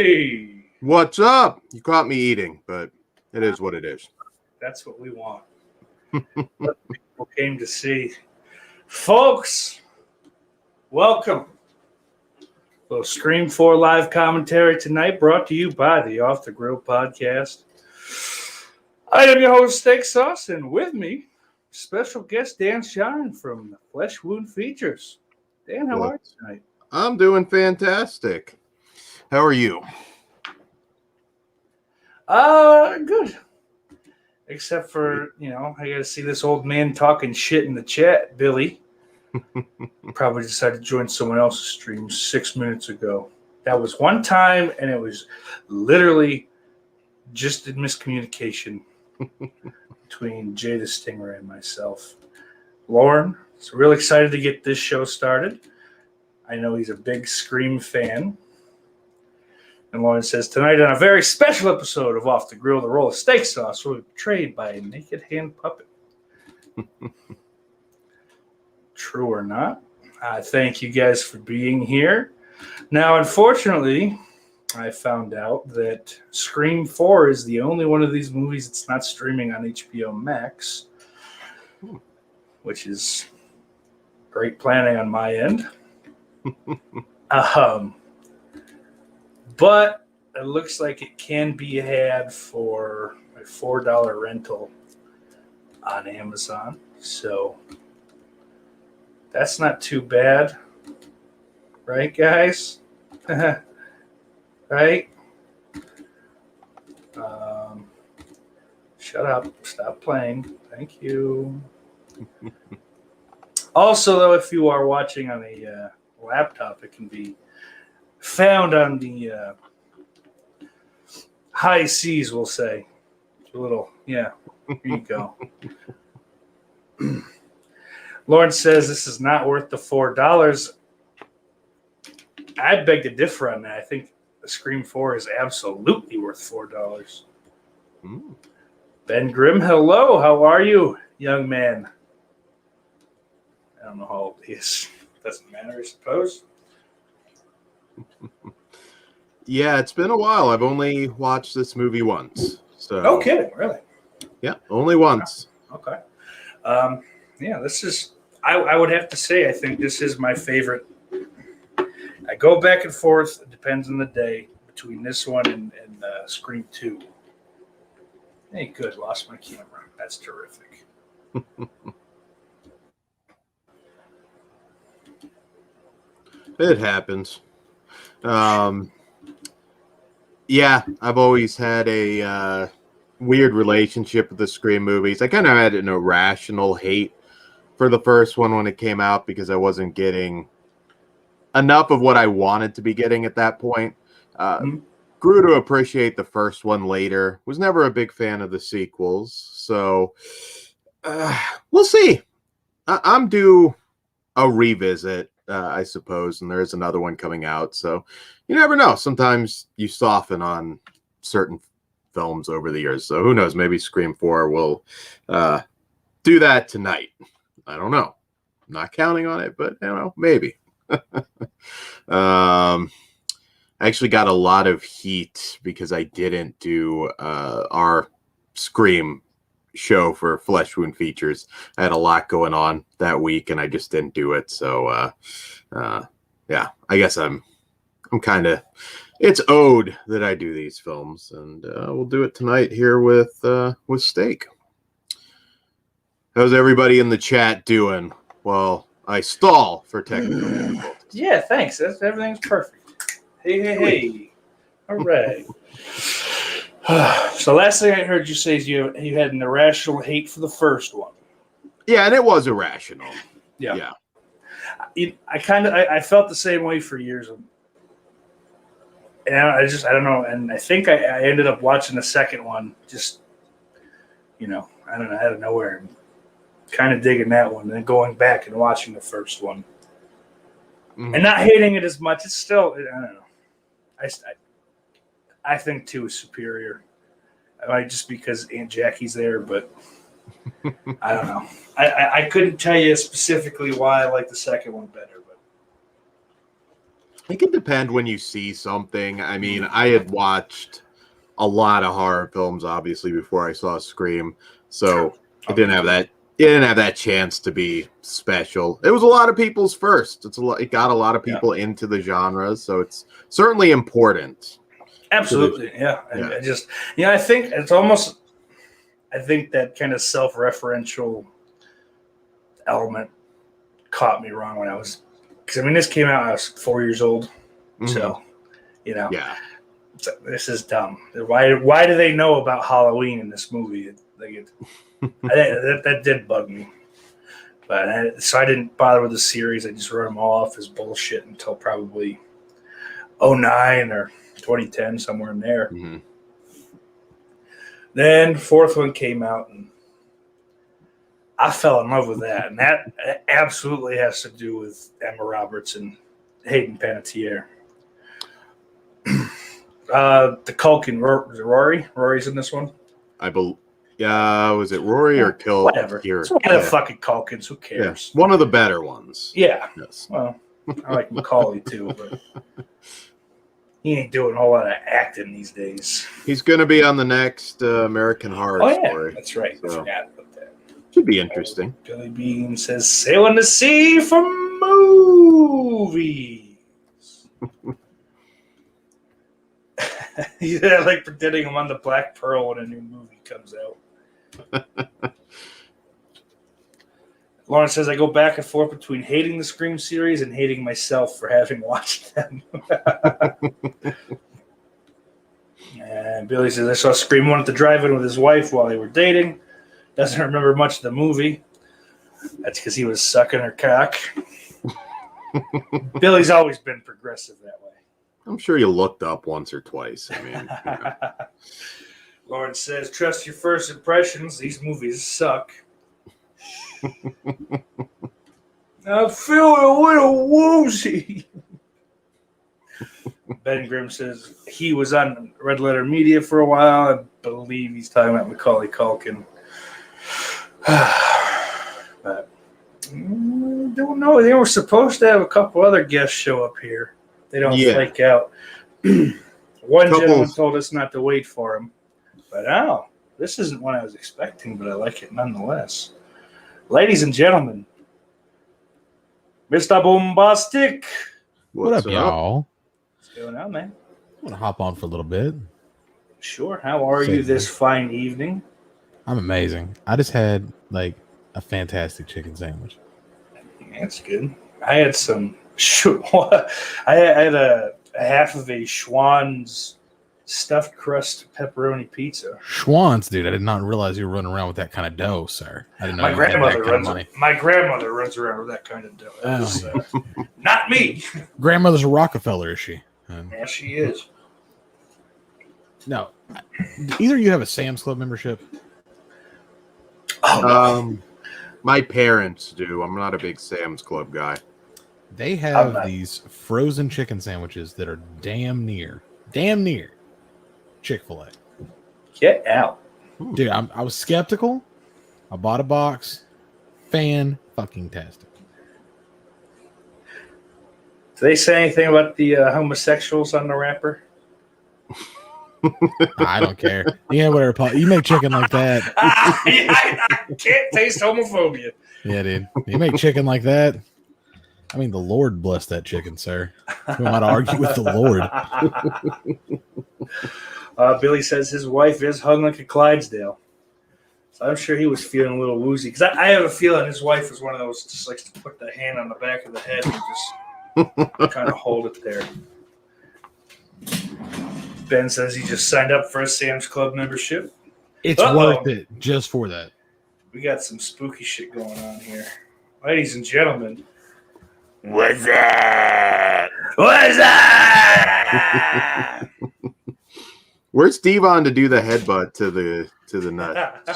Hey, What's up? You caught me eating, but it is what it is. that's what we want. What people came to see. Folks, welcome. A little Scream 4 live commentary tonight brought to you by the Off the Grill podcast. I am your host, Steak Sauce, and with me, special guest Dan Shine from the Flesh Wound Features. Dan, how are you tonight? I'm doing fantastic. How are you? Good. Except for, I got to see this old man talking shit in the chat, Billy. Probably decided to join someone else's stream 6 minutes ago. That was one time, and it was literally just a miscommunication between Jay the Stinger and myself. Lauren is really excited to get this show started. I know he's a big Scream fan. And Lauren says, tonight on a very special episode of Off the Grill, the roll of steak sauce will be betrayed by a naked hand puppet. True or not? Thank you guys for being here. Now, unfortunately, I found out that Scream 4 is the only one of these movies that's not streaming on HBO Max, which is great planning on my end. But it looks like it can be had for a $4 rental on Amazon. So that's not too bad. Right, guys? Right? Shut up. Stop playing. Thank you. Also, though, if you are watching on a laptop, it can be found on the high seas, we'll say. A little, yeah. Here you go. Lauren says this is not worth the $4. I beg to differ on that. I think Scream 4 is absolutely worth $4. Ben Grimm, hello. How are you, young man? I don't know how old he is. Doesn't matter, I suppose. Yeah, it's been a while. I've only watched this movie once. So No kidding, really? Yeah, only once. Okay. Yeah, this is, I would have to say, I think this is my favorite. I go back and forth, it depends on the day, between this one and Scream 2. Hey, good, lost my camera. That's terrific. It happens. Yeah, I've always had a weird relationship with the Scream movies. I kind of had an irrational hate for the first one when it came out because I wasn't getting enough of what I wanted to be getting at that point. Grew to appreciate the first one later. Was never a big fan of the sequels. So we'll see. I'm due a revisit, I suppose, and there is another one coming out. So you never know. Sometimes you soften on certain films over the years. So who knows? Maybe Scream 4 will do that tonight. I don't know. I'm not counting on it, but maybe. I actually got a lot of heat because I didn't do our Scream show for Flesh Wound Features. I had a lot going on that week and I just didn't do it. So yeah, I guess I'm kind of, it's owed that I do these films, and we'll do it tonight here with Steak. How's everybody in the chat doing? Well, I stall for technical difficulties. Yeah, thanks. Everything's perfect. Hey. All right. So last thing I heard you say is you had an irrational hate for the first one. Yeah, and it was irrational. Yeah. I felt the same way for years. And I don't know. And I think I ended up watching the second one just, I don't know, out of nowhere. And kind of digging that one. And then going back and watching the first one. Mm-hmm. And not hating it as much. It's still, I don't know. I think 2 is superior. It might just because Aunt Jackie's there, but I don't know. I couldn't tell you specifically why I like the second one better. But It can depend when you see something. I mean, I had watched a lot of horror films, obviously, before I saw Scream, so it didn't have that. It didn't have that chance to be special. It was a lot of people's first. It got a lot of people into the genre, so it's certainly important. Absolutely, yeah. I just, I think it's almost. I think that kind of self-referential element caught me wrong when I was, because I mean, this came out when I was 4 years old, so this is dumb. Why do they know about Halloween in this movie? That did bug me, but so I didn't bother with the series. I just wrote them all off as bullshit until probably 2009 or 2010, somewhere in there. Mm-hmm. Then the fourth one came out, and I fell in love with that. And that absolutely has to do with Emma Roberts and Hayden Panettiere. The Culkin, was it Rory? Rory's in this one? I believe. Yeah, was it Rory or Kill? Whatever. It's one of the fucking Culkins. Who cares? Yeah. One of the better ones. Yeah. Yes. Well, I like Macaulay too, but he ain't doing a whole lot of acting these days. He's going to be on the next American Horror Story. That's right. So. I forgot about that. Should be interesting. Billy Bean says, "Sailing the sea for movies." He's like pretending I'm on the Black Pearl when a new movie comes out. Lauren says, "I go back and forth between hating the Scream series and hating myself for having watched them." And Billy says, "I saw Scream 1 at the drive-in with his wife while they were dating. Doesn't remember much of the movie. That's because he was sucking her cock." Billy's always been progressive that way. I'm sure you looked up once or twice. I mean, Lauren says, "Trust your first impressions. These movies suck." I feel a little woozy. Ben Grimm says he was on Red Letter Media for a while. I believe he's talking about Macaulay Culkin. But don't know. They were supposed to have a couple other guests show up here. They don't flake out. One gentleman told us not to wait for him. But this isn't what I was expecting, but I like it nonetheless. Ladies and gentlemen, Mr. Bombastic. What up, y'all? What's going on, man? I want to hop on for a little bit. Sure. How are you this fine evening? I'm amazing. I just had like a fantastic chicken sandwich. That's good. I had some. I had a half of a Schwann's stuffed crust pepperoni pizza. Schwann's, dude. I did not realize you were running around with that kind of dough, sir. I didn't know My grandmother runs around with that kind of dough. Not me. Grandmother's a Rockefeller, is she? Yeah, she is. No. Either you have a Sam's Club membership. My parents do. I'm not a big Sam's Club guy. They have these frozen chicken sandwiches that are damn near Chick-fil-A. Get out. Dude, I was skeptical. I bought a box. Fan-fucking-tastic. Do they say anything about the homosexuals on the wrapper? I don't care. Yeah, whatever. You make chicken like that. I can't taste homophobia. Yeah, dude. You make chicken like that. I mean, the Lord bless that chicken, sir. We might argue with the Lord. Billy says his wife is hung like a Clydesdale. So I'm sure he was feeling a little woozy. Because I have a feeling his wife is one of those just likes to put the hand on the back of the head and just kind of hold it there. Ben says he just signed up for a Sam's Club membership. It's worth it just for that. We got some spooky shit going on here. Ladies and gentlemen. What's that? What's that? Where's Devon to do the headbutt to the nut?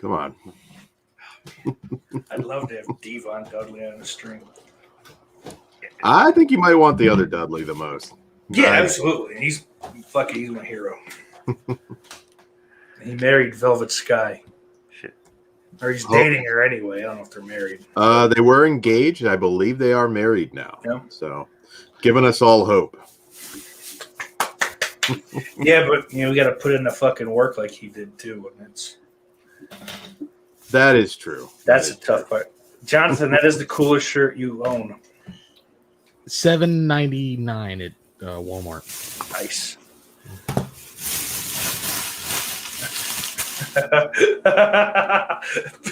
Come on. I'd love to have Devon Dudley on the stream. I think you might want the other Dudley the most. Yeah, absolutely. He's my hero. He married Velvet Sky. Shit. Or he's dating her anyway. I don't know if they're married. They were engaged. I believe they are married now. Yeah. So, giving us all hope. Yeah, but we got to put in the fucking work like he did too, and That is true. That's a tough part. Jonathan, that is the coolest shirt you own. $7.99 at Walmart. Nice.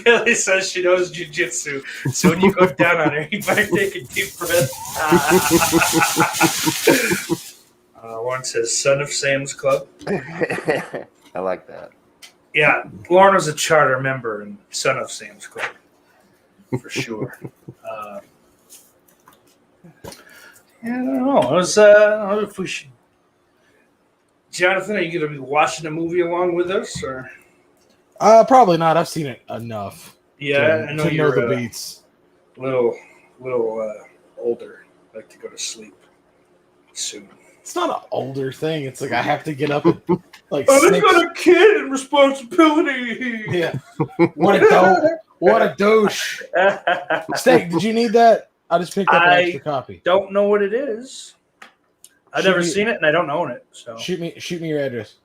Billy says she knows jujitsu, so when you go down on her, you better take a deep breath. Lauren says, "Son of Sam's Club." I like that. Yeah, Lauren was a charter member and Son of Sam's Club for sure. I don't know. I don't know if we should. Jonathan, are you going to be watching the movie along with us, or? Probably not. I've seen it enough. Yeah, I know you're the beats. Little older. Like to go to sleep soon. It's not an older thing. It's like I have to get up at like. I've 6. got a kid and responsibility. Yeah. What a douche. Steak, did you need that? I just picked up an extra copy. Don't know what it is. I've never seen it and I don't own it. So shoot me your address.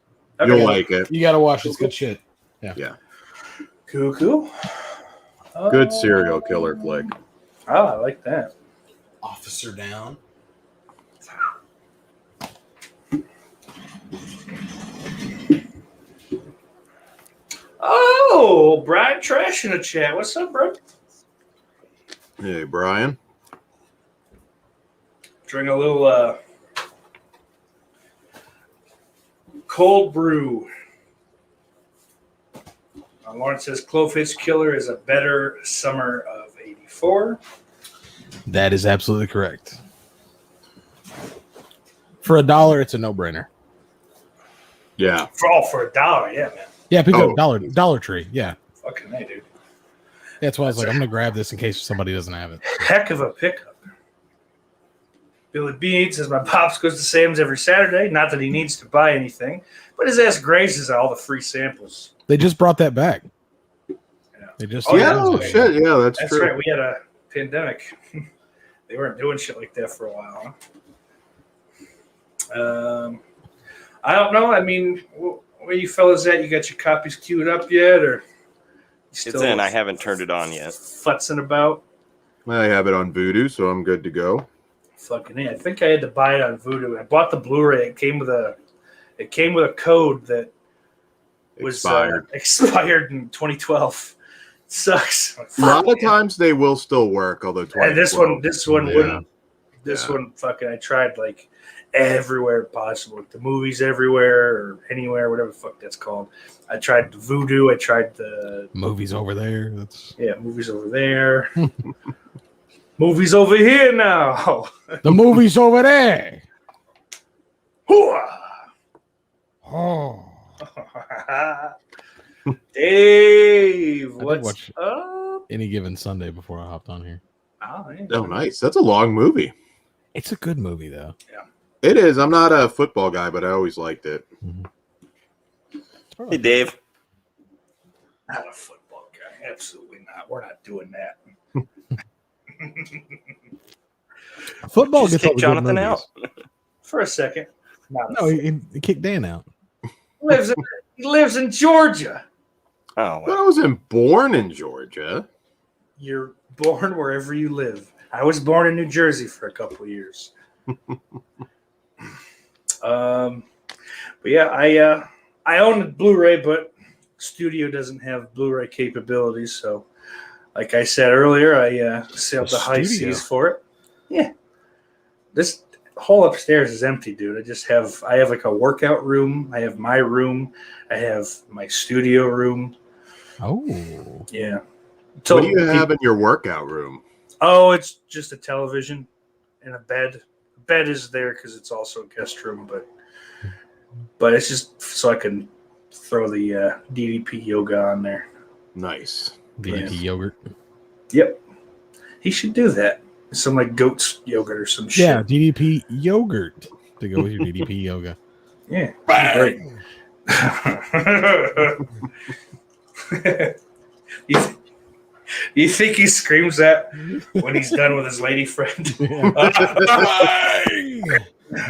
Okay. You'll like it. You gotta watch it. It's good shit. Yeah. Cool. Good serial killer flick. Oh, I like that. Officer Down. Oh, Brian Trash in the chat. What's up, bro? Hey, Brian. Drink a little cold brew. Lauren says Clovis Killer is a better summer of '84. That is absolutely correct. For $1, it's a no-brainer. Yeah. For $1, yeah, man. Yeah, pick up Dollar Tree. Yeah. Fucking hey, dude. That's why I was like, I'm gonna grab this in case somebody doesn't have it. Heck of a pickup. Billy Bean says my pops goes to Sam's every Saturday. Not that he needs to buy anything, but his ass grazes all the free samples. They just brought that back. Yeah. They just Oh, shit. Yeah, that's true. Right. We had a pandemic. They weren't doing shit like that for a while. Huh? I don't know. I mean, where you fellas at? You got your copies queued up yet, or It's in. I haven't turned it on yet. Futzing about. I have it on Vudu, so I'm good to go. Fucking I think I had to buy it on Vudu. I bought the Blu-ray. It came with a code that was expired in 2012. It sucks. A lot of times they will still work, although this one wouldn't. This one fucking I tried like everywhere possible. Like the movies everywhere or anywhere, whatever the fuck that's called. I tried the Vudu. I tried the movies over there. Movies over there. Movies over here now. The movies over there. Oh. Dave, what's up? Any Given Sunday before I hopped on here. Oh, nice. That's a long movie. It's a good movie, though. Yeah. It is. I'm not a football guy, but I always liked it. Mm-hmm. Hey, Dave. Not a football guy. Absolutely not. We're not doing that. Football just gets kick Jonathan out for a second. No, he kicked Dan out. He lives in Georgia. Oh, But I wasn't born in Georgia. You're born wherever you live. I was born in New Jersey for a couple of years. But yeah, I own a Blu-ray, but Studio doesn't have Blu-ray capabilities. So, like I said earlier, I sailed the high seas for it. Yeah, this whole upstairs is empty, dude. I have like a workout room. I have my room. I have my studio room. Oh, yeah. What do you have in your workout room? Oh, it's just a television and a bed. The bed is there because it's also a guest room, but it's just so I can throw the DDP yoga on there. Nice. DDP yogurt. Yep. He should do that. Some like goat's yogurt or some shit. Yeah, DDP yogurt to go with your DDP yoga. Yeah. Great. You think he screams that when he's done with his lady friend? Yeah.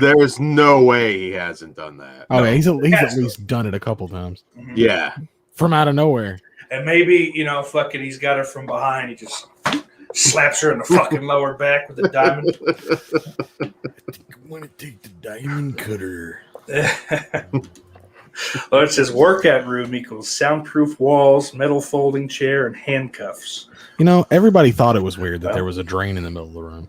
There's no way he hasn't done that. Oh, yeah, he's at Has to. least done it a couple times. Yeah. From out of nowhere. And maybe, fucking he's got her from behind. He just slaps her in the fucking lower back with a diamond. I want to take the diamond cutter. Well, it says workout room equals soundproof walls, metal folding chair, and handcuffs. Everybody thought it was weird that there was a drain in the middle of the room.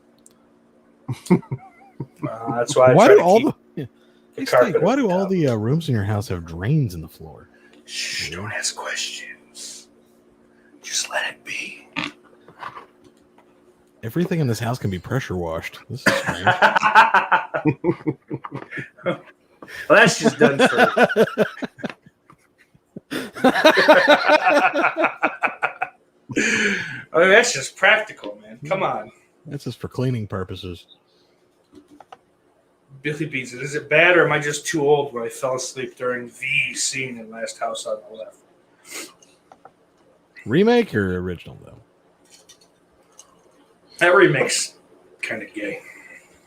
That's why I Why try do to all keep the the carpet why at do the all top. the rooms in your house have drains in the floor? Shh, don't ask questions. Just let it be. Everything in this house can be pressure washed. This is strange. Well, that's just done for. I mean, that's just practical, man. Come on. That's just for cleaning purposes. Billy Beats it. Is it bad or am I just too old when I fell asleep during the scene in Last House on the Left? Remake or original though? That remake's kind of gay.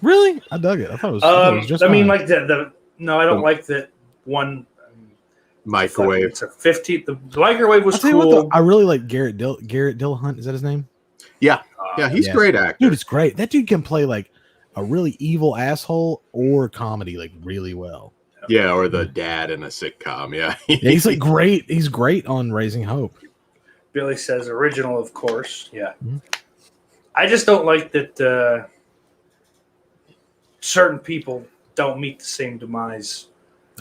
Really? I dug it. I thought it was just I mean, fine. like no, I don't like that one. Microwave. It's a 50. The microwave was I'll tell you cool. what, though, I really like Garrett Dillahunt. Is that his name? Yeah, he's Yeah. great actor. Dude, it's great. That dude can play like a really evil asshole or comedy like really well. Yeah, or the dad in a sitcom. Yeah, Yeah, he's like great. He's great on Raising Hope. Billy says original, of course. Yeah. Mhm. I just don't like that certain people don't meet the same demise.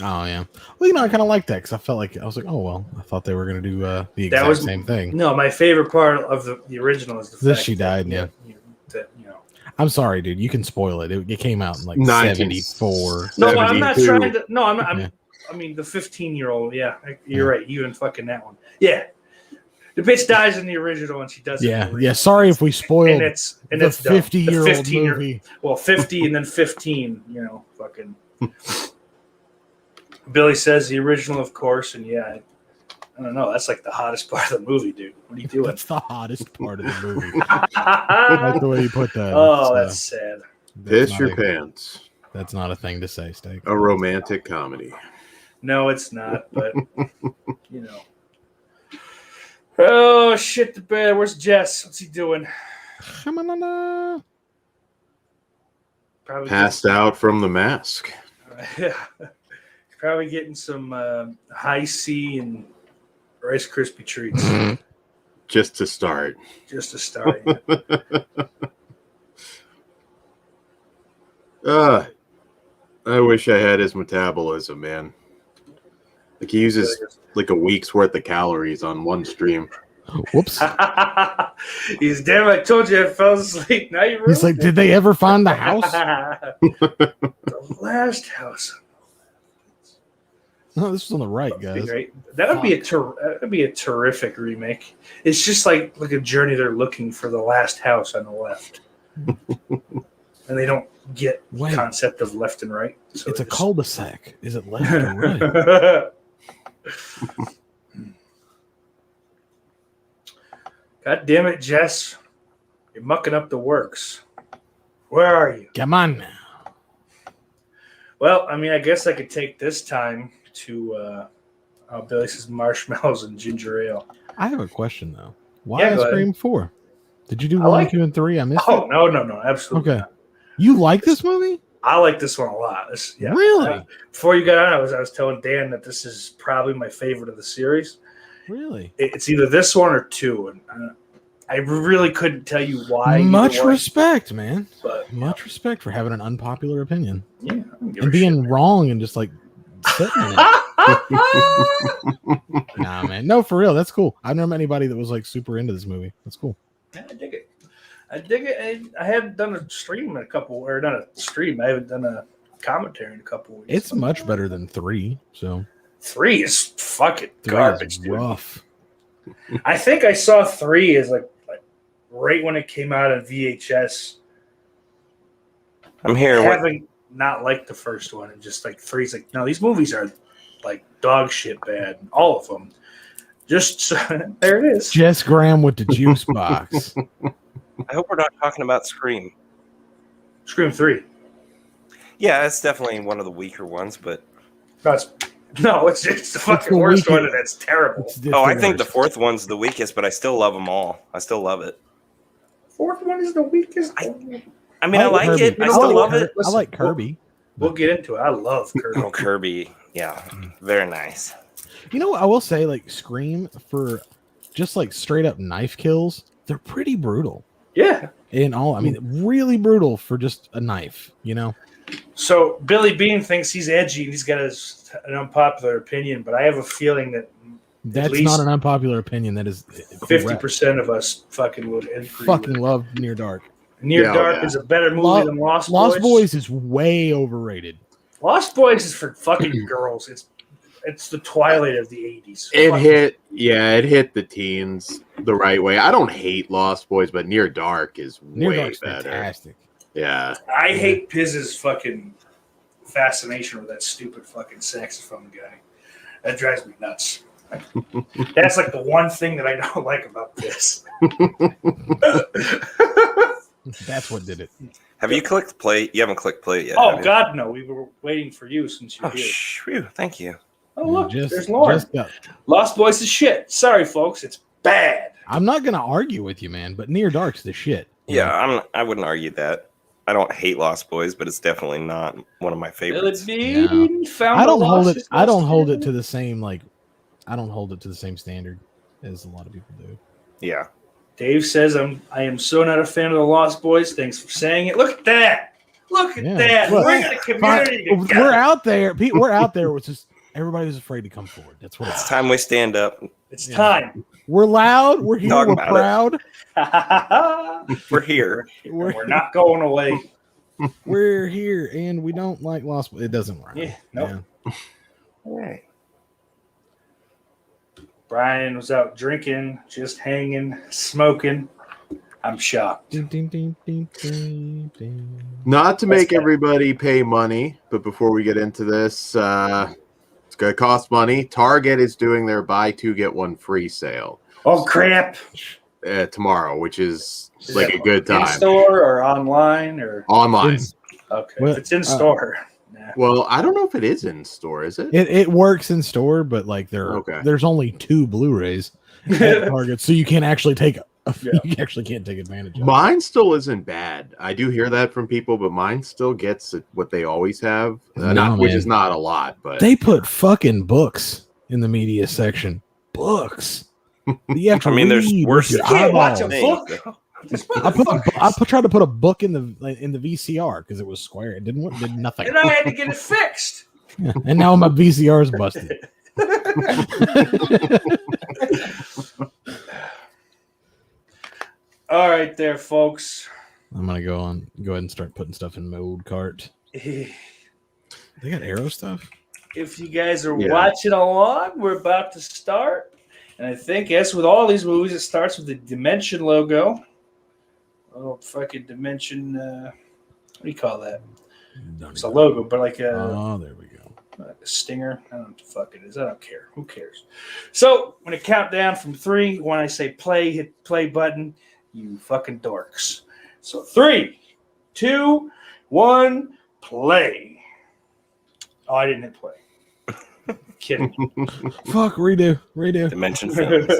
Oh yeah. Well, I kind of like that because I felt like I was like, oh well, I thought they were gonna do the exact was- same thing. No, my favorite part of the original is the That fact she died, that, yeah. that I'm sorry, dude. You can spoil it. It came out in like 19 '74. No, I'm not 72. trying to. No, I'm not. Yeah. I mean, the 15-year-old. Yeah, you're right. Even fucking that one. Yeah, the bitch dies in the original, and she does. Yeah, yeah. Sorry if we spoiled And it's the dumb. The 50-year-old 15-year movie. Well, 50 and then 15. Fucking. Billy says the original, of course, and yeah, I don't know. That's like the hottest part of the movie, dude. What are you doing? That's the hottest part of the movie. I like the way you put that. Oh, that's sad. Piss not your a- pants. That's not a thing to say, Steak. A romantic comedy. No, it's not, but Oh shit, the bed. Where's Jess? What's he doing? Probably Passed out from the mask. Yeah. Probably getting some high C and Rice Krispie treats Just to start. just to start. I wish I had his metabolism, man. Like he uses like a week's worth of calories on one stream. Whoops. He's damn. I told you I fell asleep. Now you. He's like, did they ever find the house? The last house. No, this was on the right, That'd be guys. great. That'd be a terrific remake. It's just like a journey. They're looking for the last house on the left, and they don't get the Wait. concept of left and right. So It's they a just- cul-de-sac. Is it left or right? God damn it, Jess! You're mucking up the works. Where are you? Come on now. Well, I mean, I guess I could take this time to Billy says marshmallows and ginger ale. I have a question though. Why Yeah, go Ice ahead. Cream 4? Did you do I 1, like 2, and 3? I missed Oh it. no, absolutely. Okay. not. You like this movie? I like this one a lot. Really? Before you got on, I was telling Dan that this is probably my favorite of the series. Really? It's either this one or 2, and I really couldn't tell you why. either Much one, respect, man. but Much respect for having an unpopular opinion yeah, I don't give and a being wrong and just like sitting in it. shit. Nah, man. No, for real. That's cool. I've never met anybody that was like super into this movie. That's cool. Yeah, I dig it. I haven't done a stream in a couple, or not a stream. I haven't done a commentary in a couple weeks. It's much better than 3. So 3 is fucking 3 garbage, is dude. rough. I think I saw 3 as like right when it came out on VHS. I'm hearing what Having not liked the first one, and just like 3's like, no, these movies are like dog shit bad, all of them. Just there it is. Jess Graham with the juice box. I hope we're not talking about Scream. Scream 3. Yeah, it's definitely one of the weaker ones, but It's the fucking worst one, and it's terrible. I think the fourth one's the weakest, but I still love them all. I still love it. Fourth one is the weakest. I mean, I like Kirby. it. I still love it. I like Kirby. We'll get into it. I love Kirby. Oh, Kirby. Yeah, very nice. You know what I will say, like Scream for just like straight up knife kills, they're pretty brutal. Yeah. I mean, really brutal for just a knife, you know? So Billy Bean thinks he's edgy and he's got an unpopular opinion, but I have a feeling that that's not an unpopular opinion. That is 50% of us fucking would agree. Fucking love Near Dark. Near Dark is a better movie than Lost Boys. Lost Boys is way overrated. Lost Boys is for fucking girls. It's the twilight of the 80s. It hit the teens the right way. I don't hate Lost Boys, but Near Dark is way Dark's better. Fantastic. Yeah. I hate Piz's fucking fascination with that stupid fucking saxophone guy. That drives me nuts. That's like the one thing that I don't like about this. That's what did it. Have you clicked play? You haven't clicked play yet. Oh, God, no. We were waiting for you since you're here. Phew, thank you. Oh, look, there's Lauren. Lost Boys is shit. Sorry, folks. It's bad. I'm not going to argue with you, man, but Near Dark's the shit. Yeah, I wouldn't argue that. I don't hate Lost Boys, but it's definitely not one of my favorites. I don't hold it to the same I don't hold it to the same standard as a lot of people do. Yeah. Dave says I am so not a fan of the Lost Boys. Thanks for saying it. Look at that. Look at that. Look, we're in a community together. We're out there. We're out there. It's just everybody was afraid to come forward. That's what it's time we stand up. It's time. We're loud. We're here. We're proud. We're here. We're not going away. We're here, and we don't like Lost Boys. It doesn't work. Yeah. Nope. All right. Brian was out drinking, just hanging, smoking. I'm shocked. Not to make everybody pay money, but before we get into this, it's going to cost money. Target is doing their buy two, get one free sale. Oh, crap. Tomorrow, which is like a good time. In store or online? Or online. Okay. If it's in store. Well, I don't know if it is in store, is it? It works in store, but like there's only 2 Blu-rays at Target, so you can't actually take you actually can't take advantage of it. Mine still isn't bad. I do hear that from people, but mine still gets what they always have, which is not a lot. But they put fucking books in the media section. Books. You have to there's worse. You can't watch a book. I tried to put a book in the VCR because it was square. It did nothing. And I had to get it fixed. Yeah, and now my VCR is busted. All right, there, folks. I'm gonna go ahead and start putting stuff in mode cart. They got Arrow stuff. If you guys are watching along, we're about to start. And I think, as with all these movies, it starts with the Dimension logo. Oh, fucking Dimension. What do you call that? It's a logo, but like a. Oh, there we go. Like a stinger. I don't know what the fuck it is. I don't care. Who cares? So, when I count down from 3, when I say play, hit the play button, you fucking dorks. So, 3, 2, 1, play. Oh, I didn't hit play. Kidding. Fuck, redo. Dimension films.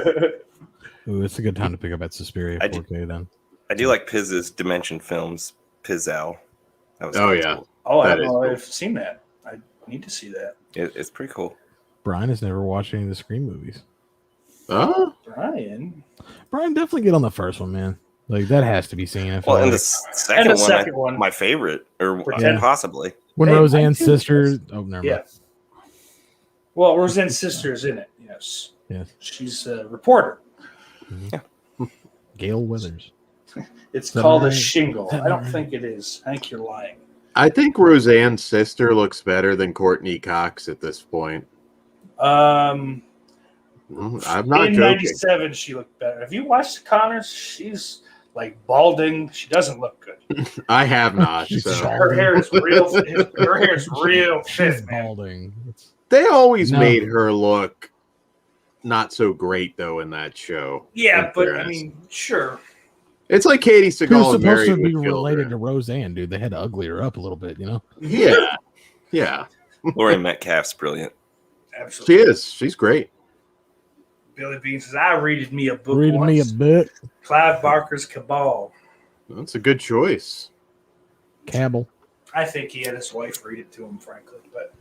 Ooh, it's a good time to pick up at Suspiria 4K then. I do like Piz's Dimension films. Pizzal. That was cool. Oh, I've seen that. I need to see that. It's pretty cool. Brian has never watched any of the Scream movies. Brian definitely get on the first one, man. Like that has to be seen. And the second one, my favorite, or possibly when Roseanne's sister. Oh, never mind. Well, Roseanne's sister is in it. Yes. She's a reporter. Yeah. Gail Weathers. It's called a shingle. I don't think it is. I think you're lying. I think Roseanne's sister looks better than Courtney Cox at this point. I'm not joking. In 97, she looked better. Have you watched Connors? She's like balding. She doesn't look good. I have not. Her hair is real. Her hair is real She's thin, man. balding. They always made her look not so great though in that show. Yeah, but I mean, sure. It's like Katie She was Seagal supposed to married be with related children. to Roseanne, dude. They had to ugly her up a little bit, you know? Yeah. Yeah. Laurie Metcalf's brilliant. Absolutely. She is. She's great. Billy Bean says, I read me a book Read me a once. book. Clive Barker's Cabal. That's a good choice. Cabal. I think he had his wife read it to him, frankly. But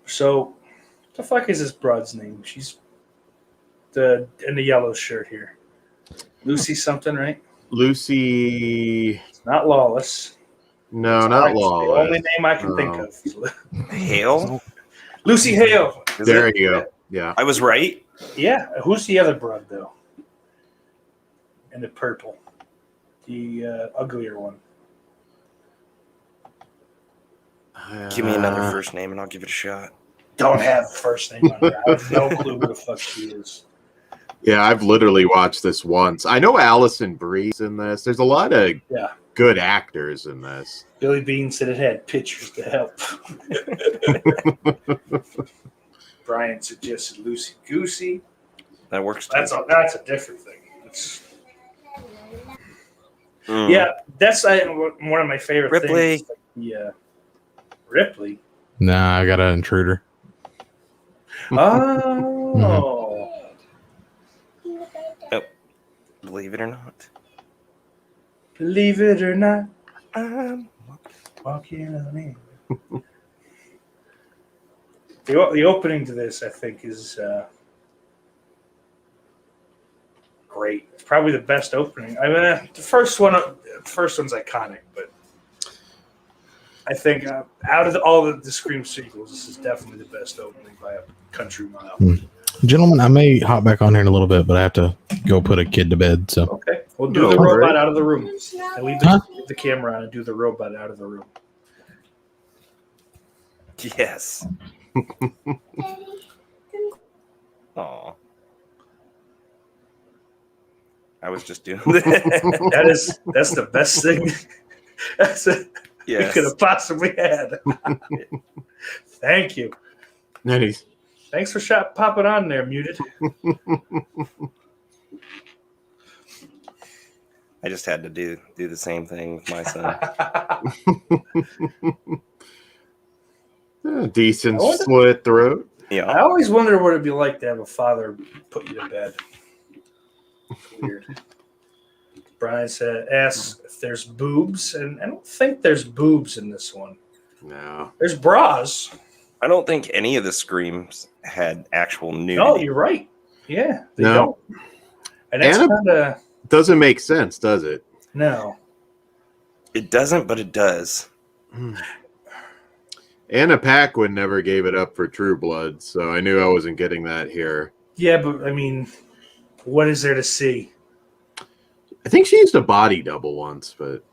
so, what the fuck is this broad's name? She's in the yellow shirt here. Lucy something, right? Lucy. It's not Lawless. No, not Lawless. The only name I can think of. Hale? Lucy Hale. There you go. Yeah. I was right. Yeah. Who's the other broad, though? In the purple. The uglier one. Give me another first name and I'll give it a shot. Don't have first name on her. I have no clue who the fuck she is. Yeah, I've literally watched this once. I know Allison Brie's in this. There's a lot of good actors in this. Billy Bean said it had pictures to help. Brian suggested Loosey Goosey. That works too. That's a different thing. Yeah, that's one of my favorite Ripley. things. Yeah. Ripley? Nah, I got an intruder. Oh. Believe it or not. Believe it or not. I'm walking on in. The opening to this, I think, is great. It's probably the best opening. I mean, the first one's iconic, but I think out of all the Scream sequels, this is definitely the best opening by a country mile. Gentlemen, I may hop back on here in a little bit, but I have to go put a kid to bed. So okay, we'll do the robot out of the room. And leave the camera on and do the robot out of the room. Yes. Aw. I was just doing that. That's the best thing we could have possibly had. Thank you. Nice. Thanks for popping on there, muted. I just had to do the same thing with my son. Decent slit throat. Yeah. I always wonder what it'd be like to have a father put you to bed. Weird. Brian asks if there's boobs, and I don't think there's boobs in this one. No. There's bras. I don't think any of the Screams had actual nudity. No, you're right. Yeah, they don't. And that's kind of doesn't make sense, does it? No. It doesn't, but it does. Anna Paquin never gave it up for True Blood, so I knew I wasn't getting that here. Yeah, but I mean, what is there to see? I think she used a body double once, but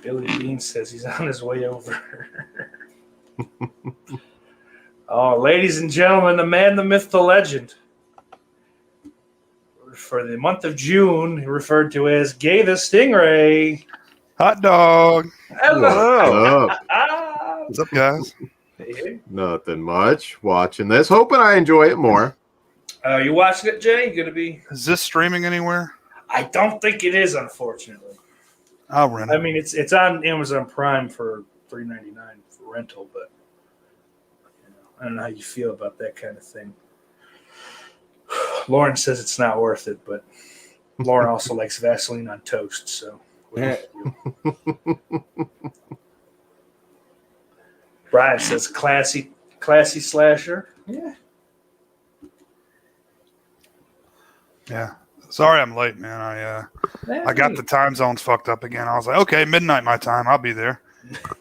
Billy Bean says he's on his way over. Oh, ladies and gentlemen, the man, the myth, the legend. For the month of June, referred to as Gay the Stingray. Hot dog. Hello. What's up, guys? Hey. Nothing much. Watching this. Hoping I enjoy it more. You watching it, Jay? You gonna be? Is this streaming anywhere? I don't think it is, unfortunately. I'll rent it. I mean, it's on Amazon Prime for $3.99 for rental, but I don't know how you feel about that kind of thing. Lauren says it's not worth it, but Lauren also likes Vaseline on toast, so. Brian says classy slasher. Yeah. Sorry I'm late, man. I got the time zones fucked up again. I was like, okay, midnight my time. I'll be there.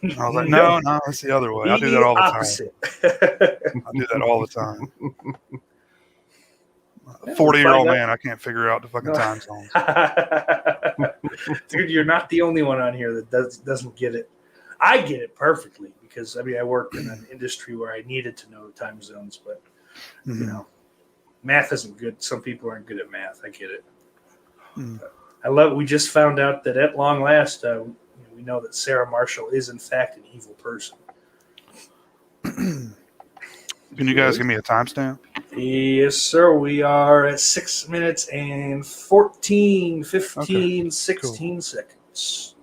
And I was like, no, it's the other way. I do that all the time. I do that all the time. 40-year-old man, I can't figure out the fucking time zones. Dude, you're not the only one on here that doesn't get it. I get it perfectly because, I mean, I work in an industry where I needed to know the time zones, but, you know, math isn't good. Some people aren't good at math. I get it. I love it. We just found out that at long last, we know that Sarah Marshall is in fact an evil person. Can you guys give me a timestamp? Yes, sir. We are at 6 minutes and 14, 15, 16 seconds.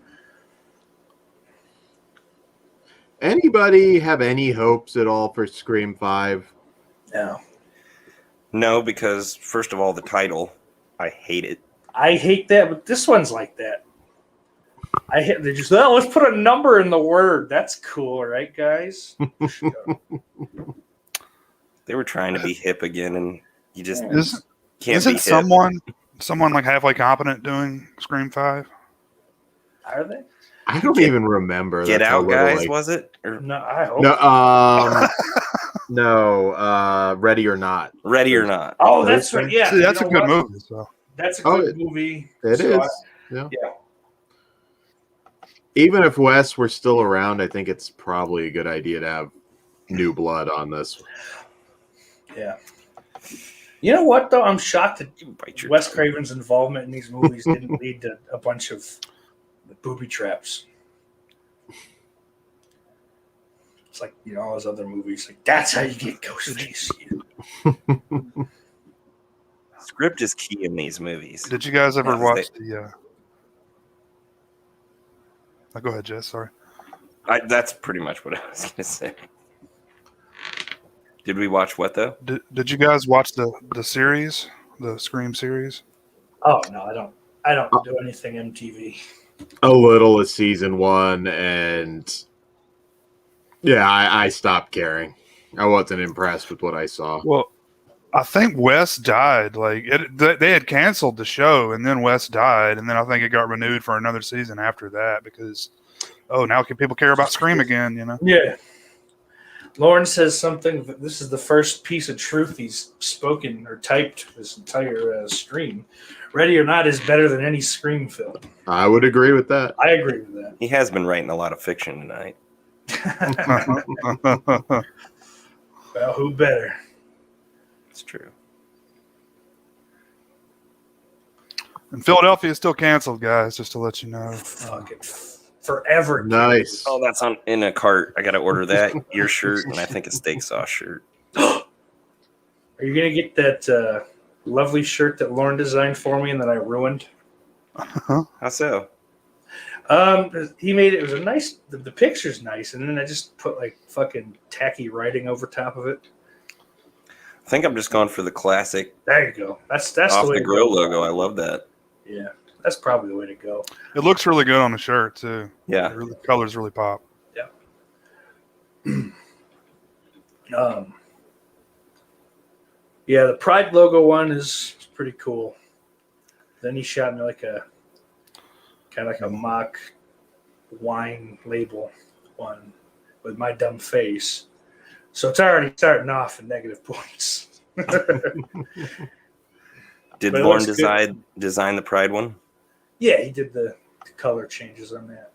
Anybody have any hopes at all for Scream 5? No. No, because first of all, the title, I hate it. I hate that, but this one's like that. They just, let's put a number in the word. That's cool, right, guys? They were trying to be hip again, and you just can't isn't be hip. someone like halfway competent doing Scream 5? Are they? I don't even remember. Get That's Out, guys, like, was it? No, I hope. No, Ready or Not. Ready or Not. Oh, that's right. Yeah, see, that's a good movie. So. That's a good movie. It is. Yeah. Even if Wes were still around, I think it's probably a good idea to have new blood on this. Yeah. You know what, though? I'm shocked that Wes Craven's involvement in these movies didn't lead to a bunch of booby traps. It's like, all those other movies. Like, that's how you get Ghostface. Script is key in these movies. Did you guys ever watch the... go ahead, Jess. Sorry. That's pretty much what I was going to say. Did we watch what, though? Did you guys watch the series, the Scream series? Oh, no, I don't do anything MTV. A little of season 1, and I stopped caring. I wasn't impressed with what I saw. Well, I think Wes died. Like they had canceled the show, and then Wes died, and then I think it got renewed for another season after that because, now people care about Scream again, Yeah. Lauren says something. This is the first piece of truth he's spoken or typed this entire stream. Ready or Not is better than any Scream film. I would agree with that. I agree with that. He has been writing a lot of fiction tonight. Well, who better? It's true. And Philadelphia is still canceled, guys, just to let you know. Fuck it. Forever. Nice. Oh, that's in a cart. I got to order that, your shirt, and I think a steak sauce shirt. Are you going to get that lovely shirt that Lauren designed for me and that I ruined? How so? He made it was a nice, the picture's nice, and then I just put like fucking tacky writing over top of it. I think I'm just going for the classic. There you go. That's off the way the grill logo. I love that. Yeah, that's probably the way to go. It looks really good on the shirt too. Yeah, the colors really pop. Yeah. Yeah, the Pride logo one is pretty cool. Then he shot me like a kind of like a mock wine label one with my dumb face. So it's already starting off in negative points. Did Lauren design the Pride one? Yeah, he did the color changes on that.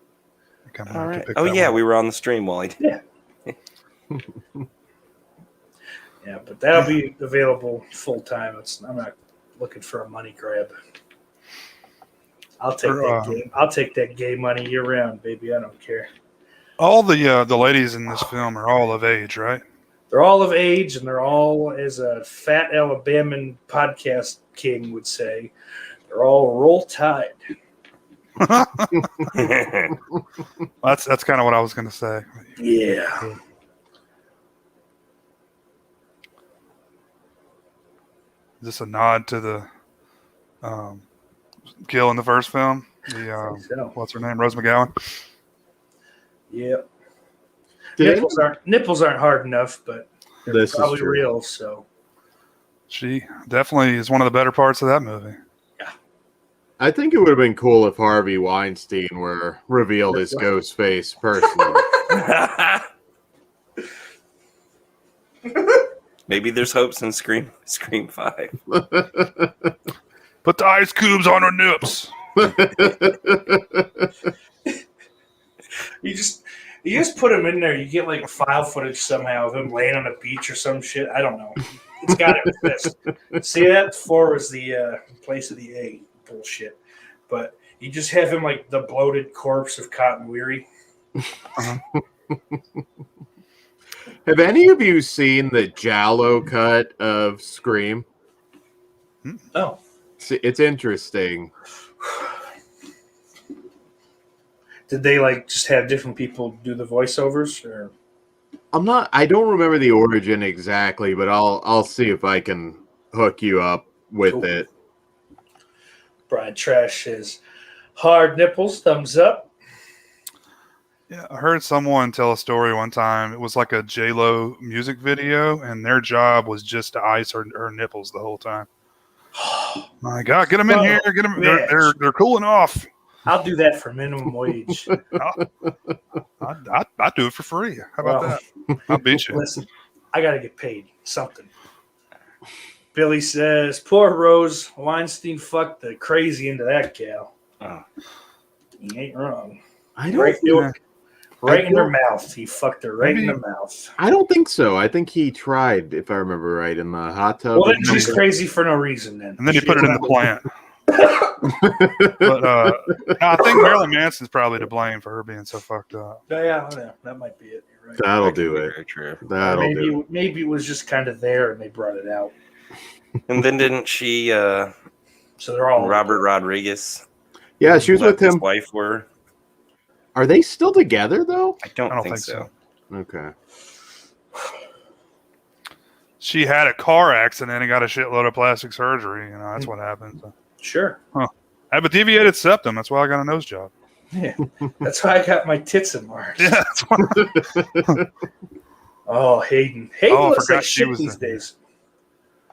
All right. Oh, yeah, we were on the stream while he did. Yeah. Yeah, but that'll be available full time. I'm not looking for a money grab. I'll take that game. I'll take that gay money year round, baby. I don't care. All the ladies in this film are all of age, right? They're all of age, and they're all, as a fat Alabaman podcast king would say, they're all roll tide. That's kind of what I was going to say. Yeah. Is this a nod to the kill in the first film? What's her name? Rose McGowan? Yep. Nipples aren't hard enough, but they're probably real. So she definitely is one of the better parts of that movie. Yeah, I think it would have been cool if Harvey Weinstein were revealed his ghost face personally. Maybe there's hopes in Scream 5. Put the ice cubes on her nips. You just put him in there. You get like file footage somehow of him laying on a beach or some shit. I don't know. It's got to exist. See that? 4 was the place of the A bullshit. But You just have him like the bloated corpse of Cotton Weary. Have any of you seen the Giallo cut of Scream? Oh. It's interesting. Did they like just have different people do the voiceovers, or? I don't remember the origin exactly, but I'll see if I can hook you up with it. Brian Trash says, hard nipples, thumbs up. Yeah, I heard someone tell a story one time. It was like a J-Lo music video, and their job was just to ice her nipples the whole time. My God, get them in here. Get them. They're cooling off. I'll do that for minimum wage. I'd do it for free. How about that? I'll beat you. Listen, I got to get paid something. Billy says, poor Rose. Weinstein fucked the crazy into that gal. Oh. He ain't wrong. I don't Right in her mouth. He fucked her right in the mouth. I don't think so. I think he tried, if I remember right, in the hot tub. Well, then she's crazy for no reason then. And then he put it in the plant. But I think Marilyn Manson's probably to blame for her being so fucked up. Yeah, that might be it. You're right. That'll do it. Maybe it was just kind of there and they brought it out. And then didn't she? So they're all Robert Rodriguez. Yeah, she was with him. His wife were. Are they still together though? I don't think so. Okay. She had a car accident and got a shitload of plastic surgery. You know, that's what happened. So. Sure. Huh. I have a deviated septum. That's why I got a nose job. Yeah. That's why I got my tits enlarged. Yeah. That's why. Oh, Hayden. Hayden looks like shit these days.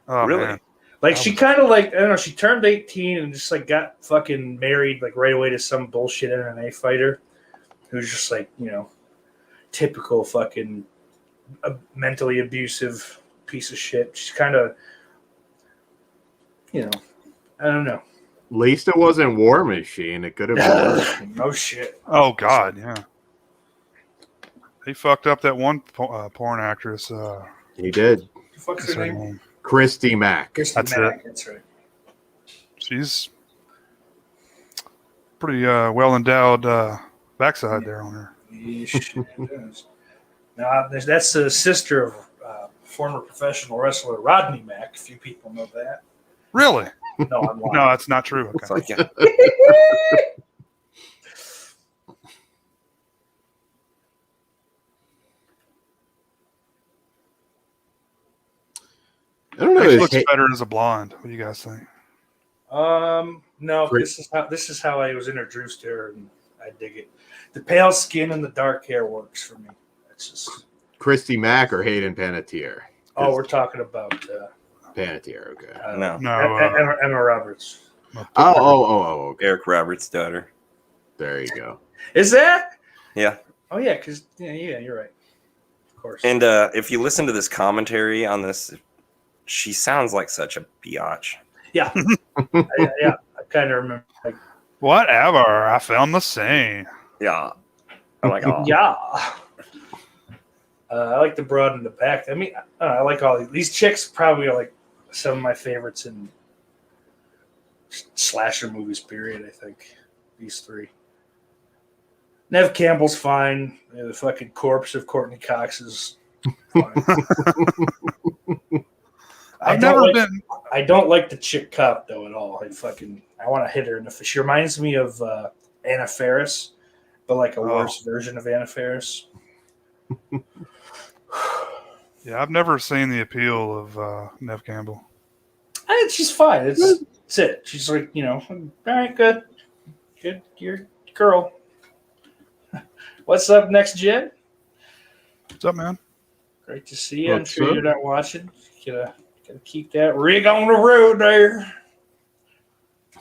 Oh, really? Man. Like she kind of like, I don't know, she turned 18 and just like got fucking married like right away to some bullshit MMA fighter who's just like, you know, typical fucking mentally abusive piece of shit. She's kind of, you know, I don't know. At least it wasn't War Machine. It could have been. No shit. Oh, God, yeah. He fucked up that one porn actress. He did. What's her name? Christy Mack. That's right. She's pretty well endowed backside there on her. Yeah, she does. Now, that's the sister of former professional wrestler Rodney Mack. A few people know that. Really? No, I'm lying. No, that's not true. Okay. It's like, yeah. I don't know. He looks better as a blonde. What do you guys think? No. This is how I was introduced to her, and I dig it. The pale skin and the dark hair works for me. It's just Christy Mack or Hayden Panettiere? Oh, we're talking about Panettiere. Okay. No. Emma Roberts. Oh. Okay. Eric Roberts' daughter. There you go. Is that? Yeah. Oh yeah, because yeah, you're right. Of course. And if you listen to this commentary on this, she sounds like such a biatch. Yeah. I kind of remember. Like, whatever. I found the same. Yeah. Oh my God. Yeah. I like the broad in the back. I mean, I like all these chicks. Probably are like some of my favorites in slasher movies. Period. I think these three. Nev Campbell's fine. The fucking corpse of Courtney Cox is fine. I don't like the chick cop though at all. I want to hit her in the face. She reminds me of Anna Faris, but like a worse version of Anna Faris. Yeah, I've never seen the appeal of Nev Campbell. She's fine. That's it. She's like, you know, all right, good, you're a girl. What's up next, Jen? What's up, man? Great to see you. I'm sure you're not watching. Gotta keep that rig on the road there.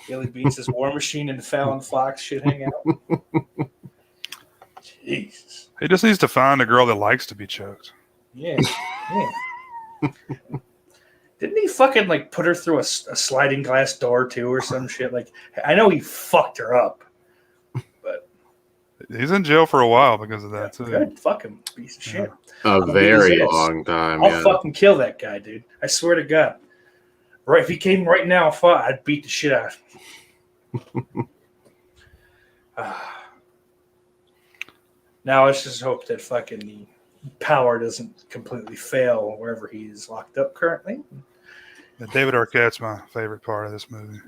Billy Beats his War Machine and the Fallon Fox should hang out. Jesus. He just needs to find a girl that likes to be choked. Yeah. Didn't he fucking like put her through a sliding glass door too or some shit? Like, I know he fucked her up, but he's in jail for a while because of that too. Good. Fuck him, piece of shit. A very long time. I'll fucking kill that guy, dude. I swear to God. Right, if he came right now and fought, I'd beat the shit out of him. Now let's just hope that fucking the power doesn't completely fail wherever he is locked up currently. David Arquette's my favorite part of this movie.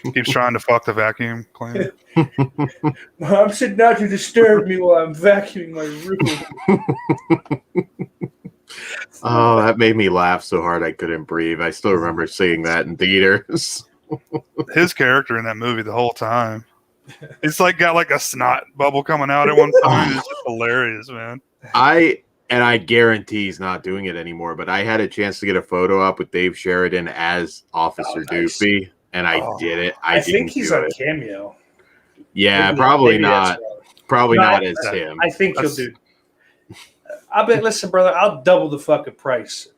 He keeps trying to fuck the vacuum cleaner. I'm sitting out to disturb me while I'm vacuuming my room. Oh, that made me laugh so hard I couldn't breathe. I still remember seeing that in theaters. His character in that movie the whole time. It's like got like a snot bubble coming out at one point. It's just hilarious, man. I guarantee he's not doing it anymore, but I had a chance to get a photo up with Dave Sheridan as Officer Doofy, and I did it. I think he's on Cameo. Yeah, maybe, probably not. Probably not as him. I think he'll do. I bet. Listen, brother, I'll double the fucking price.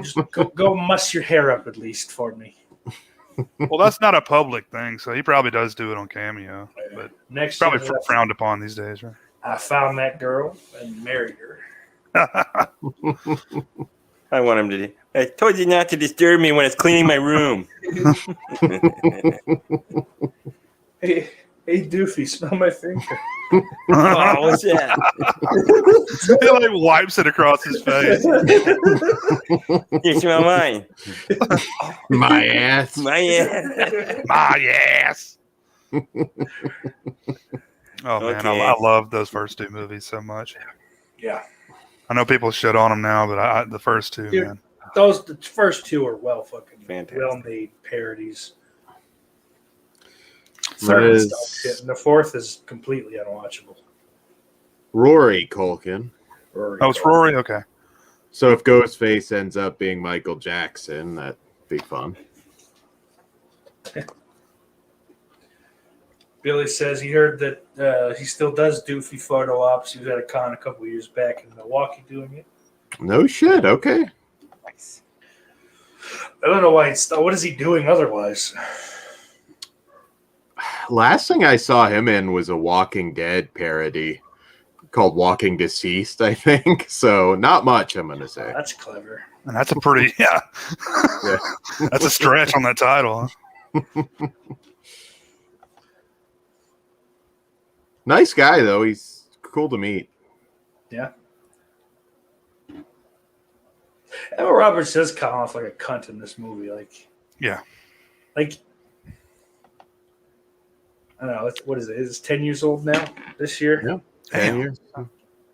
Just go muss your hair up at least for me. Well, that's not a public thing, so he probably does do it on Cameo, but next probably frowned upon these days, right? I found that girl and married her. I want him to. I told you not to disturb me when it's cleaning my room. Hey, Doofy, smell my finger. Oh, what's that? He like wipes it across his face. You smell mine. My ass. My ass. My ass. Oh man, I love those first two movies so much. Yeah, I know people shit on them now, but the first two, dude, man. The first two are fantastic, well-made parodies. Third is shit, and the fourth is completely unwatchable. Rory Culkin. It's Rory. Okay. So if Ghostface ends up being Michael Jackson, that'd be fun. Billy says he heard that he still does Doofy photo ops. He was at a con a couple years back in Milwaukee doing it. No shit. Okay. Nice. I don't know why. What is he doing otherwise? Last thing I saw him in was a Walking Dead parody called Walking Deceased, I think. So not much, I'm going to say. That's clever. And that's a pretty, yeah. That's a stretch on that title. Huh? Nice guy, though. He's cool to meet. Yeah. Emma Roberts does come off like a cunt in this movie. Yeah. I don't know. What is it? It's 10 years old now this year? Yeah. 10 years.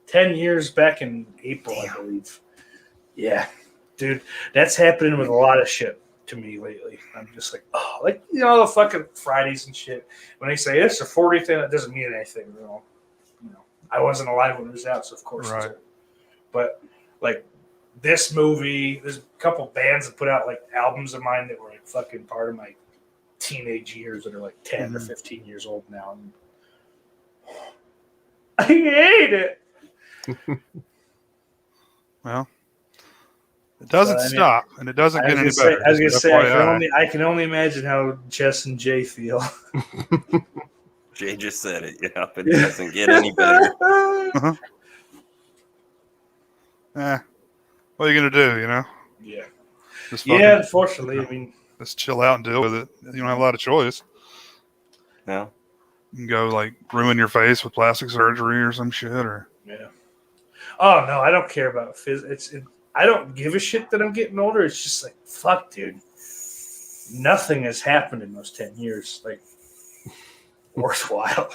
10 years back in April, I believe. Yeah. Dude, that's happening with a lot of shit to me lately. I'm just like, the fucking Fridays and shit. When they say it's the 40th, that doesn't mean anything. I wasn't alive when it was out, so of course. Right. But like this movie, there's a couple bands that put out like albums of mine that were like fucking part of my teenage years that are like 10 or 15 years old now. And I hate it. Well, it doesn't stop, and it doesn't get any better. I was going to say, I can only imagine how Jess and Jay feel. Jay just said it. Yeah, it doesn't get any better. Uh-huh. What are you going to do, Yeah. Yeah, unfortunately, I mean, just chill out and deal with it. You don't have a lot of choice. No. You can go like ruin your face with plastic surgery or some shit, or Oh no, I don't care about I don't give a shit that I'm getting older. It's just like fuck, dude. Nothing has happened in those 10 years like worthwhile.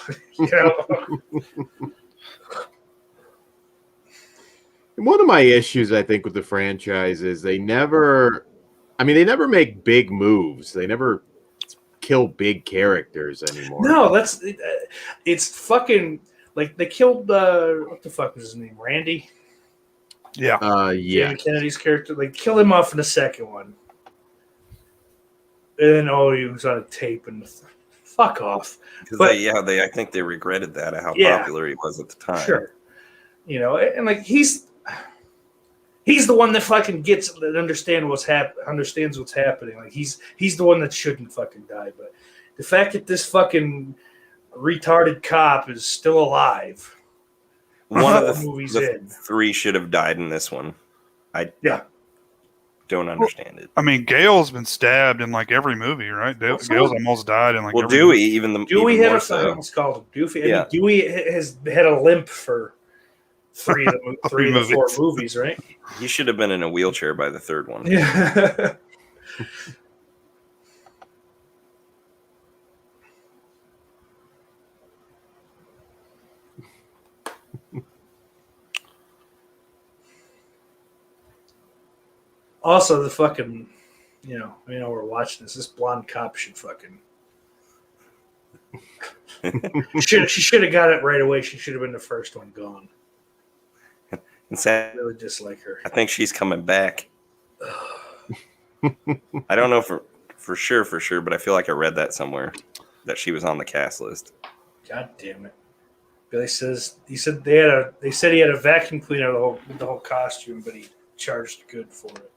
One of my issues, I think, with the franchise is they never make big moves. They never kill big characters anymore. No, it's fucking like they killed what the fuck was his name? Randy? Yeah. David Kennedy's character. They killed him off in the second one. And then he was on a tape and fuck off. But I think they regretted that how popular he was at the time. Sure. And like he's the one that fucking understands what's happening. Like he's the one that shouldn't fucking die. But the fact that this fucking retarded cop is still alive. One of the movies three should have died in this one. Don't don't understand it. I mean, Gail's been stabbed in like every movie, right? Gail's almost died in like. Well, every Dewey, movie. even Dewey even had more a so. almost called him Doofy. Yeah. I mean, Dewey has had a limp for three of the 4 movies, right? He should have been in a wheelchair by the third one. Yeah. Also, the fucking, we're watching this. This blonde cop should fucking. She should have got it right away. She should have been the first one gone. And Sam, Really dislike her. I think she's coming back. I don't know for sure, but I feel like I read that somewhere that she was on the cast list. God damn it! Billy says he said he had a vacuum cleaner the whole costume, but he charged good for it.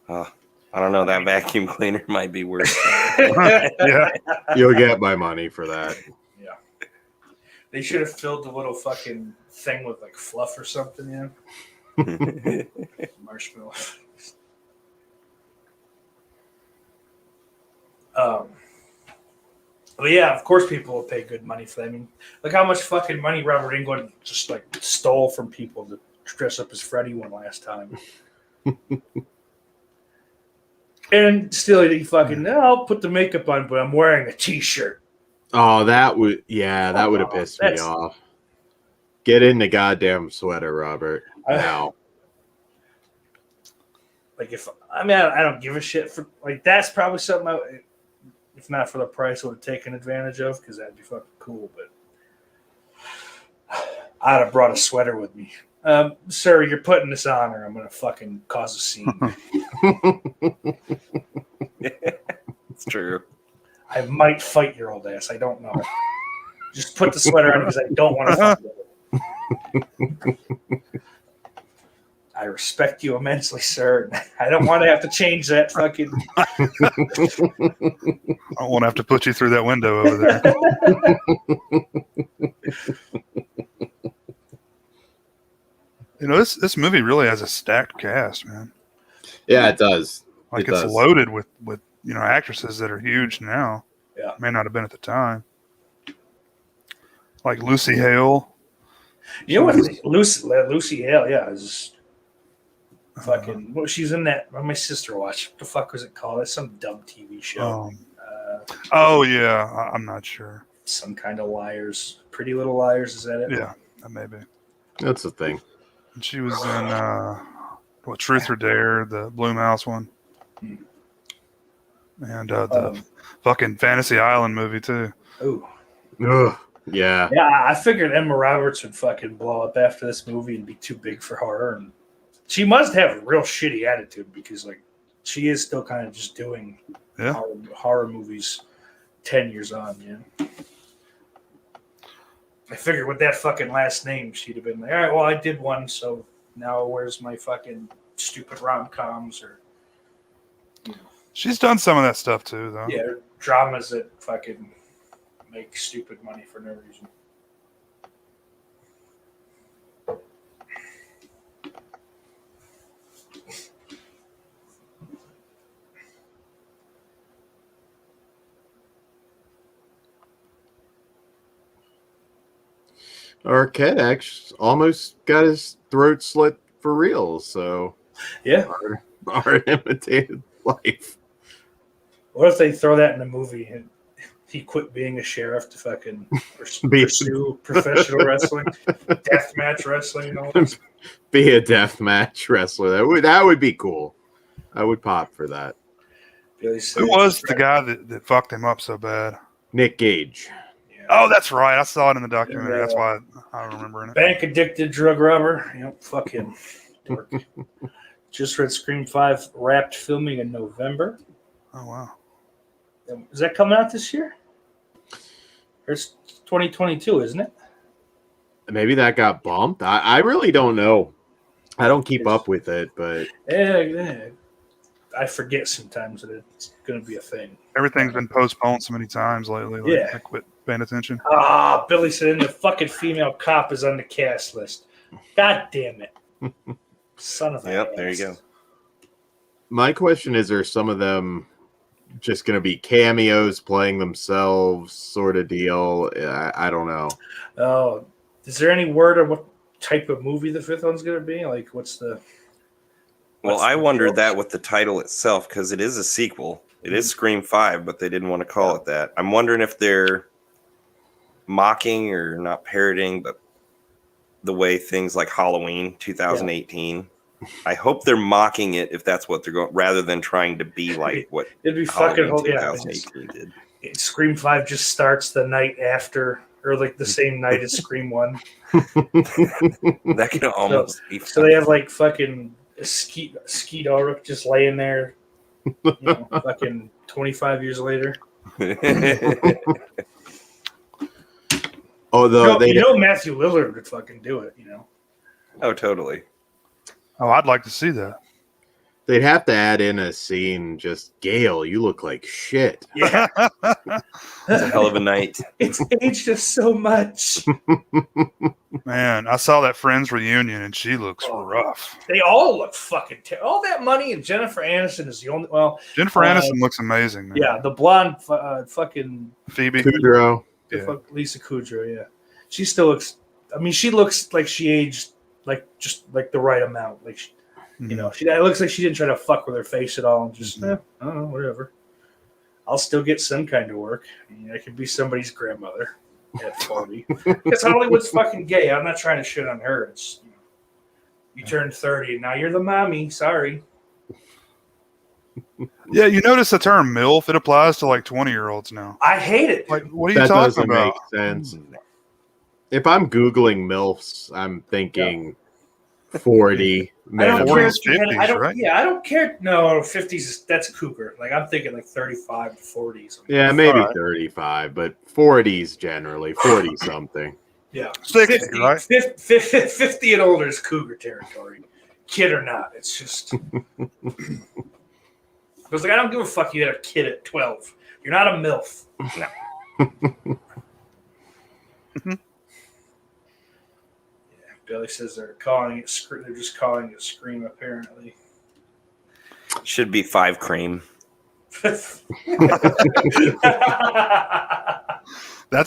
I don't know. That vacuum cleaner might be worth. Yeah, You'll get my money for that. Yeah, they should have filled the little fucking thing with like fluff or something. Yeah, marshmallow. But yeah, of course people will pay good money for that. I mean, look how much fucking money Robert Englund just like stole from people to dress up as Freddy one last time. And still he fucking, I'll put the makeup on, but I'm wearing a t-shirt. Oh, that would have pissed me off. Get in the goddamn sweater, Robert. Now. Like I don't give a shit for like that's probably something if not for the price I would have taken advantage of because that'd be fucking cool. But I'd have brought a sweater with me. Sir, you're putting this on or I'm gonna fucking cause a scene. It's true. I might fight your old ass. I don't know. Just put the sweater on because I don't want to fight you. I respect you immensely, sir. I don't want to have to change that fucking. I won't have to put you through that window over there. This movie really has a stacked cast, man. Yeah, it does. Like it's loaded with actresses that are huge now. Yeah, may not have been at the time. Like Lucy Hale. You know what? Lucy Hale, yeah, is fucking. Well, she's in that. My sister watched. What the fuck was it called? It's some dumb TV show. Yeah, I'm not sure. Some kind of liars. Pretty Little Liars. Is that it? Yeah, that may be. That's the thing. And she was in Truth or Dare, the Blumhouse one, and the fucking Fantasy Island movie too. Oh, yeah. Yeah, I figured Emma Roberts would fucking blow up after this movie and be too big for horror, and she must have a real shitty attitude because like she is still kind of just doing horror movies 10 years on. Yeah. I figured with that fucking last name, she'd have been like, all right, well, I did one, so now where's my fucking stupid rom-coms or... She's done some of that stuff, too, though. Yeah, dramas that fucking make stupid money for no reason. Arquette actually almost got his throat slit for real, so yeah, art imitated life. What if they throw that in a movie and he quit being a sheriff to fucking pursue professional wrestling, deathmatch wrestling? Be a deathmatch wrestler. That would be cool. I would pop for that. Who was the guy that fucked him up so bad? Nick Gage. Oh, that's right. I saw it in the documentary. That's why I remember it. Bank addicted drug robber. Yep, fuck him. Just read Scream 5 wrapped filming in November. Oh, wow. Is that coming out this year? It's 2022, isn't it? Maybe that got bumped. I really don't know. I don't keep up with it, but yeah. I forget sometimes that it's going to be a thing. Everything's been postponed so many times lately. I quit paying attention. Billy said, the fucking female cop is on the cast list. God damn it. Son of a Yep, there you go. My question is, are some of them just going to be cameos playing themselves sort of deal? I don't know. Oh, is there any word on what type of movie the fifth one's going to be? Like, Well, I wondered that with the title itself, because it is a sequel. It is Scream 5, but they didn't want to call it that. I'm wondering if they're mocking or not parroting, but the way things like Halloween 2018. I hope they're mocking it if that's what they're going, rather than trying to be like what it'd be Halloween fucking 2018 did. Scream 5 just starts the night after, or like the same night as Scream 1. That could almost be. So they have like fucking Skeet Ulrich just laying there, fucking 25 years later. Although Matthew Lillard would fucking do it, Oh, totally. Oh, I'd like to see that. They'd have to add in a scene, just, Gail, you look like shit. Yeah. It's a hell of a night. It's aged us so much. Man, I saw that Friends reunion and she looks rough. They all look fucking terrible. All that money and Jennifer Aniston is the only. Well, Jennifer Aniston looks amazing, man. Yeah, the blonde fucking Phoebe Kudrow. Lisa Kudrow. Yeah, she still looks. I mean, she looks like she aged like just like the right amount. Like she, it looks like she didn't try to fuck with her face at all and just I don't know, whatever. I'll still get some kind of work. I could be somebody's grandmother at 40. Because Hollywood's fucking gay. I'm not trying to shit on her. It's you turned 30 and now you're the mommy. Sorry. Yeah, you notice the term MILF? It applies to like 20-year-olds now. I hate it. Like, what are you talking about? That doesn't make sense. If I'm Googling MILFs, I'm thinking 40. I don't care. 40s, 50s, right? Yeah, I don't care. No, 50s, that's a cougar. Like, I'm thinking like 35 to 40s. Yeah, maybe 35, but 40s generally, 40-something. Yeah. 60, 50, right? 50 and older is cougar territory. Kid or not. It's just... I was like, I don't give a fuck you had a kid at 12. You're not a MILF. No. Billy says they're calling it. They're just calling it Scream. Apparently, should be 5 cream. That's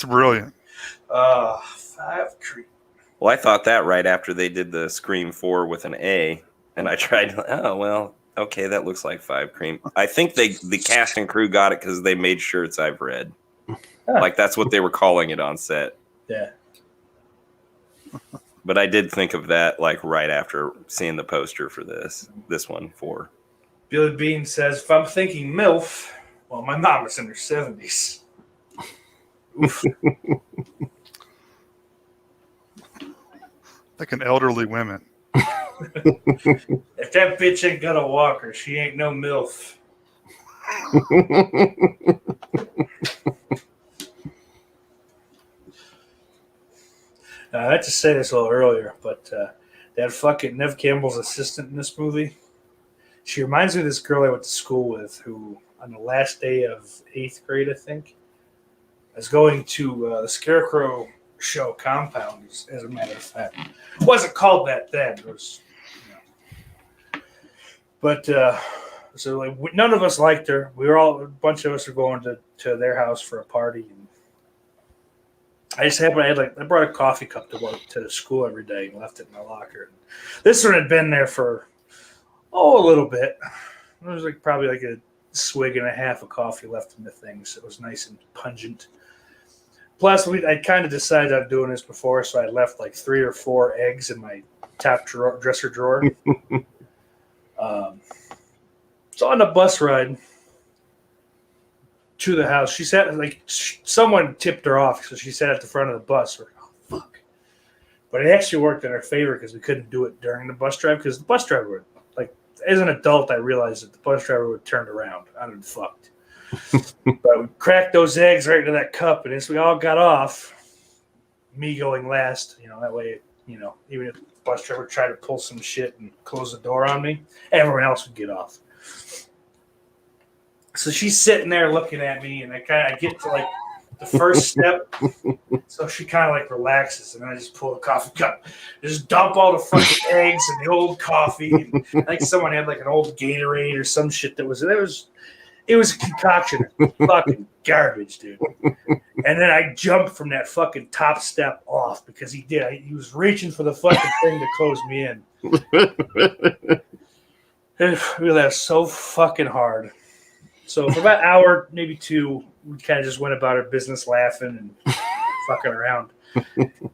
brilliant. 5 cream. Well, I thought that right after they did the Scream 4 with an A, and I tried. Oh well, okay, that looks like 5 cream. I think the cast and crew got it because they made shirts I've read. Like that's what they were calling it on set. Yeah. But I did think of that like right after seeing the poster for this one for. Billy Bean says, if I'm thinking MILF, well, my mom was in her 70s. Oof. Like an elderly women. If that bitch ain't got a walker, she ain't no MILF. I had to say this a little earlier, but that fucking Nev Campbell's assistant in this movie, she reminds me of this girl I went to school with who, on the last day of 8th grade, I think, was going to the Scarecrow show Compound, as a matter of fact. It wasn't called that then. It was, But, so like none of us liked her. A bunch of us were going to their house for a party, and I just happened. I brought a coffee cup to school every day and left it in my locker. This one had been there for a little bit. It was probably a swig and a half of coffee left in the thing, so it was nice and pungent. Plus, I kind of decided on doing this before, so I left 3 or 4 eggs in my top dresser drawer. So on the bus ride to the house, she sat someone tipped her off, so she sat at the front of the bus. We're like, oh fuck! But it actually worked in our favor because we couldn't do it during the bus drive because the bus driver would as an adult, I realized that the bus driver would turn around. I'd been fucked. But we cracked those eggs right into that cup, and as we all got off, me going last, that way, even if the bus driver tried to pull some shit and close the door on me, everyone else would get off. So she's sitting there looking at me, and I get to the first step. So she kind of like relaxes, and I just pull a coffee cup, just dump all the fucking eggs and the old coffee. And I think someone had like an old Gatorade or some shit that was it was a concoction of fucking garbage, dude. And then I jumped from that fucking top step off because he did. He was reaching for the fucking thing to close me in. We laughed so fucking hard. So for about an hour, maybe two, we kind of just went about our business laughing and fucking around.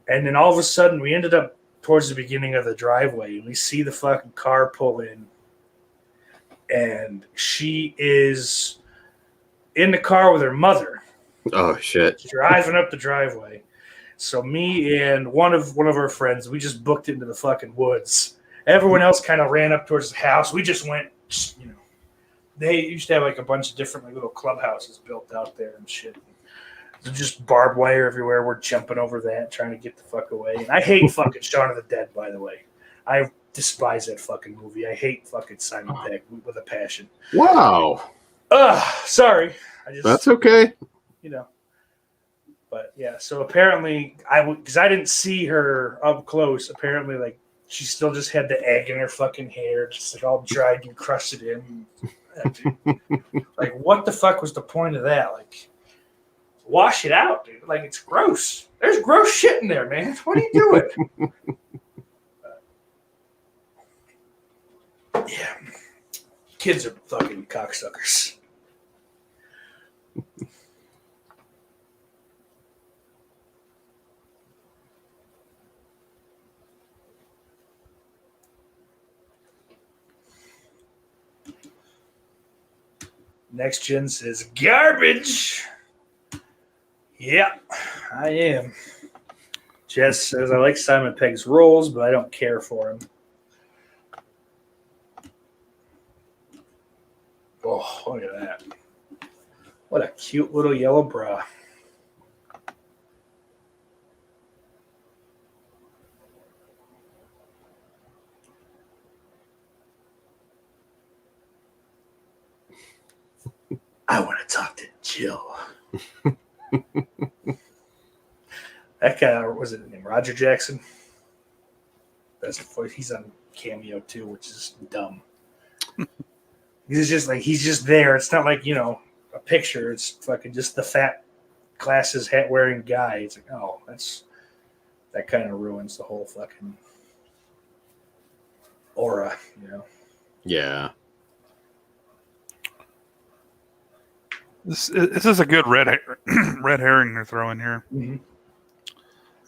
And then all of a sudden, we ended up towards the beginning of the driveway, and we see the fucking car pull in. And she is in the car with her mother. Oh, shit. She's driving up the driveway. So me and one of our friends, we just booked into the fucking woods. Everyone else kind of ran up towards the house. We just went, you know. They used to have like a bunch of different like little clubhouses built out there and shit. There's just barbed wire everywhere. We're jumping over that, trying to get the fuck away. And I hate fucking Shaun of the Dead, by the way. I despise that fucking movie. I hate fucking Simon Pegg with a passion. Wow. Sorry. That's okay. You know. But yeah, so apparently because I didn't see her up close, apparently like she still just had the egg in her fucking hair, just like all dried and crusted in. Like, what the fuck was the point of that? Like, wash it out, dude. Like, it's gross. There's gross shit in there, man. What are you doing? Yeah. Kids are fucking cocksuckers. Next Gen says garbage. Yeah, I am. Jess says I like Simon Pegg's roles, but I don't care for him. Oh, look at that. What a cute little yellow bra. I want to talk to Jill. That guy, was it named Roger Jackson? He's on Cameo too, which is dumb. He's just there. It's not like, you know, a picture. It's fucking just the fat glasses hat wearing guy. It's like, oh, that kind of ruins the whole fucking aura, you know. Yeah. This is a good red herring they're throwing here. Mm-hmm.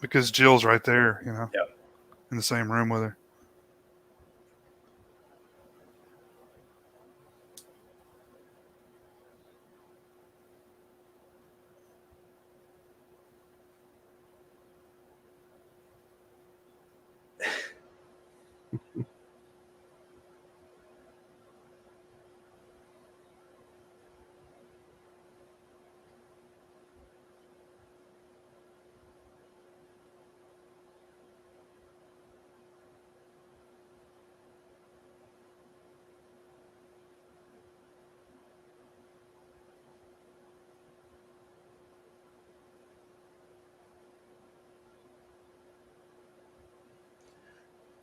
Because Jill's right there, you know, yep. In the same room with her.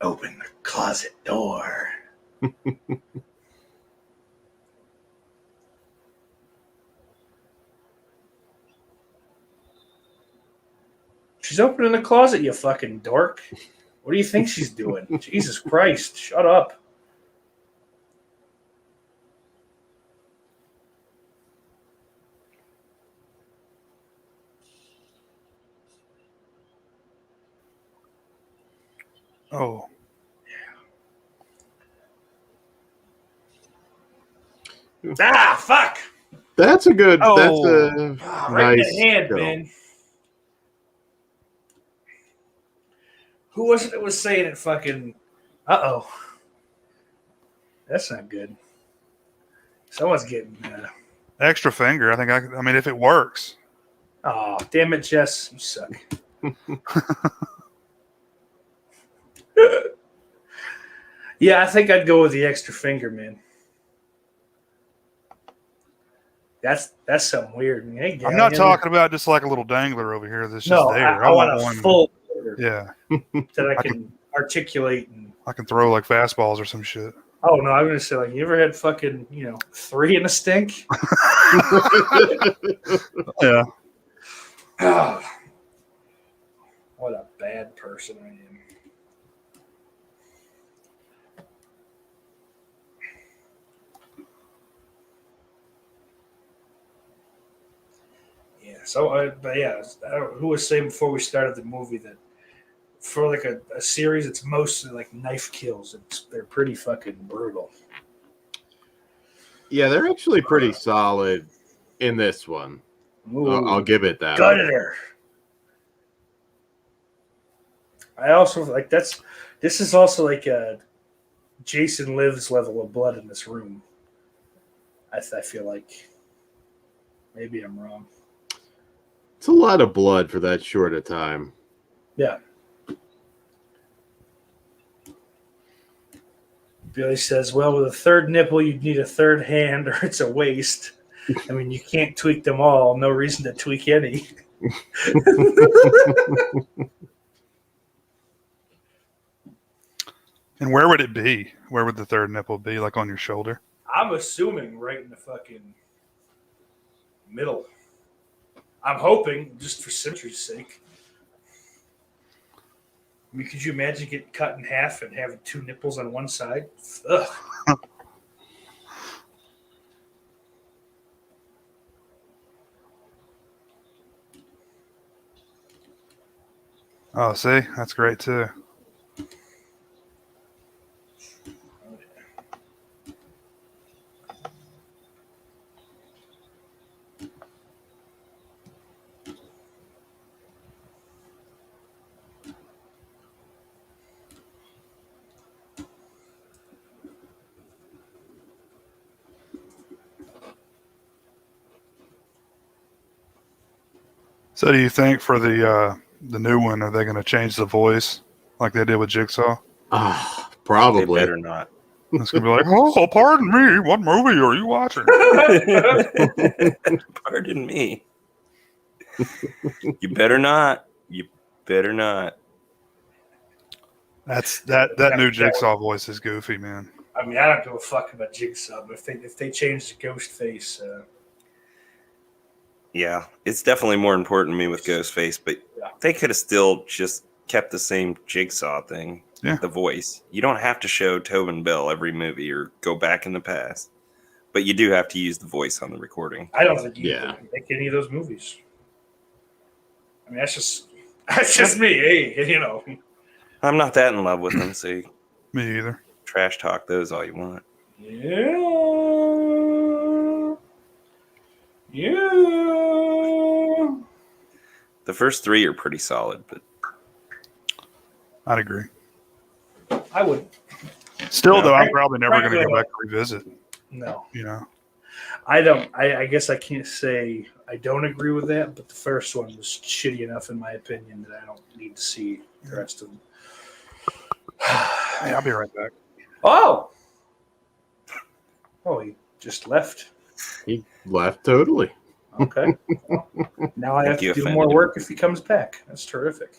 Open the closet door. She's opening the closet, you fucking dork. What do you think she's doing? Jesus Christ, shut up. Oh. Ah, fuck. That's a good. Oh. That's a right nice in the hand, film. man. Who was it that was saying it fucking... Uh-oh. That's not good. Someone's getting... Extra finger. I mean, if it works. Oh, damn it, Jess. You suck. Yeah, I think I'd go with the extra finger, man. That's something weird. Hey, I'm not talking about just like a little dangler over here that's just there. I want a one full yeah that I can articulate and I can throw like fastballs or some shit. Oh no, I'm gonna say like you ever had fucking 3 in a stink? Yeah. What a bad person I am. Yeah. So, but yeah, who was saying before we started the movie that for like a series, it's mostly like knife kills. They're pretty fucking brutal. Yeah, they're actually pretty solid in this one. I'll give it that. Gutted her. I also like this is also like a Jason Lives level of blood in this room. I feel like maybe I'm wrong. It's a lot of blood for that short a time. Yeah. Billy says, well, with a third nipple, you'd need a third hand or it's a waste. I mean, you can't tweak them all. No reason to tweak any. And where would it be? Where would the third nipple be? Like on your shoulder? I'm assuming right in the fucking middle. I'm hoping, just for symmetry's sake. I mean, could you imagine getting cut in half and having 2 nipples on one side? Ugh. Oh, see? That's great too. So do you think for the new one, are they going to change the voice like they did with Jigsaw? Probably. They better not. It's going to be like, oh, pardon me. What movie are you watching? Pardon me. You better not. You better not. That new Jigsaw voice is goofy, man. I mean, I don't give a fuck about Jigsaw, but if they change the ghost face, yeah, it's definitely more important to me with Ghostface, but they could have still just kept the same Jigsaw thing. Yeah. The voice. You don't have to show Tobin Bell every movie or go back in the past, but you do have to use the voice on the recording. I don't think you can make any of those movies. I mean, that's just me. Hey, I'm not that in love with them, so Me either. Trash talk those all you want. Yeah. The first 3 are pretty solid, but I'd agree. I would. Still, though, I'm probably never going to go back and revisit. No. I don't. I guess I can't say I don't agree with that, but the first one was shitty enough, in my opinion, that I don't need to see the rest of them. Hey, I'll be right back. Oh, he just left. He left totally. Okay. Well, now I have to do more work if he comes back. That's terrific.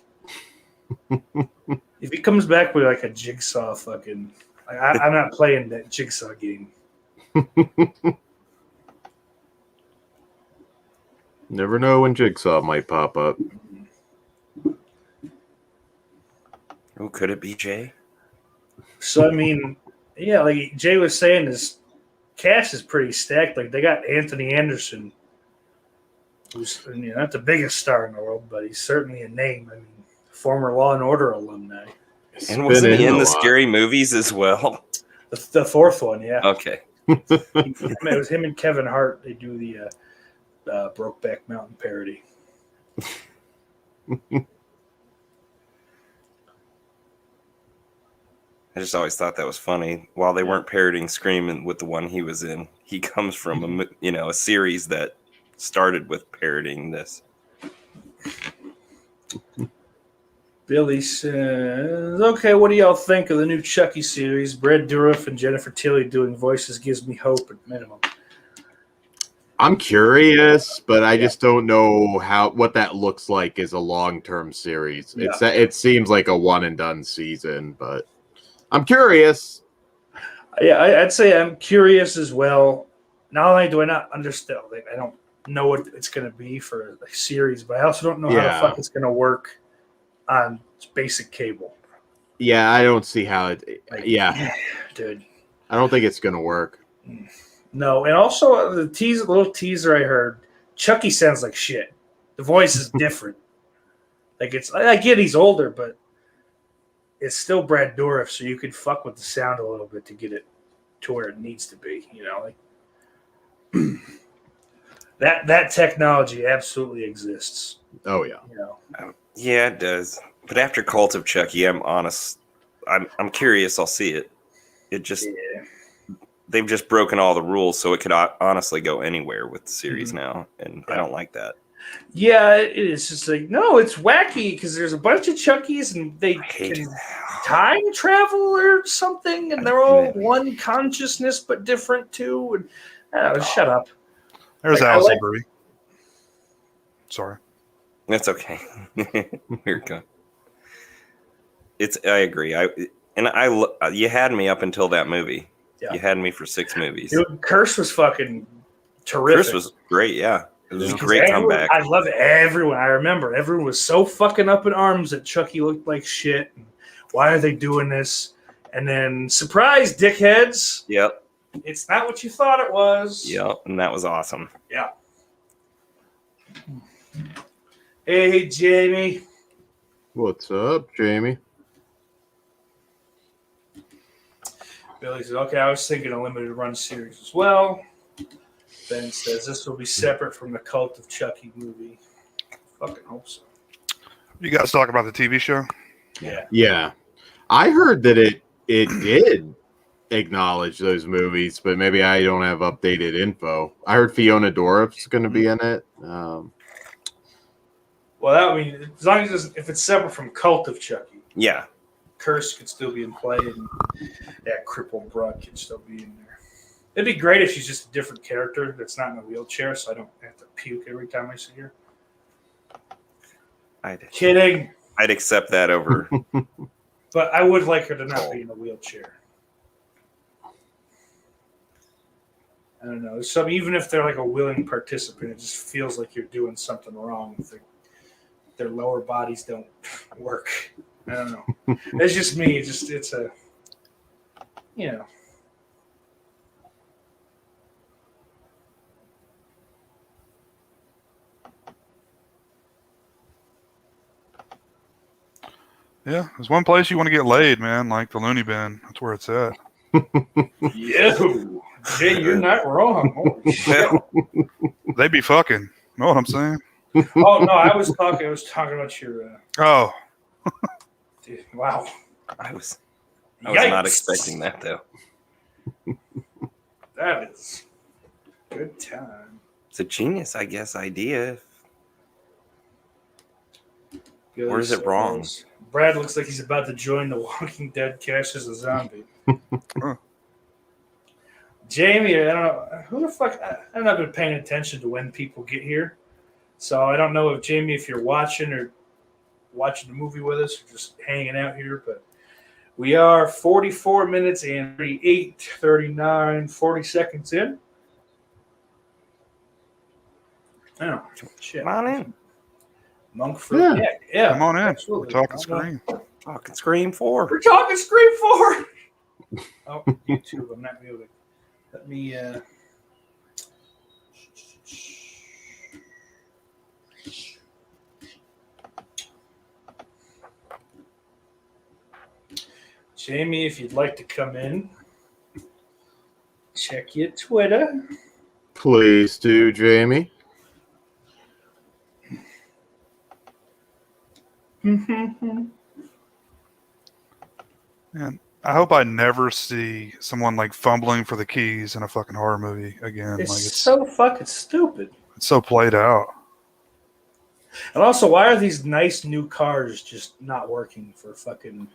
If he comes back with like a Jigsaw fucking... I'm not playing that Jigsaw game. Never know when Jigsaw might pop up. oh, could it be Jay? So, I mean, yeah, like Jay was saying, his cast is pretty stacked. Like, they got Anthony Anderson, who's not the biggest star in the world, but he's certainly a name. I mean, former Law and Order alumni. And wasn't he in the scary movies as well? The fourth one, yeah. Okay. It was him and Kevin Hart. They do the Brokeback Mountain parody. I just always thought that was funny. While they weren't parodying Scream with the one he was in, he comes from a series that started with parodying this. Billy says, okay, what do y'all think of the new Chucky series? Brad Dourif and Jennifer Tilly doing voices gives me hope at minimum. I'm curious, but I just don't know what that looks like as a long-term series. Yeah. It seems like a one and done season, but I'm curious. Yeah, I'd say I'm curious as well. Not only do I not understand, like, I don't know what it's going to be for a series, but I also don't know how the fuck it's going to work on basic cable. Yeah, I don't see how it. Like, yeah, dude, I don't think it's going to work. No, and also the little teaser I heard, Chucky sounds like shit. The voice is different. Like I get he's older, but it's still Brad Dourif, so you could fuck with the sound a little bit to get it to where it needs to be. You know, like that technology absolutely exists. Oh yeah. You know. Yeah, it does. But after Cult of Chucky, I'm honest. I'm curious. I'll see it. It just they've just broken all the rules, so it could honestly go anywhere with the series now, and I don't like that. Yeah, it is just like no, it's wacky because there's a bunch of Chuckies and they can time travel or something, and they're all one consciousness but different too. And I don't know, shut up. There's Allison Brie. Sorry, that's okay. Here it goes. I agree. You had me up until that movie. Yeah. You had me for 6 movies. Dude, Curse was fucking terrific. Curse was great. Yeah. It was a great comeback. I love everyone. I remember everyone was so fucking up in arms that Chucky looked like shit. Why are they doing this? And then, surprise, dickheads. Yep. It's not what you thought it was. Yep. And that was awesome. Yeah. Hey, Jamie. What's up, Jamie? Billy says, okay, I was thinking a limited run series as well. Ben says this will be separate from the Cult of Chucky movie. Fucking hope so. You guys talk about the TV show? Yeah. Yeah. I heard that it did acknowledge those movies, but maybe I don't have updated info. I heard Fiona Dorif's going to be in it. Well, that means as long as if it's separate from Cult of Chucky. Yeah. Curse could still be in play, and that crippled broad could still be in there. It'd be great if she's just a different character that's not in a wheelchair, so I don't have to puke every time I see her. Kidding. I'd accept that over. But I would like her to not be in a wheelchair. I don't know. So even if they're like a willing participant, it just feels like you're doing something wrong if their lower bodies don't work. I don't know. It's just me. It's a, you know. Yeah, there's one place you want to get laid, man, like the loony bin. That's where it's at. Yo, Jay, you're not wrong. Holy shit. They be fucking. Know what I'm saying? Oh no, I was talking about your. Oh. Dude, wow. I was not expecting that though. That is good time. It's a genius, I guess, idea. Or is it wrong? Brad looks like he's about to join the Walking Dead cast as a zombie. Jamie, I don't know who the fuck. I've not been paying attention to when people get here, so I don't know if Jamie, if you're watching the movie with us, or just hanging out here. But we are 44 minutes and 40 seconds in. Oh shit! Come on in. Monk for yeah. Come on in. Absolutely. We're talking Scream. Talking Scream 4. We're talking Scream 4. Oh, YouTube. I'm not muted. Let me. Jamie, if you'd like to come in, check your Twitter. Please do, Jamie. And I hope I never see someone like fumbling for the keys in a fucking horror movie again. It's so fucking stupid. It's so played out. And also, why are these nice new cars just not working for fucking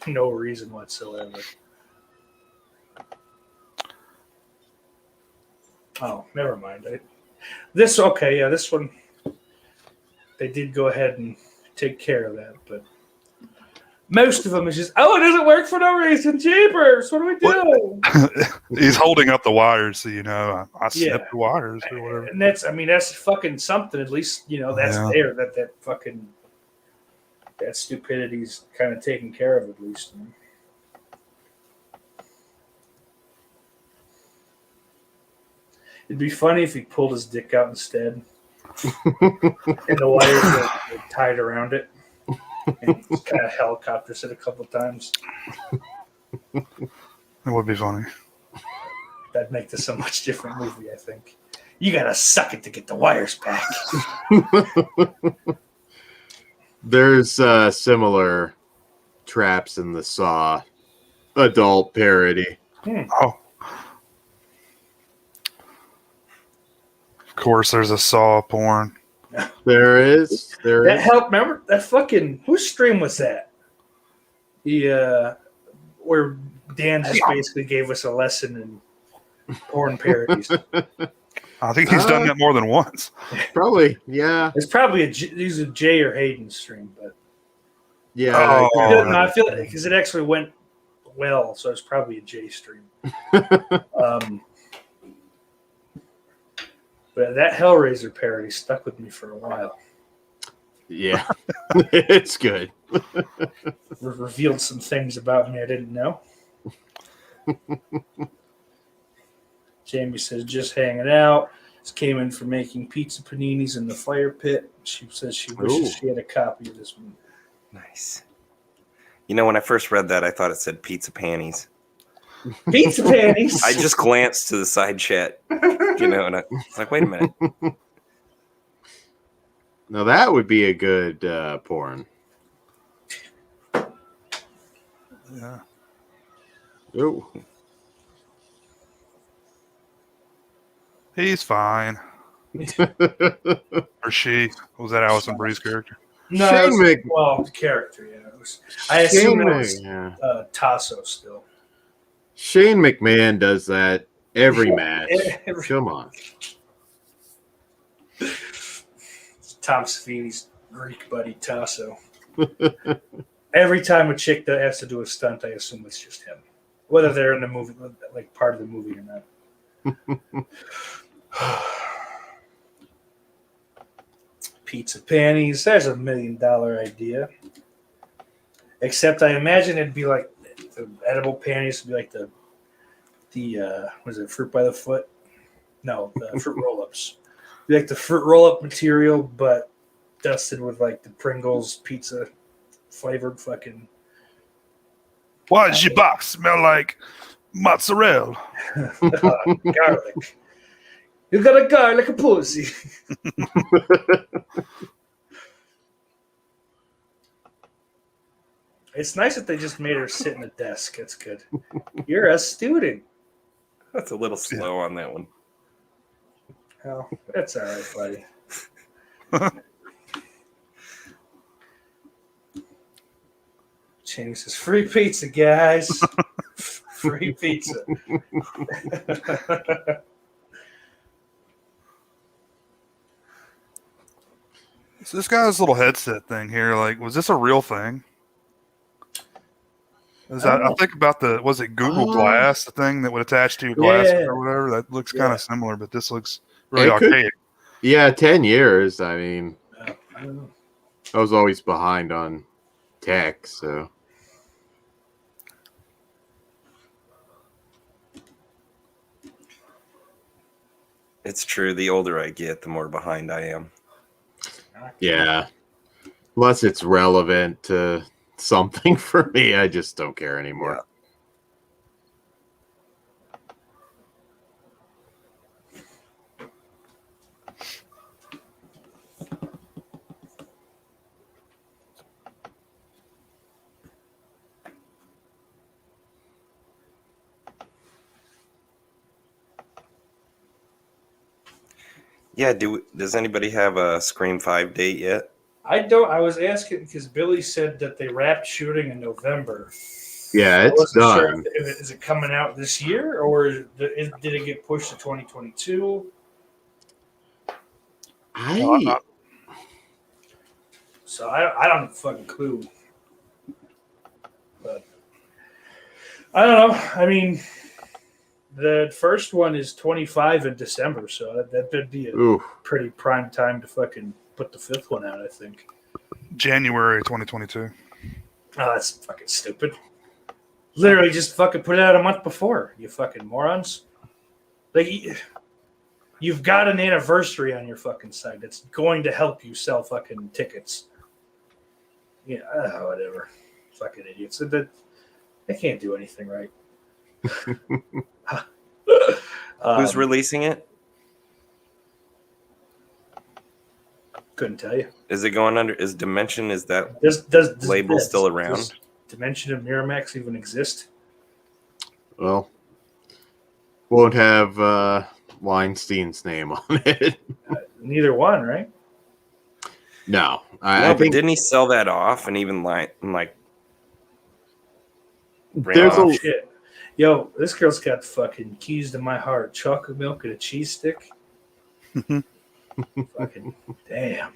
no reason whatsoever? Oh, never mind. This one, they did go ahead and take care of that, but most of them is just, it doesn't work for no reason. Jeepers, what do we do? He's holding up the wires, so I snipped the wires or whatever. And that's fucking something. At least that's there. That fucking that stupidity's kind of taken care of at least. It'd be funny if he pulled his dick out instead, and the wires were tied around it, and kind of helicopters it a couple times. It would be funny. That'd make this a much different movie, I think. You gotta suck it to get the wires back. There's similar traps in the Saw adult parody. Oh. Of course, there's a Saw porn. There is. That helped. Remember that fucking whose stream was that? Where Dan just basically gave us a lesson in porn parodies. I think he's done that more than once. Probably, yeah. It's probably a Jay or Hayden stream, but yeah. I feel because it actually went well, so it's probably a Jay stream. But that Hellraiser parody stuck with me for a while. Yeah, it's good. Revealed some things about me I didn't know. Jamie says, just hanging out. Just came in for making pizza paninis in the fire pit. She says she wishes she had a copy of this one. Nice. When I first read that, I thought it said pizza panties. Pizza panties? I just glanced to the side chat, and I was like, wait a minute. Now that would be a good porn. Yeah. Ooh. He's fine. Or she. Was that Allison Bree's character? No, the character, yeah. I assume it was Tasso still. Shane McMahon does that every match. Come on. Tom Savini's Greek buddy Tasso. Every time a chick that has to do a stunt, I assume it's just him. Whether they're in the movie, like part of the movie or not. Pizza panties. There's $1 million idea. Except I imagine it'd be like the edible panties would be like the was it fruit by the foot? No, the fruit roll-ups. Be like the fruit roll-up material, but dusted with like the Pringles pizza flavored fucking. Why does your box smell like mozzarella? Garlic. You got a garlic a pussy. It's nice that they just made her sit in a desk. That's good. You're a student. That's a little slow on that one. Oh, that's all right, buddy. Jamie says, free pizza, guys. Free pizza. So this guy's little headset thing here, like, was this a real thing? I think about was it Google Glass, the thing that would attach to your glasses or whatever? That looks kind of similar, but this looks really archaic. Yeah, 10 years. I mean, I don't know. I was always behind on tech, so. It's true. The older I get, the more behind I am. Yeah. Unless it's relevant to something for me, I just don't care anymore. Yeah, does anybody have a Scream 5 date yet? I don't. I was asking because Billy said that they wrapped shooting in November. Yeah, I it's wasn't sure done. is it coming out this year or did it get pushed to 2022? So I don't have a fucking clue. But I don't know. I mean, the first one is 25 in December, so that'd be a pretty prime time to fucking put the fifth one out, I think. January 2022. Oh, that's fucking stupid. Literally just fucking put it out a month before, you fucking morons. Like, you've got an anniversary on your fucking site that's going to help you sell fucking tickets. Yeah, whatever. Fucking idiots. They can't do anything right. Who's releasing it? Couldn't tell you. Is it going under? Is Dimension? Is that does label still around? Does Dimension of Miramax even exist? Well, won't have Weinstein's name on it. Neither one, right? No, I think didn't he sell that off and even like there's a shit. Yo, this girl's got fucking keys to my heart: chocolate milk and a cheese stick. Fucking damn.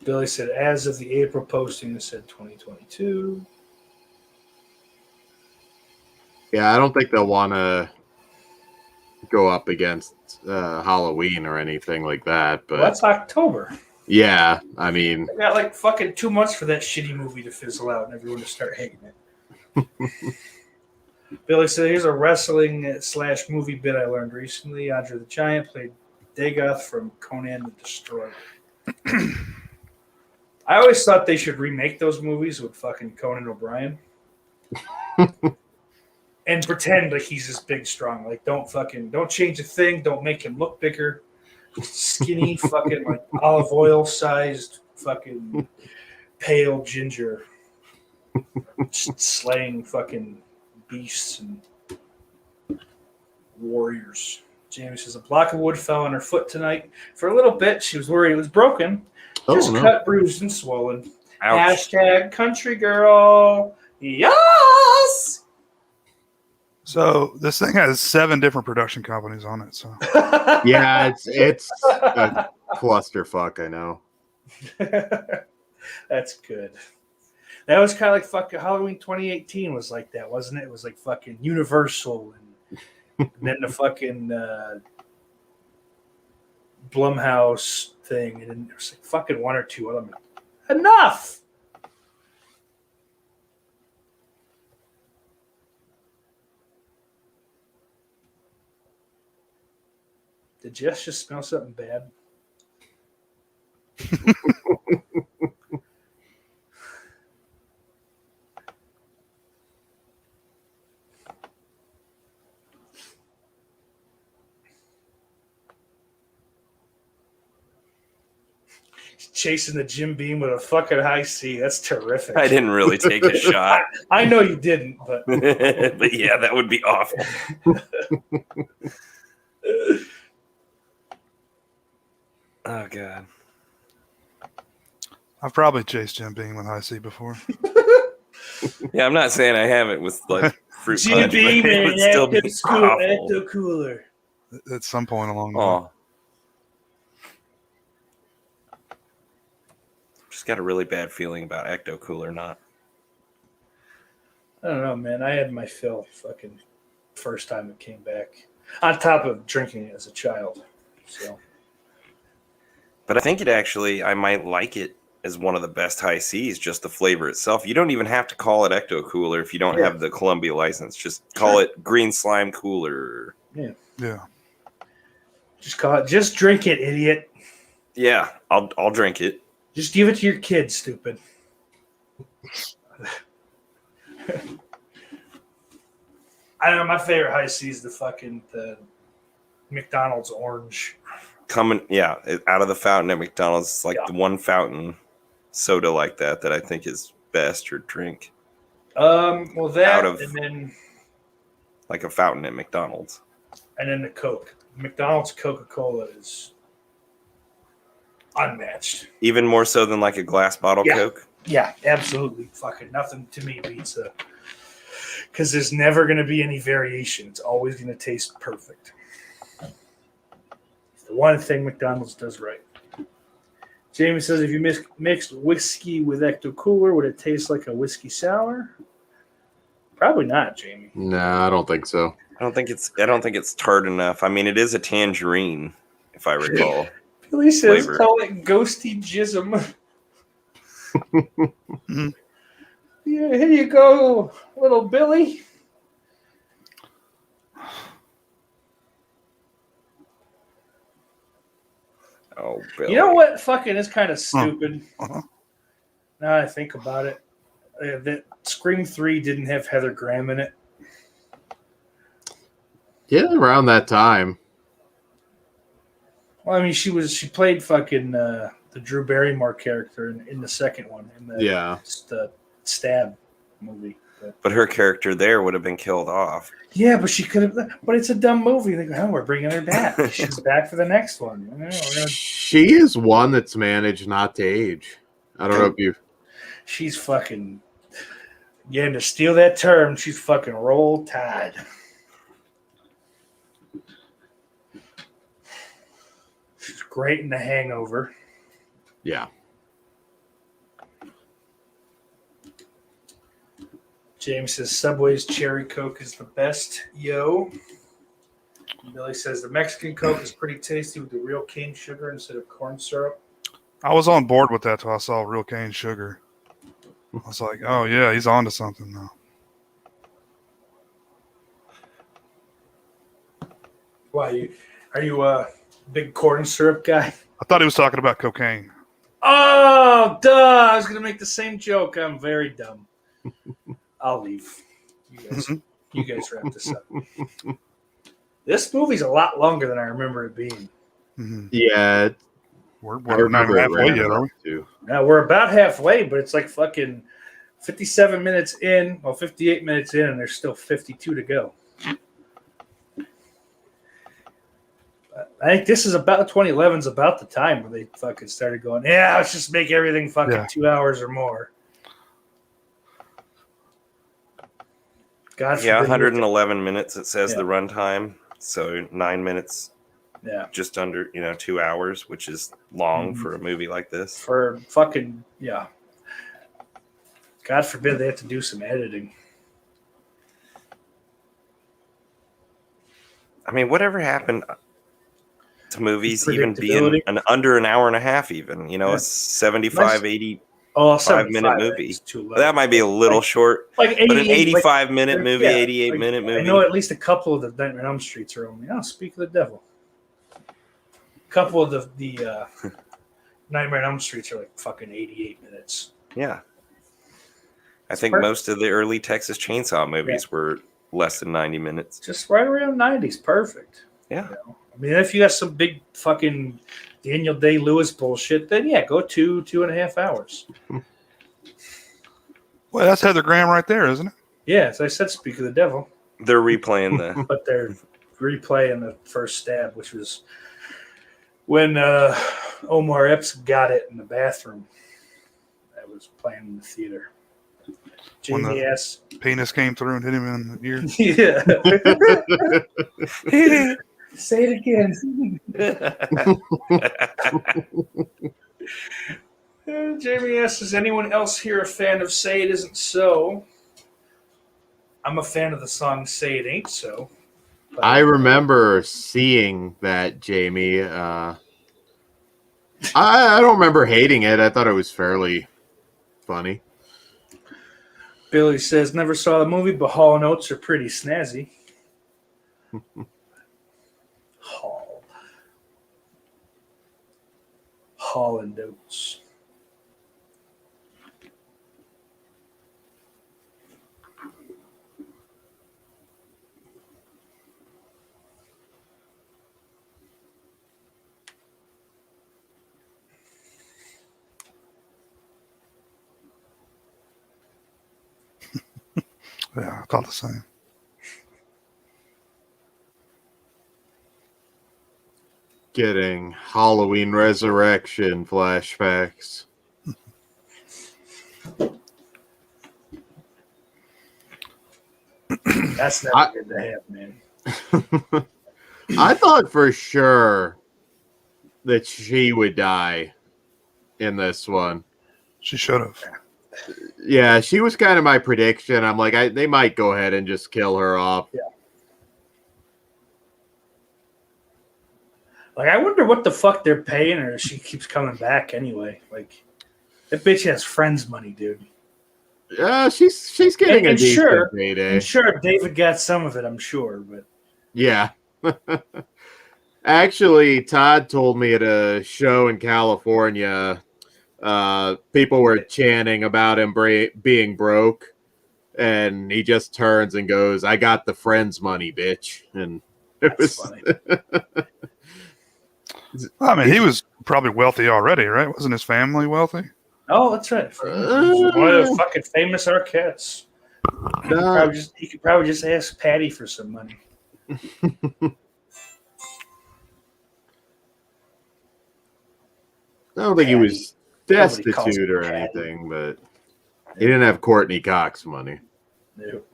Billy said, as of the April posting, it said 2022. Yeah, I don't think they'll want to go up against Halloween or anything like that. But that's October. Yeah, I mean, I got like fucking 2 months for that shitty movie to fizzle out and everyone to start hating it. Billy said, here's a wrestling / movie bit I learned recently. Andre the Giant played Dagoth from Conan the Destroyer. I always thought they should remake those movies with fucking Conan O'Brien. And pretend like he's this big, strong. Like, don't change a thing. Don't make him look bigger. Skinny, fucking like olive oil sized, fucking pale ginger, slaying fucking beasts and warriors. Jamie says a block of wood fell on her foot tonight. For a little bit, she was worried it was broken. Just cut, bruised, and swollen. Ouch. # country girl. Yes. So this thing has 7 different production companies on it. So yeah, it's a clusterfuck. I know. That's good. That was kind of like fucking Halloween 2018 was like that, wasn't it? It was like fucking Universal and then the fucking Blumhouse thing, and then there's like fucking 1 or 2 of them. Enough. Did Jess just smell something bad? Chasing the Jim Beam with a fucking high C. That's terrific. I didn't really take a shot. I know you didn't, but but yeah, that would be awful. Oh god. I've probably chased Jim Beam with high C before. Yeah, I'm not saying I haven't with like fruit Jim punch, Beam but it would still be awful. Ecto Cooler. At some point along the way. Oh. Just got a really bad feeling about Ecto Cooler not. I don't know, man. I had my fill fucking first time it came back. On top of drinking it as a child. So But I think I might like it as one of the best high Cs, just the flavor itself. You don't even have to call it Ecto Cooler if you don't have the Columbia license. Just call it Green Slime Cooler. Yeah. Yeah. Just drink it, idiot. Yeah, I'll drink it. Just give it to your kids, stupid. I don't know. My favorite high C is the McDonald's orange. Coming, out of the fountain at McDonald's. It's like the one fountain soda like that I think is best or drink. Well, that and then like a fountain at McDonald's, and then the Coke. McDonald's Coca-Cola is unmatched. Even more so than like a glass bottle Coke? Yeah, absolutely. Fucking nothing to me beats a... Because there's never going to be any variation. It's always going to taste perfect. It's the one thing McDonald's does right. Jamie says, if you mixed whiskey with Ecto Cooler, would it taste like a whiskey sour? Probably not, Jamie. No, I don't think so. I don't think it's tart enough. I mean, it is a tangerine, if I recall. Billy says, flavor. call it ghosty jism. Yeah, here you go, little Billy. Oh, Billy. You know what fucking is kind of stupid? Now I think about it. That Scream 3 didn't have Heather Graham in it. Yeah, around that time. Well, I mean, she played fucking the Drew Barrymore character in the second one, in the Stab movie. But her character there would have been killed off. Yeah, but she could have. But it's a dumb movie. They go, oh, we're bringing her back. She's back for the next one. She is one that's managed not to age. I don't know if you. She's fucking. Yeah, to steal that term, she's fucking roll tide. She's great in The Hangover. Yeah. James says Subway's Cherry Coke is the best. Yo. Billy says the Mexican Coke is pretty tasty with the real cane sugar instead of corn syrup. I was on board with that till I saw real cane sugar. I was like, oh yeah, he's on to something now. Why are you a big corn syrup guy? I thought he was talking about cocaine. Oh, duh! I was gonna make the same joke. I'm very dumb. I'll leave. You guys wrap this up. This movie's a lot longer than I remember it being. Yeah. We're not halfway yet, are we? Too. Now we're about halfway, but it's like fucking 57 minutes in, 58 minutes in, and there's still 52 to go. I think this is about 2011's about the time where they fucking started going, yeah, let's just make everything fucking 2 hours or more. God, 111 minutes. It says the runtime, so 9 minutes. Yeah, just under 2 hours, which is long for a movie like this. For fucking God forbid they have to do some editing. I mean, whatever happened to movies even being under an hour and a half? Even a 75, 85-minute movie. That might be a little short, but an 85-minute movie, 88-minute movie. I know at least a couple of the Nightmare on Elm Streets are only. Oh, speak of the devil. A couple of the Nightmare on Elm Streets are like fucking 88 minutes. Yeah. I think most of the early Texas Chainsaw movies were less than 90 minutes. Just right around 90s. Perfect. Yeah. I mean, if you got some big fucking Daniel Day-Lewis bullshit, then go 2.5 hours. Well, that's Heather Graham right there, isn't it? Yeah, as I said, speak of the devil. They're replaying the... But they're replaying the first stab, which was when Omar Epps got it in the bathroom. That was playing in the theater. Jamie asked... Penis came through and hit him in the ear. Yeah. Say it again. Jamie asks, is anyone else here a fan of Say It Isn't So? I'm a fan of the song Say It Ain't So. I remember seeing that, Jamie. I don't remember hating it. I thought it was fairly funny. Billy says, never saw the movie, but Hall & Oates are pretty snazzy. Hall & Oates. Yeah, I thought the same. kidding. Halloween Resurrection flashbacks. That's never good to have, man. I thought for sure that she would die in this one. She should have. Yeah, she was kind of my prediction. I'm like, they might go ahead and just kill her off. Yeah. Like, I wonder what the fuck they're paying her if she keeps coming back anyway. Like, that bitch has friends money, dude. Yeah, she's getting a decent payday. And sure, David got some of it, I'm sure, but yeah. Actually, Todd told me at a show in California, people were chanting about him being broke, and he just turns and goes, "I got the friends money, bitch." And it was funny. I mean, he was probably wealthy already, right? Wasn't his family wealthy? Oh, that's right. One of the fucking famous Arquettes. He could probably just ask Patty for some money. I don't think he was destitute or anything, but he didn't have Courtney Cox money. Nope.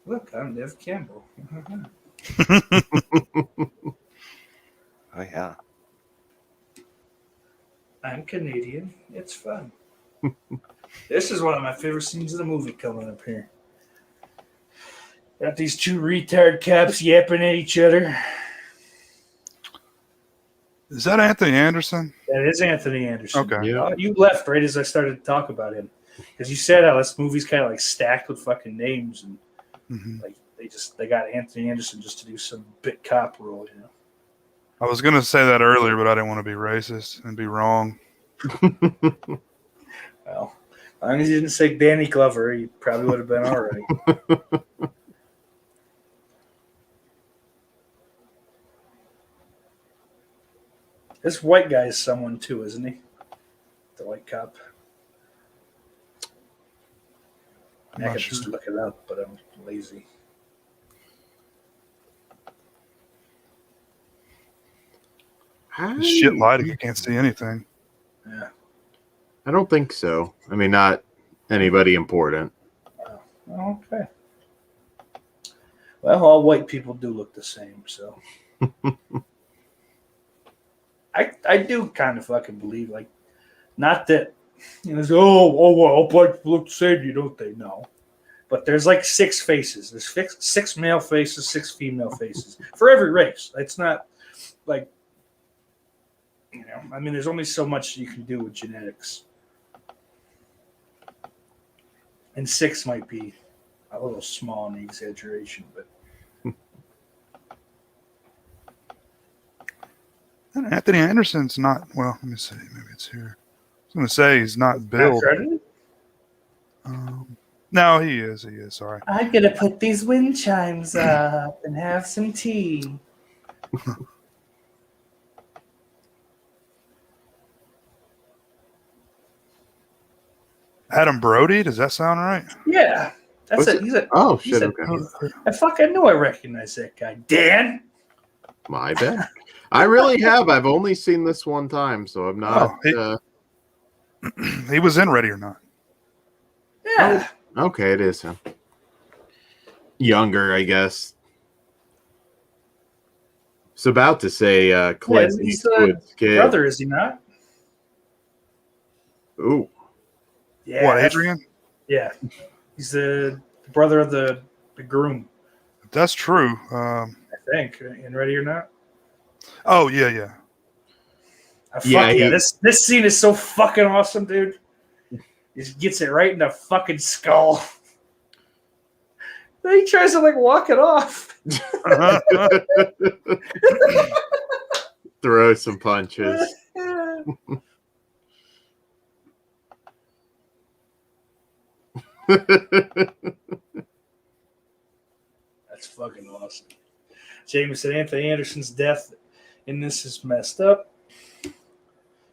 Look, I'm Nev Campbell. Oh, yeah. I'm Canadian. It's fun. This is one of my favorite scenes of the movie coming up here. Got these two retard cops yapping at each other. Is that Anthony Anderson? That is Anthony Anderson. Okay. Yeah. You left right as I started to talk about him. Because you said how this movie's kind of like stacked with fucking names. And like they got Anthony Anderson just to do some bit cop role, you know. I was going to say that earlier, but I didn't want to be racist and be wrong. Well, as long as you didn't say Danny Glover, you probably would have been all right. This white guy is someone too, isn't he? The white cop. I could just look it up, but I'm lazy. Shit lighting, you can't see anything. Yeah. I don't think so. I mean, not anybody important. Oh, okay. Well, all white people do look the same, so. I do kind of fucking believe, like, not that, you know, well, all black people look the same, you don't they? No. But there's like 6 faces. There's 6 male faces, 6 female faces for every race. It's not like, you know, I mean, there's only so much you can do with genetics. And 6 might be a little small in the exaggeration, but. And Anthony Anderson's not, well, let me see. Maybe it's here. I was going to say he's not billed. No, he is. Sorry. I'm going to put these wind chimes up and have some tea. Adam Brody, does that sound right? Yeah. That's it. I knew I recognized that guy. Dan? My bad. I really have. I've only seen this one time, so I'm not. He was in Ready or Not. Yeah. Oh, okay, it is him. Younger, I guess. It's about to say Clint Eastwood's kid. Brother, is he not? Ooh. Yeah. What, Adrian? Yeah. He's the brother of the groom. That's true. I think. In Ready or Not? Oh, yeah. This scene is so fucking awesome, dude. He just gets it right in the fucking skull. Then he tries to like walk it off. Throw some punches. That's fucking awesome. Jamie said Anthony Anderson's death in this is messed up.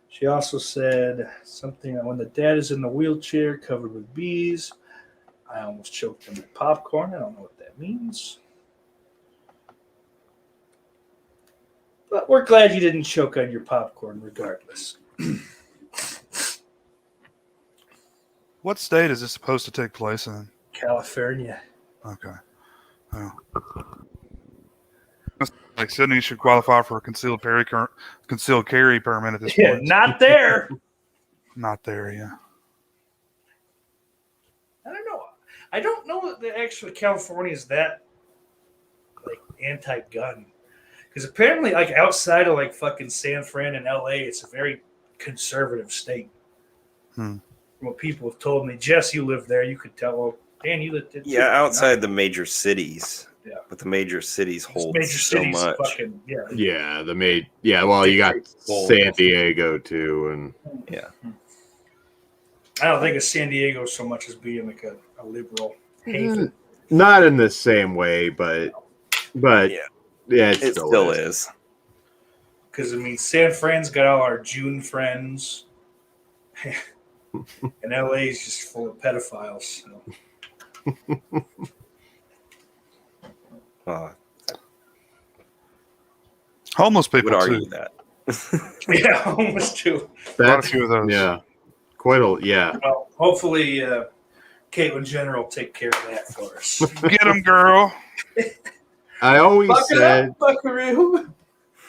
She also said something that when the dad is in the wheelchair covered with bees, I almost choked on my popcorn. I don't know what that means. But we're glad you didn't choke on your popcorn regardless. What state is this supposed to take place in? California. Okay. Oh. Like Sydney should qualify for a concealed carry permit at this point. Not there. Not there, yeah. I don't know. I don't know that actually California is that like anti-gun. Because apparently, like outside of like fucking San Fran and LA, it's a very conservative state. From what people have told me. Jess, you live there. You could tell. Well, Dan, you lived there. Yeah, outside the major cities. Yeah. But the major cities hold major so cities much. Fucking, well, you got San Diego too, and yeah. I don't think of San Diego so much as being like a liberal haven. Not in the same way, but yeah, it still is. Because I mean, San Fran's got all our June friends, and LA is just full of pedophiles. So. Homeless people would argue too. That. Yeah, homeless too. Quite a few of those. Yeah, Well, hopefully, Caitlyn Jenner will take care of that for us. Get them, girl. I always said, buckaroo.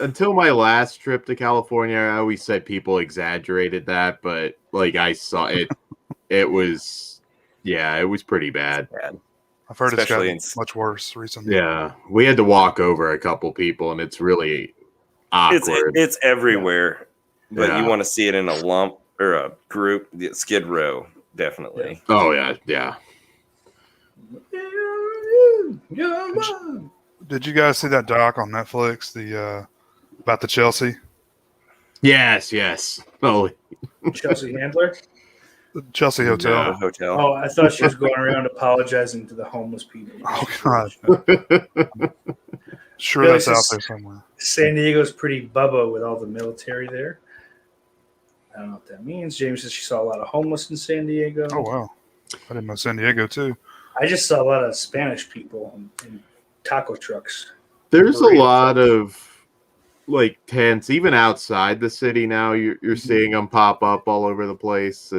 Until my last trip to California, I always said people exaggerated that, but like I saw it, it was pretty bad. I've heard Especially it's gotten much worse recently. Yeah, we had to walk over a couple people, and it's really awkward. It's everywhere, but you want to see it in a lump or a group. Skid Row, definitely. Yeah. Oh yeah. Did you guys see that doc on Netflix? The about the Chelsea? Yes. Oh, Chelsea Handler. The Chelsea Hotel. Yeah. Hotel. Oh, I thought she was going around apologizing to the homeless people. Oh God. Sure, Yeah, that's out it's there somewhere. San Diego's pretty bubba with all the military there. I don't know what that means. James says she saw a lot of homeless in San Diego. Oh wow, I didn't know San Diego too. I just saw a lot of Spanish people in taco trucks. There's a lot of like tents, even outside the city now. You're seeing them pop up all over the place.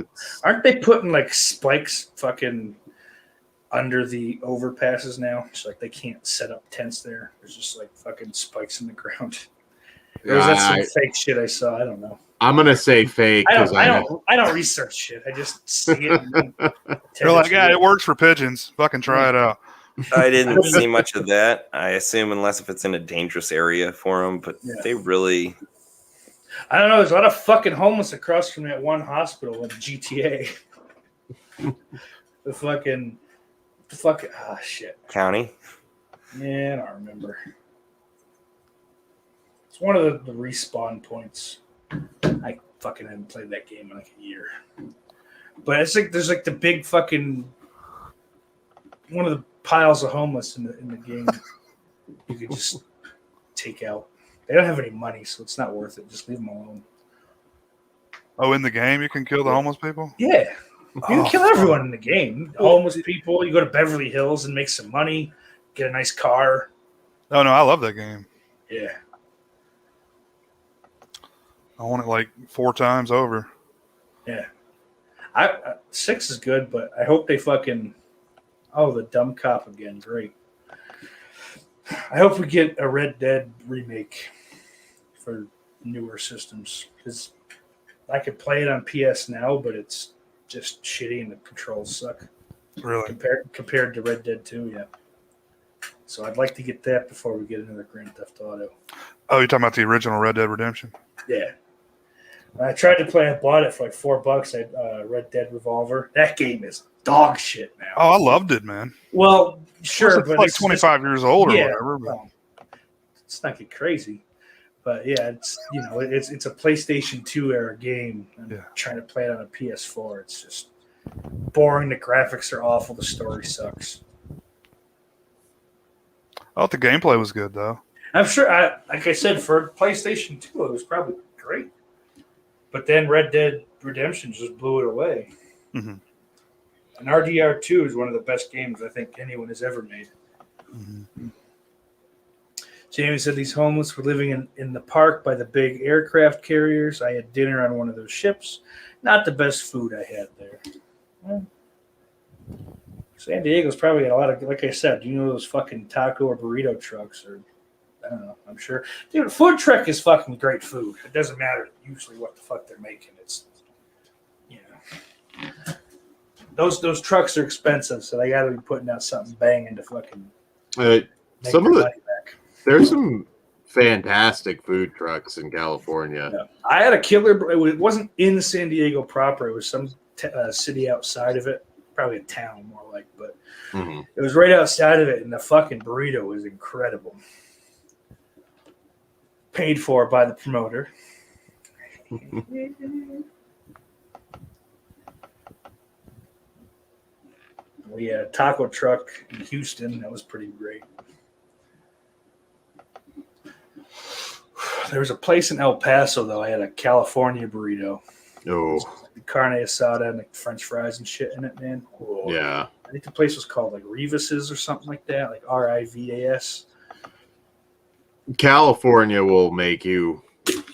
Aren't they putting like spikes fucking under the overpasses now? It's like they can't set up tents there. There's just like fucking spikes in the ground. Or is that some fake shit I saw? I don't know. I'm gonna say fake because I don't research shit. I just see it. They're like, yeah, it works for pigeons. Fucking try it out. I didn't see much of that. I assume unless if it's in a dangerous area for them, but they really. I don't know. There's a lot of fucking homeless across from that one hospital in GTA. the fucking shit. County. Yeah, I don't remember. It's one of the respawn points. I fucking haven't played that game in like a year. But it's like there's like the big fucking one of the piles of homeless in the game. You could just take out. They don't have any money, so it's not worth it. Just leave them alone. Oh, in the game you can kill the homeless people? Yeah. You can kill everyone in the game. Homeless people. You go to Beverly Hills and make some money, get a nice car. Oh no, I love that game. Yeah. I want it like 4 times over. Yeah. 6 is good, but I hope they fucking. Oh, the dumb cop again. Great. I hope we get a Red Dead remake for newer systems because I could play it on PS now, but it's just shitty and the controls suck. Really? Compared to Red Dead 2, yeah. So I'd like to get that before we get another Grand Theft Auto. Oh, you're talking about the original Red Dead Redemption? Yeah. When I tried to play, I bought it for like $4. I had Red Dead Revolver. That game is dog shit now. Oh, I loved it, man. Well, sure, but it's 25 years old or whatever. But. Well, it's not get crazy, but yeah, it's it's a PlayStation 2 era game. And trying to play it on a PS4, it's just boring. The graphics are awful. The story sucks. I thought the gameplay was good though. I'm sure, like I said, for PlayStation 2, it was probably great. But then Red Dead Redemption just blew it away. Mm-hmm. And RDR2 is one of the best games I think anyone has ever made. Mm-hmm. Jamie said these homeless were living in the park by the big aircraft carriers. I had dinner on one of those ships. Not the best food I had there. Well, San Diego's probably got a lot of, like I said, you know, those fucking taco or burrito trucks, or I don't know, I'm sure. Dude, food truck is fucking great food. It doesn't matter usually what the fuck they're making. It's, you know, those trucks are expensive, so they got to be putting out something banging to fucking make some their of the money back. there's some fantastic food trucks in California. Yeah. I had a killer. It wasn't in San Diego proper. It was some city outside of it, probably a town more like, but it was right outside of it, and the fucking burrito was incredible. Paid for by the promoter. We had a taco truck in Houston. That was pretty great. There was a place in El Paso, though. I had a California burrito. Oh. The carne asada and like French fries and shit in it, man. Whoa. Yeah. I think the place was called like Rivas's or something like that, like Rivas. California will make you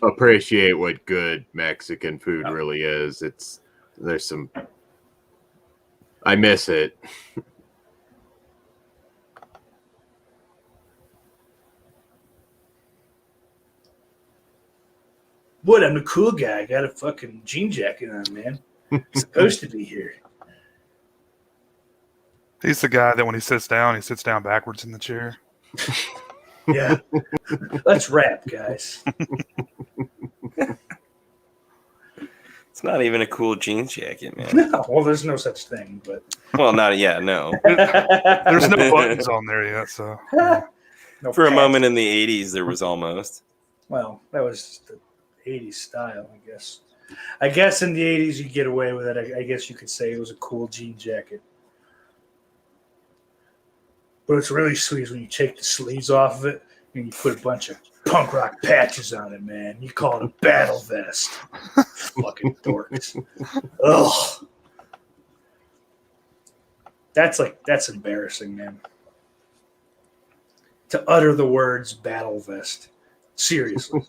appreciate what good Mexican food really is. There's some. I miss it. What? I'm the cool guy. I got a fucking jean jacket on, man. Supposed to be here. He's the guy that when he sits down backwards in the chair. Yeah. Let's rap, guys. It's not even a cool jeans jacket, man. No, well, there's no such thing, but. Well, not yet, no. There's no buttons on there yet, so. No For a patch. moment in the 80s, there was almost. Well, that was the 80s style, I guess. I guess in the 80s you get away with it. I guess you could say it was a cool jean jacket. But it's really sweet when you take the sleeves off of it and you put a bunch of punk rock patches on it, man. You call it a battle vest. Fucking dorks. Ugh. That's embarrassing, man. To utter the words battle vest. Seriously.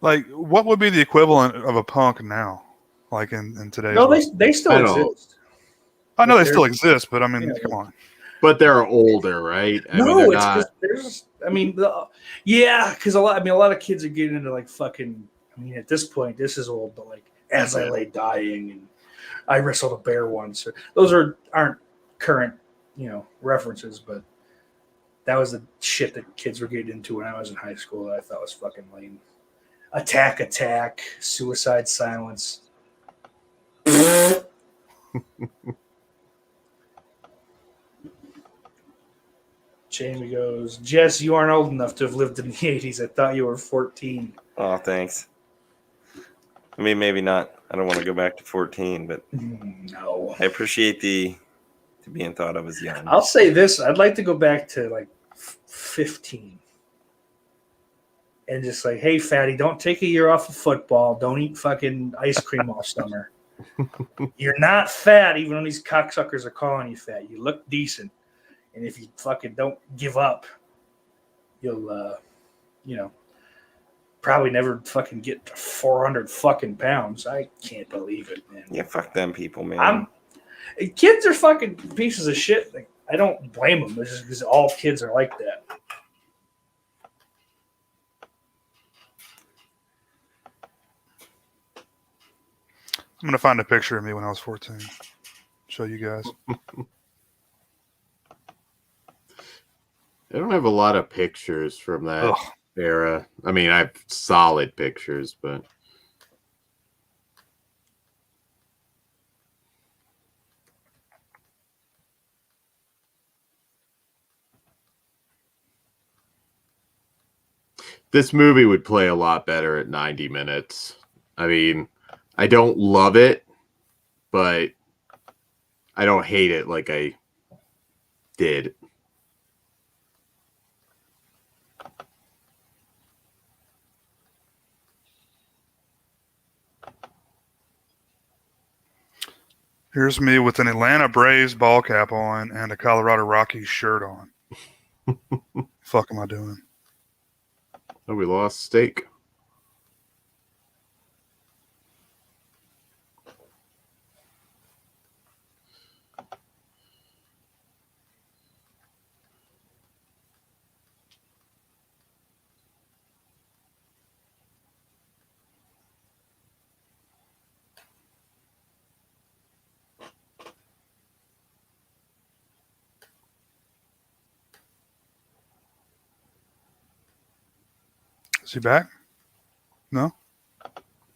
Like, what would be the equivalent of a punk now? Like in today's No, world? they still exist. I know they still exist, but I mean, come on. But they're older, right? Because there's. I mean, because a lot of kids are getting into like fucking. I mean, at this point, this is old, but like As I Lay Dying and I Wrestled a Bear Once. Those aren't current, references, but that was the shit that kids were getting into when I was in high school that I thought was fucking lame. Attack, Suicide Silence. Jamie goes, Jess, you aren't old enough to have lived in the 80s. I thought you were 14. Oh, thanks. I mean, maybe not. I don't want to go back to 14, but no. I appreciate to being thought of as young. I'll say this. I'd like to go back to like 15. And just like, hey, fatty, don't take a year off of football. Don't eat fucking ice cream all summer. You're not fat, even when these cocksuckers are calling you fat. You look decent. And if you fucking don't give up, you'll, probably never fucking get to 400 fucking pounds. I can't believe it, man. Yeah, fuck them people, man. Kids are fucking pieces of shit. Like, I don't blame them. It's just because all kids are like that. I'm gonna find a picture of me when I was 14. Show you guys. I don't have a lot of pictures from that era. I mean, I have solid pictures, but this movie would play a lot better at 90 minutes. I mean, I don't love it, but I don't hate it like I did. Here's me with an Atlanta Braves ball cap on and a Colorado Rockies shirt on. Fuck am I doing? Oh, we lost Steak. Is he back? No?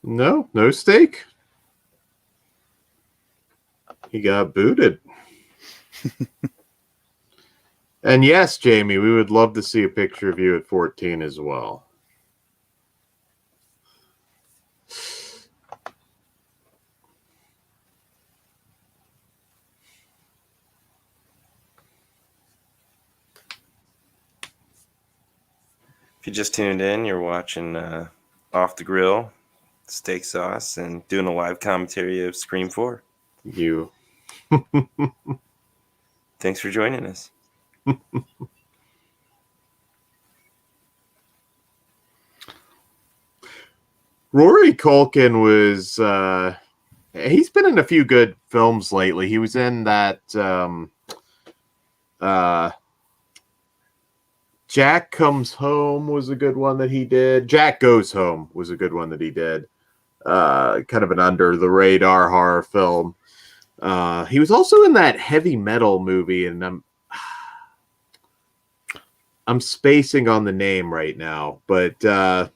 No Steak. He got booted. And yes, Jamie, we would love to see a picture of you at 14 as well. If you just tuned in, you're watching Off the Grill, Steak Sauce, and doing a live commentary of Scream 4. You. Thanks for joining us. Rory Culkin was he's been in a few good films lately. He was in that Jack Comes Home was a good one that he did. Jack Goes Home was a good one that he did. Kind of an under the radar horror film. He was also in that heavy metal movie, and I'm spacing on the name right now, but that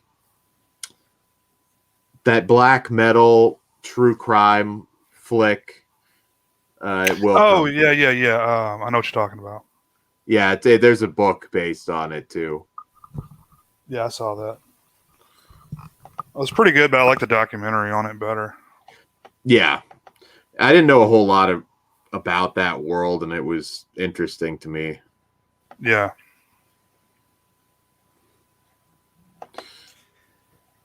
black metal true crime flick. Yeah. I know what you're talking about. Yeah, there's a book based on it too. Yeah, I saw that. It was pretty good, but I like the documentary on it better. Yeah, I didn't know a whole lot about that world, and it was interesting to me. Yeah.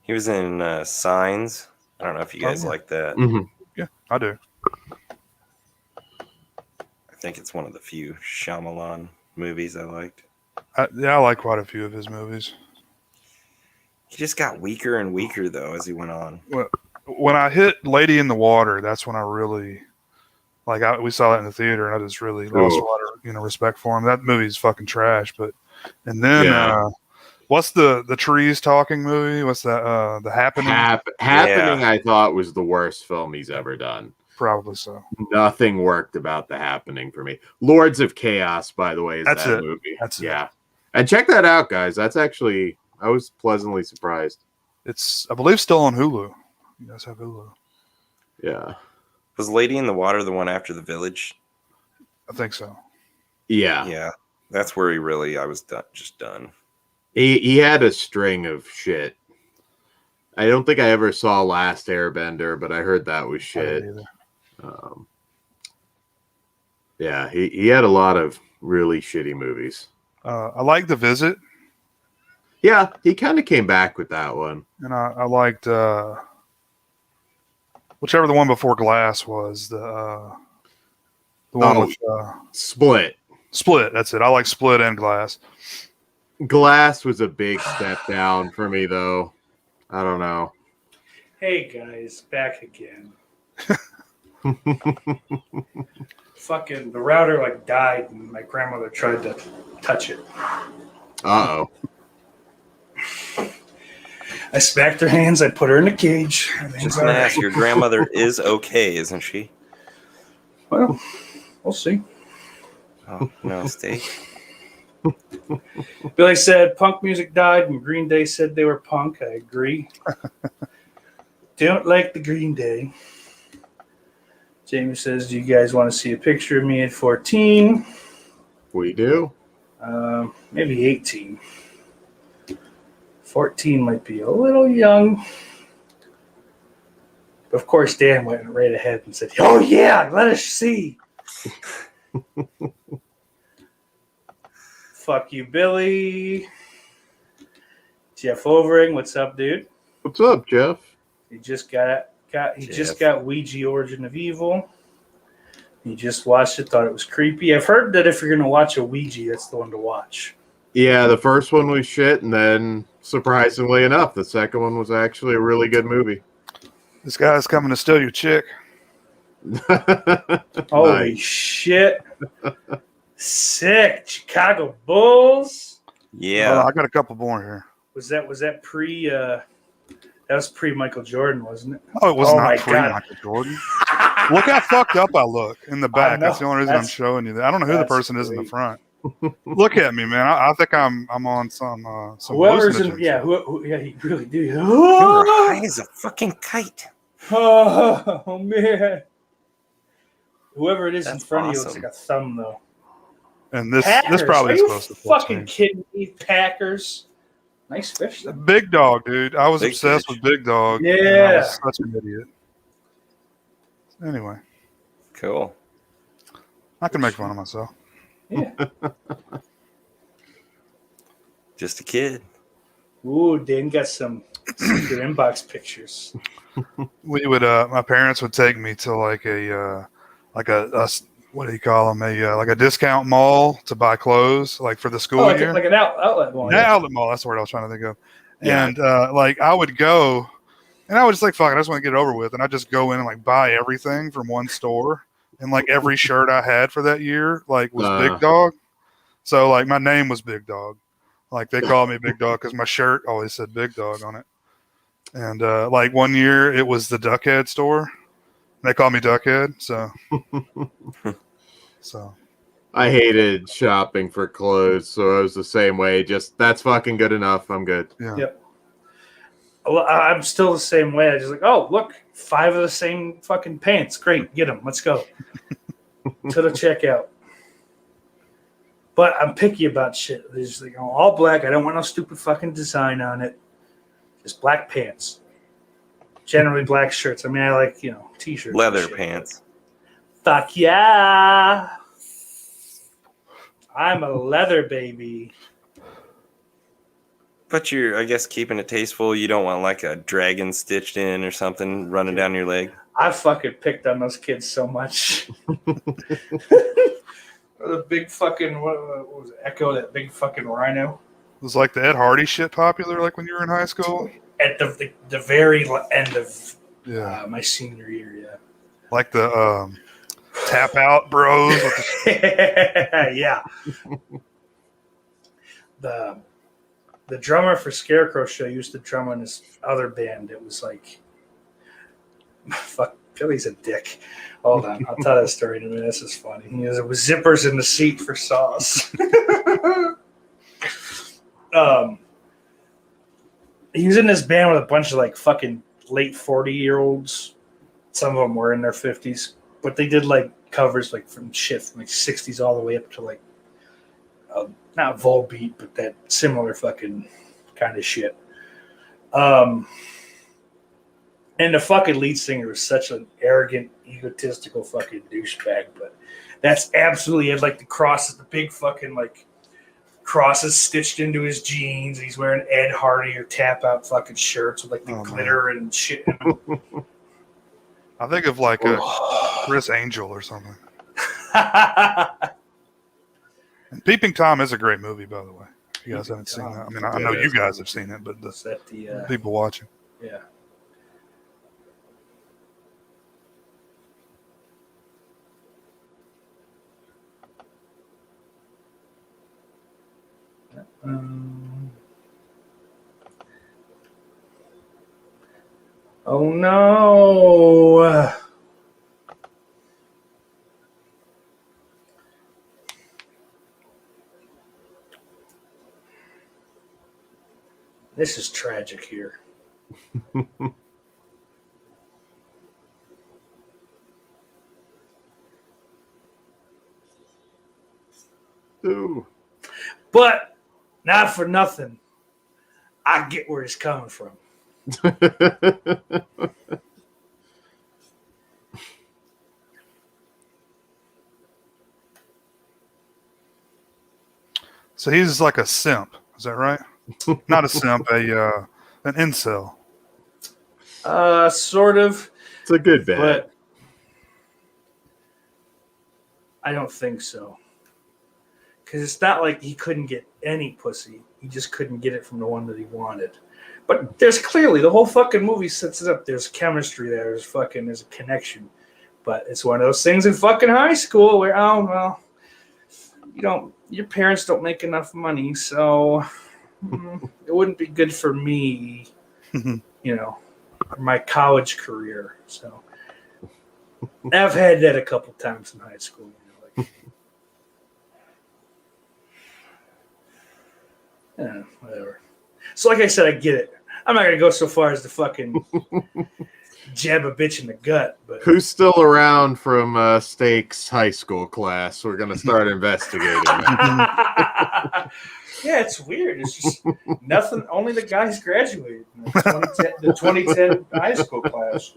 He was in Signs. I don't know if you guys like that. Mm-hmm. Yeah, I do. I think it's one of the few Shyamalan movies I liked. I like quite a few of his movies. He just got weaker and weaker, though, as he went on. When I hit Lady in the Water, that's when I really... we saw that in the theater, and I just really lost a lot of respect for him. That movie's fucking trash, and then what's the trees talking movie? What's that? The Happening. Happening. I thought was the worst film he's ever done. Probably so. Nothing worked about The Happening for me. Lords of Chaos, by the way, is that movie. That's it. And check that out, guys. That's actually, I was pleasantly surprised. It's, I believe, still on Hulu. You guys have Hulu. Yeah. Was Lady in the Water the one after The Village? I think so. Yeah. Yeah. That's where I was just done. He had a string of shit. I don't think I ever saw Last Airbender, but I heard that was shit. Yeah, he had a lot of really shitty movies. I like The Visit. Yeah, he kind of came back with that one. And I liked whichever the one before Glass was, the one with Split. Split, that's it. I like Split and Glass. Glass was a big step down for me, though. I don't know. Hey guys, back again. Fucking the router died, and my grandmother tried to touch it. Uh-oh. I smacked her hands. I put her in a cage. Just gonna ask, your grandmother is okay, isn't she? Well, we'll see. Oh no, Steak. Billy said punk music died, and Green Day said they were punk. I agree. Don't like the Green Day. Jamie says, do you guys want to see a picture of me at 14? We do. Maybe 18. 14 might be a little young. Of course, Dan went right ahead and said, oh, yeah, let us see. Fuck you, Billy. Jeff Overing, what's up, dude? What's up, Jeff? He just got Ouija Origin of Evil. You just watched it, thought it was creepy. I've heard that if you're going to watch a Ouija, that's the one to watch. Yeah, the first one was shit, and then, surprisingly enough, the second one was actually a really good movie. This guy's coming to steal your chick. Holy shit. Sick. Chicago Bulls. Yeah. I got a couple more here. Was that pre that was pre Michael Jordan, wasn't it? Oh, it was not pre Michael Jordan. Look how fucked up I look in the back. That's the only reason I'm showing you that. I don't know who the person is in the front. Look at me, man. I think I'm on some whoever's in, yeah, yeah, he really do. You're high as a fucking kite. Oh man. Whoever it is in front of you looks like a thumb though. And this probably is close to 14. Fucking kidding me, Packers. Nice fish. Though. Big Dog, dude. I was obsessed with Big Dog. Yeah. I was such an idiot. Anyway. Cool. I can make fun of myself. Yeah. Just a kid. Ooh, Dan got some secret inbox pictures. We would my parents would take me to like a what do you call them? Like a discount mall to buy clothes, like for the school year. Like an outlet mall. Yeah, outlet mall. That's the word I was trying to think of. Yeah. And like I would go, and I would just like, fuck it, I just want to get it over with. And I just go in and like buy everything from one store. And like every shirt I had for that year, like was Big Dog. So like my name was Big Dog. Like they called me Big Dog because my shirt always said Big Dog on it. And like one year it was the Duckhead store. They called me Duckhead. So I hated shopping for clothes, so I was the same way. Just that's fucking good enough. I'm good. Yeah. Yep. Well, I'm still the same way. I just like, oh, look, 5 of the same fucking pants. Great, get them. Let's go to the checkout. But I'm picky about shit. There's like all black. I don't want no stupid fucking design on it. Just black pants. Generally black shirts. I mean, I like t-shirts, leather pants. Fuck yeah! I'm a leather baby. But you're, I guess, keeping it tasteful. You don't want like a dragon stitched in or something running down your leg. I fucking picked on those kids so much. The big fucking, what was it? Echo, that big fucking rhino. Was like the Ed Hardy shit popular like when you were in high school? At the very end of my senior year, yeah. Like the Tap Out Bros. With yeah. The drummer for Scarecrow Show used to drum on this other band. It was like, fuck, Billy's a dick. Hold on, I'll tell that story in a minute. This is funny. It was zippers in the seat for sauce. He was in this band with a bunch of like fucking late 40-year-olds. Some of them were in their 50s, but they did like covers like from shit from like 60s all the way up to like not Volbeat, but that similar fucking kind of shit. And the fucking lead singer was such an arrogant, egotistical fucking douchebag. But that's absolutely it. Like the crosses, the big fucking like crosses stitched into his jeans. He's wearing Ed Hardy or Tap Out fucking shirts with like the glitter and shit. I think of like a Chris Angel or something. And Peeping Tom is a great movie, by the way. If you guys haven't seen that. I mean, I know you guys have seen it, but the people watching. Yeah. Oh no. This is tragic here. Ooh. But not for nothing. I get where he's coming from. So he's like a simp. Is that right? Not a simp, an incel. Sort of. It's a good bit. But I don't think so. Because it's not like he couldn't get any pussy. He just couldn't get it from the one that he wanted. But there's clearly, the whole fucking movie sets it up. There's chemistry there. There's a connection. But it's one of those things in fucking high school where, oh, well, your parents don't make enough money, so it wouldn't be good for me, my college career. So I've had that a couple times in high school. Whatever. So like I said, I get it. I'm not going to go so far as to fucking jab a bitch in the gut. But who's still around from Stake's high school class? We're going to start investigating. Yeah, it's weird. It's just nothing. Only the guys graduated in the 2010 high school class.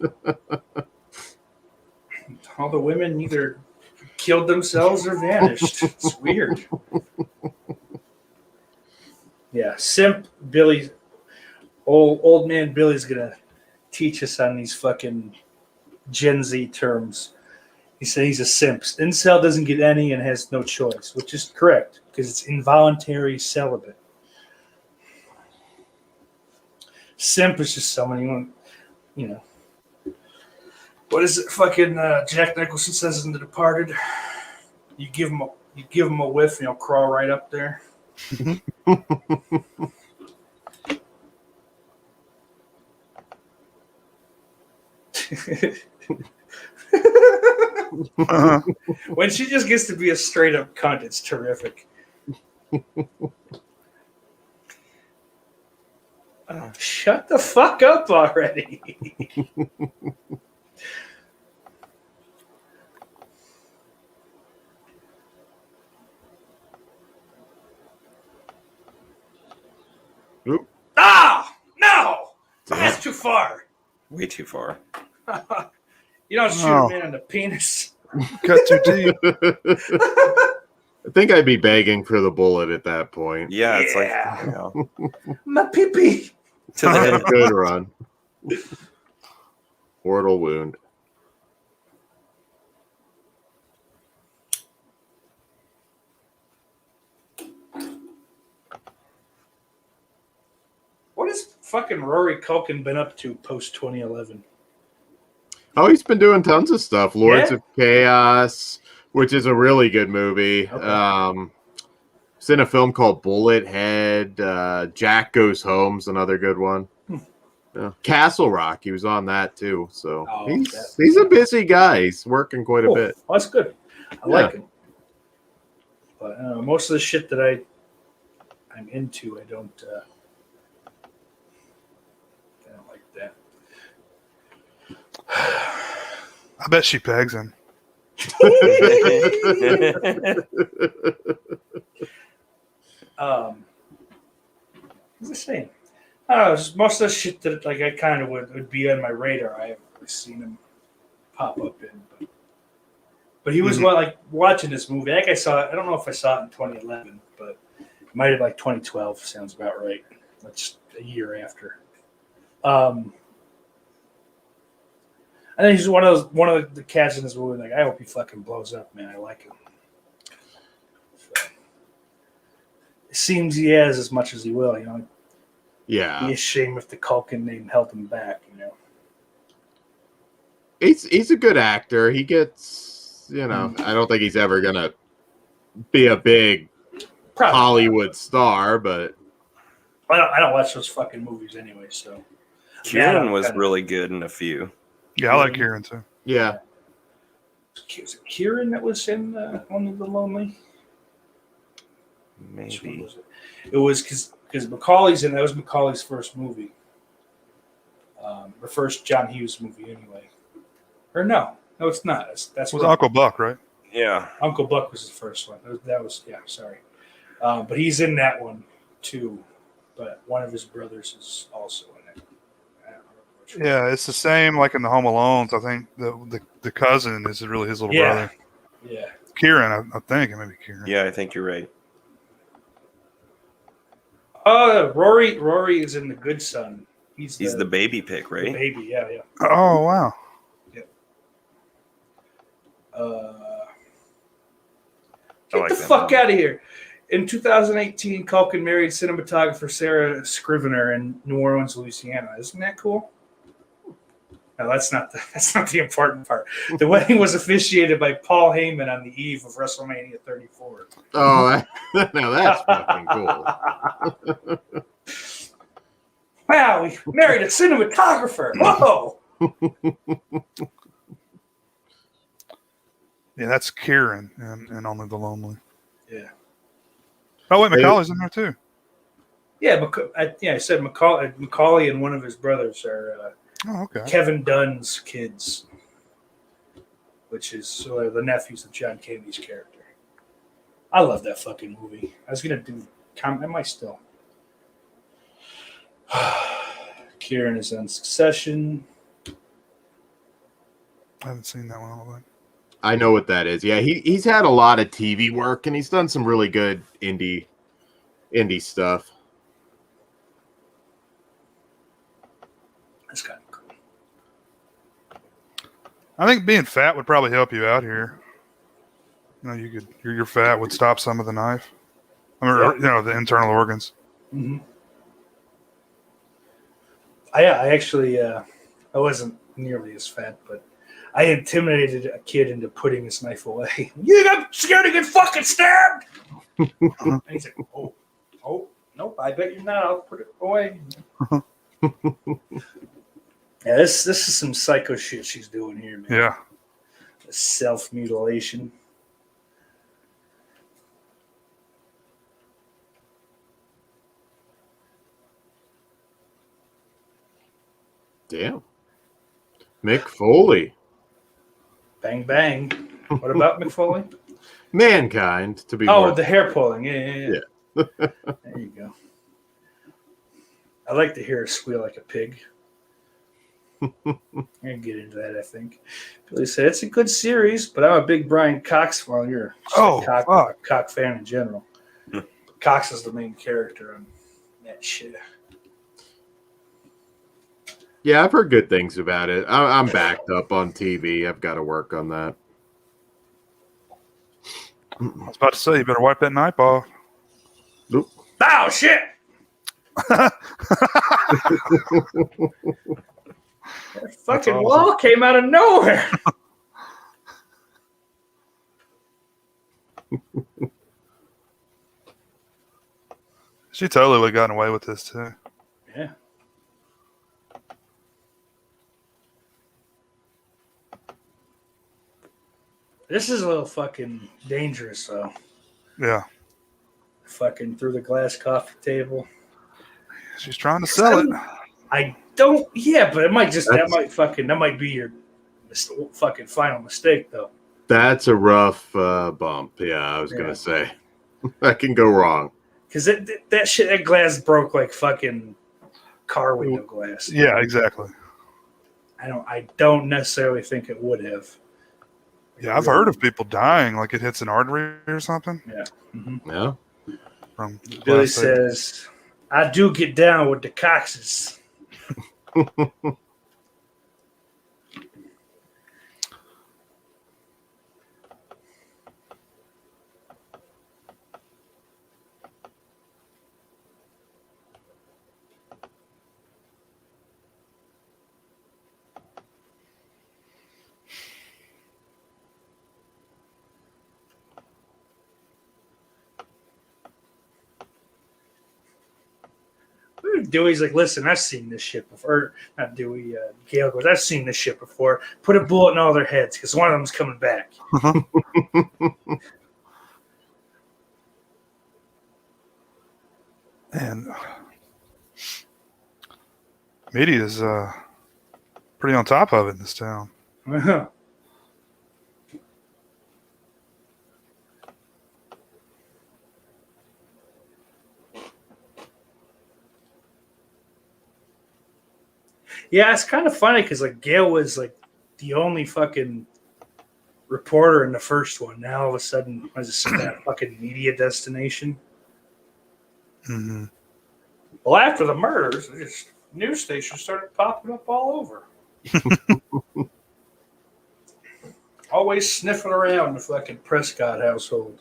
All the women either killed themselves or vanished. It's weird. Yeah, simp Billy, old man Billy's gonna teach us on these fucking Gen Z terms. He said he's a simp. Incel doesn't get any and has no choice, which is correct because it's involuntary celibate. Simp is just someone what is it? Fucking Jack Nicholson says in The Departed. You give him a whiff and he'll crawl right up there. When she just gets to be a straight up cunt, it's terrific. Shut the fuck up already. Oop. Ah! No! That's too far. Way too far. You don't shoot a man in the penis. Cut too deep. I think I'd be begging for the bullet at that point. Yeah, it's like my pee-pee. To the head. Good run. Mortal wound. What has fucking Rory Culkin been up to post 2011? Oh, he's been doing tons of stuff. Lords Yeah? of Chaos, which is a really good movie. Okay. It's in a film called Bullet Head. Jack Goes Home's another good one. Yeah. Castle Rock, he was on that too. So he's a busy guy. He's working quite a bit. Well, that's good. I like him. But most of the shit that I'm into, I don't like that. I bet she pegs him. What's I saying? I don't know. Just most of the shit that like I kind of would be on my radar. I haven't really seen him pop up in. But he was watching this movie. I think I saw it. I don't know if I saw it in 2011, but it might have like 2012. Sounds about right. That's a year after. I think he's one of the cats in this movie. Like, I hope he fucking blows up, man. I like him. So, it seems he has as much as he will. Yeah. Be a shame if the Culkin name held him back. He's a good actor. He gets, I don't think he's ever gonna be a big Hollywood star, but I don't watch those fucking movies anyway. So Kieran was really good in a few. Yeah, I like Kieran too. Yeah. Was it Kieran that was in Only the Lonely? Maybe. It was because Macaulay's in. That was Macaulay's first movie. The first John Hughes movie, anyway. Or no, it's not. That's it was Uncle Buck, right? Yeah. Uncle Buck was the first one. That was sorry. But he's in that one too. But one of his brothers is also in it. I don't remember which one. Yeah, it's the same like in the Home Alones. I think the cousin is really his little brother. Yeah. Kieran, I think it may be Kieran. Yeah, I think you're right. Rory is in The Good Son. He's the baby pick, right? The baby, yeah. Oh wow. Yeah. Get the fuck out of here. In 2018, Culkin married cinematographer Sarah Scrivener in New Orleans, Louisiana. Isn't that cool? No, that's not the important part. The wedding was officiated by Paul Heyman on the eve of WrestleMania 34. Oh, now that's fucking cool. Wow, we married a cinematographer. Whoa. Yeah, that's Kieran and Only the Lonely. Yeah. Oh, wait, Macaulay's in there too. Yeah, I said Macaulay and one of his brothers are Kevin Dunn's kids, which is the nephews of John Candy's character. I love that fucking movie. I was going to do... I might still. Kieran is on Succession. I haven't seen that one all the way. I know what that is. Yeah, he's had a lot of TV work, and he's done some really good indie stuff. That's kind of cool. I think being fat would probably help you out here. You know, your fat would stop some of the knife. The internal organs. Mm-hmm. I actually, I wasn't nearly as fat, but I intimidated a kid into putting his knife away. You got scared to get fucking stabbed? And he's like, oh, nope, I bet you're not. I'll put it away. Yeah, this is some psycho shit she's doing here, man. Yeah. Self-mutilation. Damn. Mick Foley. Bang, bang. What about Mick Foley? Mankind, to be the hair pulling. Yeah. There you go. I like to hear her squeal like a pig. I'm going to get into that, I think. Billy said, it's a good series, but I'm a big Brian Cox fan. You're a Cox fan in general. Cox is the main character on that shit. Yeah, I've heard good things about it. I'm backed up on TV. I've got to work on that. I was about to say, you better wipe that knife off. Nope. Oh, shit! That fucking awesome. Wall came out of nowhere. She totally would have gotten away with this, too. Yeah. This is a little fucking dangerous, though. Yeah. Fucking through the glass coffee table. She's trying to sell it. I don't. Yeah, but it might just that might be your fucking final mistake, though. That's a rough bump. Yeah, I was gonna say that can go wrong. Because that glass broke like fucking car window glass. Yeah, exactly. I don't necessarily think it would have. Yeah, I've heard of people dying, like it hits an artery or something. Yeah. Mm-hmm. Yeah. From Billy says, I do get down with the Coxes. Dewey's like, listen, I've seen this shit before. Or, not Dewey, Gale goes, I've seen this shit before. Put a bullet in all their heads because one of them's coming back. And media is pretty on top of it in this town. Uh-huh. Yeah, it's kind of funny because like Gail was like the only fucking reporter in the first one. Now all of a sudden, I just that fucking media destination. Mm-hmm. Well, after the murders, news stations started popping up all over. Always sniffing around the fucking Prescott household.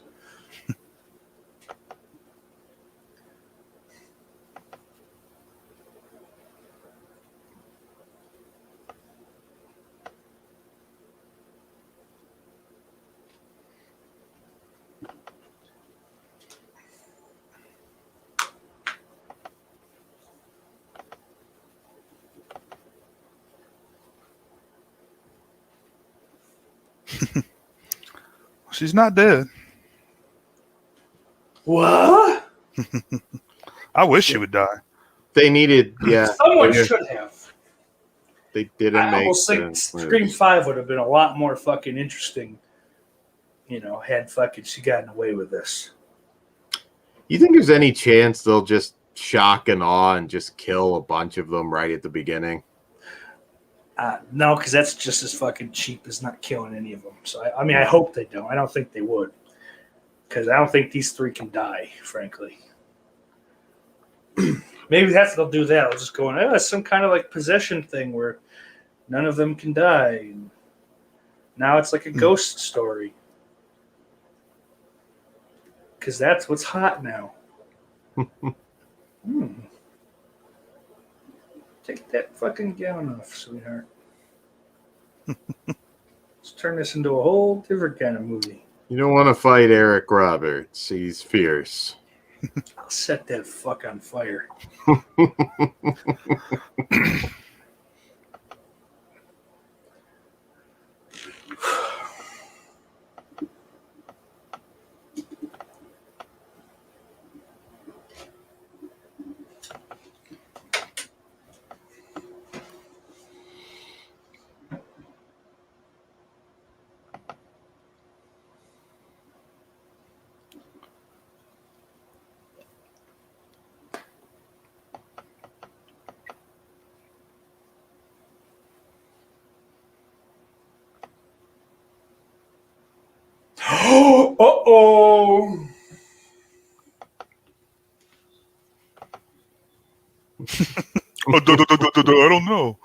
She's not dead. What? I wish she would die. They needed, Someone should have. They didn't I make almost think sense. Scream 5 would have been a lot more fucking interesting, had fucking she gotten away with this. You think there's any chance they'll just shock and awe and just kill a bunch of them right at the beginning? No, because that's just as fucking cheap as not killing any of them. So, I hope they don't. I don't think they would. Because I don't think these 3 can die, frankly. Maybe they'll do that. I'll just go in, it's some kind of like possession thing where none of them can die. And now it's like a ghost story. Because that's what's hot now. Take that fucking gown off, sweetheart. Let's turn this into a whole different kind of movie. You don't want to fight Eric Roberts. He's fierce. I'll set that fuck on fire. Uh-oh. I don't know.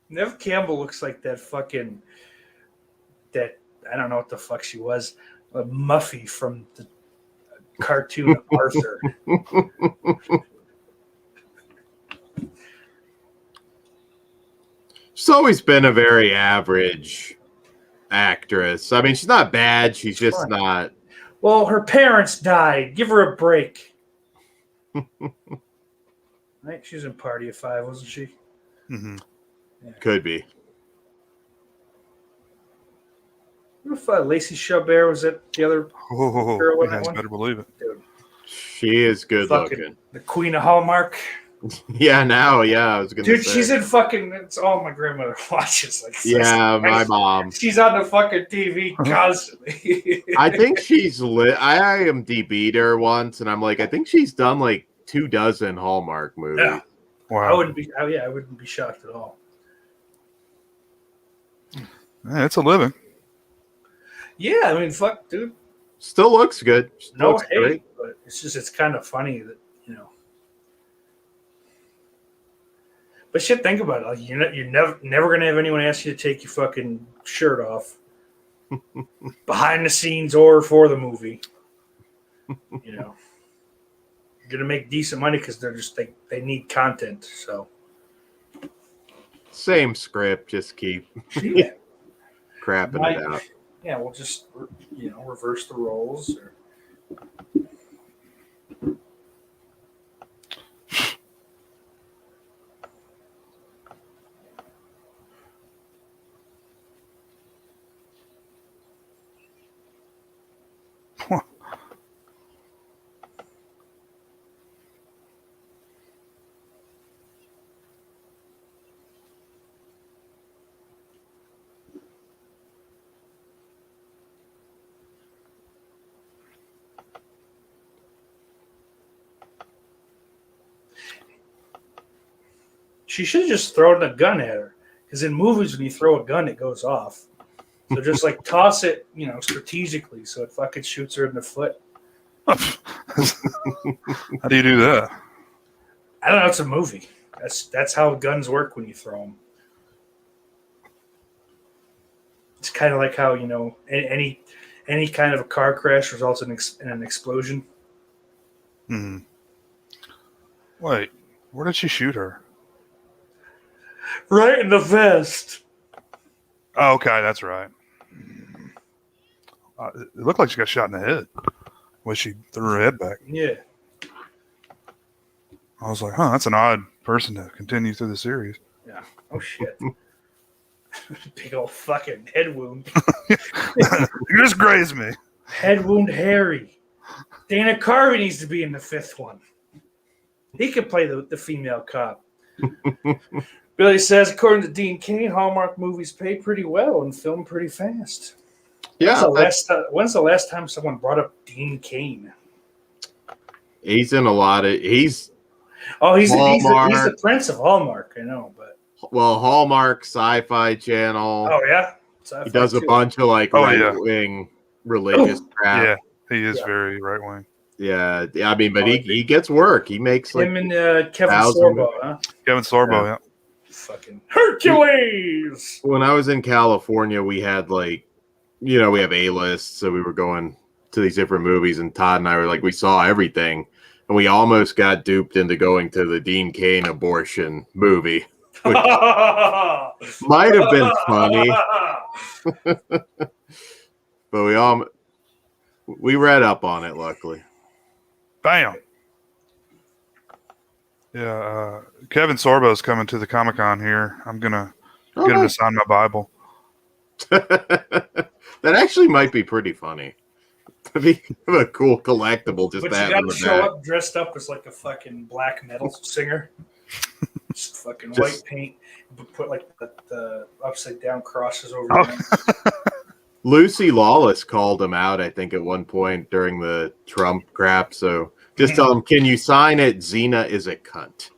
Nev Campbell looks like that I don't know what the fuck she was, a Muffy from the cartoon Arthur. She's always been a very average actress. I mean, she's not bad. She's just not. Well, her parents died. Give her a break. Right? She was in Party of Five, wasn't she? Mm-hmm. Yeah. Could be. If Lacey Chabert was that the other girl in that one? Better believe it. Dude. She is good looking. The Queen of Hallmark. Yeah, now, I was gonna say. Dude, she's in fucking. It's all my grandmother watches. My mom. She's on the fucking TV constantly. I think she's lit. I IMDb'd her once, and I'm like, I think she's done like 24 Hallmark movies. Yeah. Wow. I wouldn't be shocked at all. Yeah, it's a living. Yeah, I mean, fuck, dude. Still looks good. No looks hate, great. but it's kind of funny that But shit, think about it. Like you're never gonna have anyone ask you to take your fucking shirt off behind the scenes or for the movie. You're gonna make decent money because they're just they need content. So same script, just keep crapping it out. Yeah, we'll just reverse the roles. She should have just thrown a gun at her. Because in movies, when you throw a gun, it goes off. So just toss it, strategically so it fucking shoots her in the foot. How do you do that? I don't know. It's a movie. That's how guns work when you throw them. It's kind of like how any kind of a car crash results in an explosion. Hmm. Wait, where did she shoot her? Right in the vest. Oh, okay, that's right. It looked like she got shot in the head when she threw her head back. Yeah. I was like, that's an odd person to continue through the series. Yeah. Yeah. Oh shit. Big old fucking head wound. You just grazed me. Head wound Harry. Dana Carvey needs to be in the 5th one. He could play the female cop. Billy says, according to Dean Cain, Hallmark movies pay pretty well and film pretty fast. Yeah. When's the last time someone brought up Dean Cain? He's in a lot of. He's the prince of Hallmark. I know, but Hallmark, Sci-Fi Channel. Oh yeah, he does a bunch of right-wing religious crap. Yeah, he is very right-wing. Yeah, I mean, but he gets work. He makes him and Kevin Sorbo, huh? Kevin Sorbo, yeah. Fucking Hercules. When I was in California, we had we have A-lists, so we were going to these different movies, and Todd and I were we saw everything, and we almost got duped into going to the Dean Cain abortion movie, which might have been funny, but we read up on it, luckily. Bam. Yeah, Kevin Sorbo is coming to the Comic-Con here. I'm gonna get him to sign my Bible. That actually might be pretty funny. To be a cool collectible, just but that. You got to show up dressed up as like a fucking black metal singer. Just fucking white paint, but put the upside down crosses over. Lucy Lawless called him out, I think, at one point during the Trump crap. So just tell him, can you sign it? Xena is a cunt.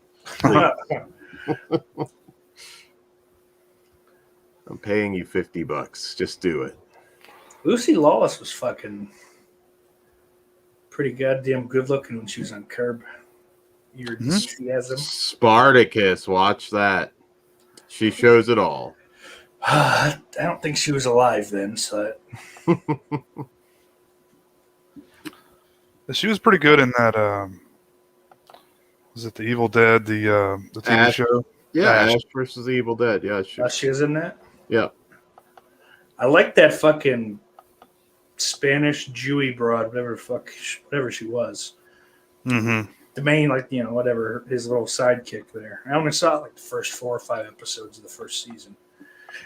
I'm paying you $50. Just do it. Lucy Lawless was fucking pretty goddamn good looking when she was on Curb Your Enthusiasm. Spartacus, watch that. She shows it all. I don't think she was alive then, so. She was pretty good in that. Was it The Evil Dead, the TV show? Yeah, Ash versus the Evil Dead. Yeah, she was in that. Yeah, I like that fucking Spanish Jewy broad, whatever she was. Mm-hmm. The main, whatever his little sidekick there. I only saw the first 4 or 5 episodes of the first season.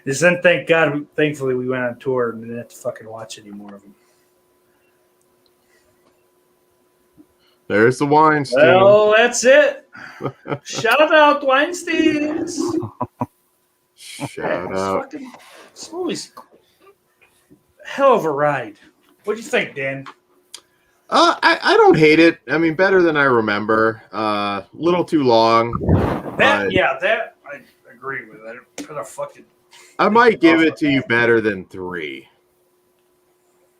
Then, thankfully, we went on tour and didn't have to fucking watch any more of them. There's the Weinstein. Well, that's it. Shout out Weinsteins. Shout out. This movie's a hell of a ride. What'd you think, Dan? I don't hate it. I mean, better than I remember. Little too long. That I agree with. I might give it to you better than 3.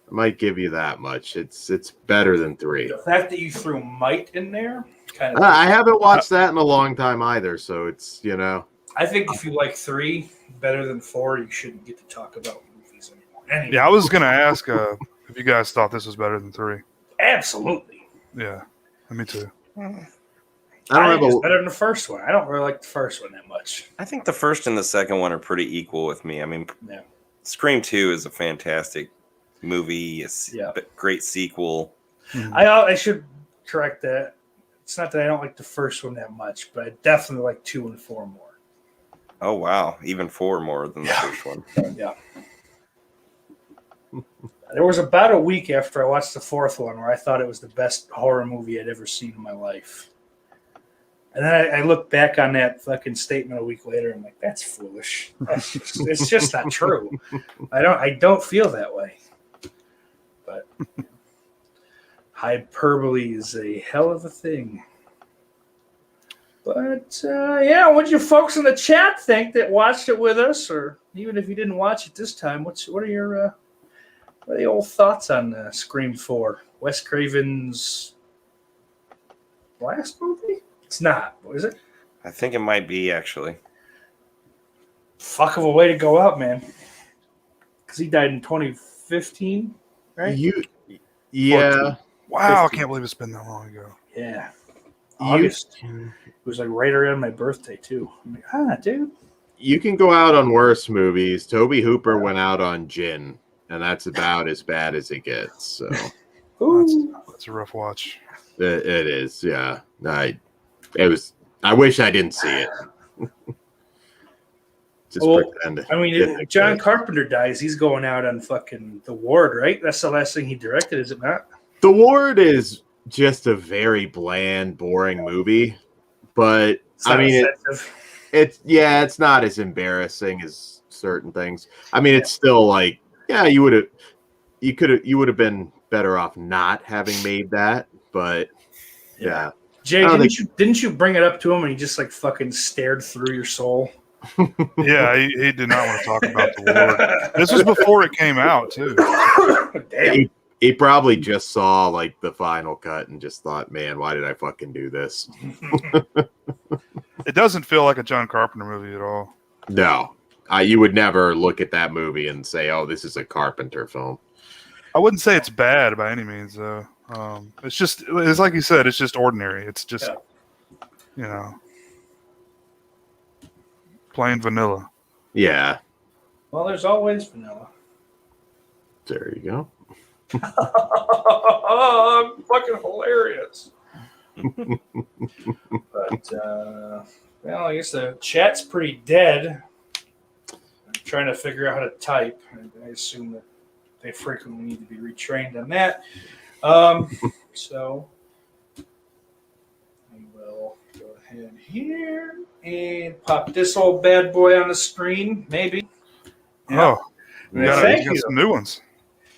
I might give you that much. It's better than 3. The fact that you threw might in there, kind of. I haven't watched that in a long time either, so it's I think if you like 3 better than 4, you shouldn't get to talk about movies anymore. Anyway. Yeah, I was gonna ask if you guys thought this was better than 3. Absolutely. Yeah, me too. I think it's better than the first one. I don't really like the first one that much. I think the first and the second one are pretty equal with me. I mean, Scream 2 is a fantastic movie. It's a great sequel. Mm-hmm. I should correct that. It's not that I don't like the first one that much, but I definitely like 2 and 4 more. Oh, wow. Even 4 more than the first one. Yeah. There was about a week after I watched the 4th one where I thought it was the best horror movie I'd ever seen in my life. And then I look back on that fucking statement a week later and I'm like, that's foolish. It's just not true. I don't feel that way. But hyperbole is a hell of a thing. But what you folks in the chat think that watched it with us, or even if you didn't watch it this time, what are your what are the old thoughts on Scream 4? Wes Craven's last movie? It's not, is it? I think it might be, actually. Fuck of a way to go out, man. Because he died in 2015, right? Yeah. 14. Wow, 15. I can't believe it's been that long ago. Yeah. August. It was right around my birthday, too. I'm like, dude. You can go out on worse movies. Tobe Hooper went out on Gin, and that's about as bad as it gets. So that's a rough watch. It is, yeah. I wish I didn't see it. just pretend. I mean, if John Carpenter dies, he's going out on fucking The Ward, right? That's the last thing he directed, is it not? The Ward is just a very bland, boring movie, but I mean, it's not as embarrassing as certain things. I mean, it's still like, yeah, you would have been better off not having made that, but yeah. Jay, didn't you bring it up to him and he just like fucking stared through your soul? Yeah, he did not want to talk about The Ward. This was before it came out too. Damn. He probably just saw like the final cut and just thought, man, why did I fucking do this? It doesn't feel like a John Carpenter movie at all. No, you would never look at that movie and say, oh, this is a Carpenter film. I wouldn't say it's bad by any means, though. It's like you said, it's just ordinary. It's just, plain vanilla. Yeah. Well, there's always vanilla. There you go. Fucking hilarious. But well, I guess the chat's pretty dead. I'm trying to figure out how to type. I assume that they frequently need to be retrained on that. So I will go ahead here and pop this old bad boy on the screen, maybe. Yeah. Oh, we got some new ones.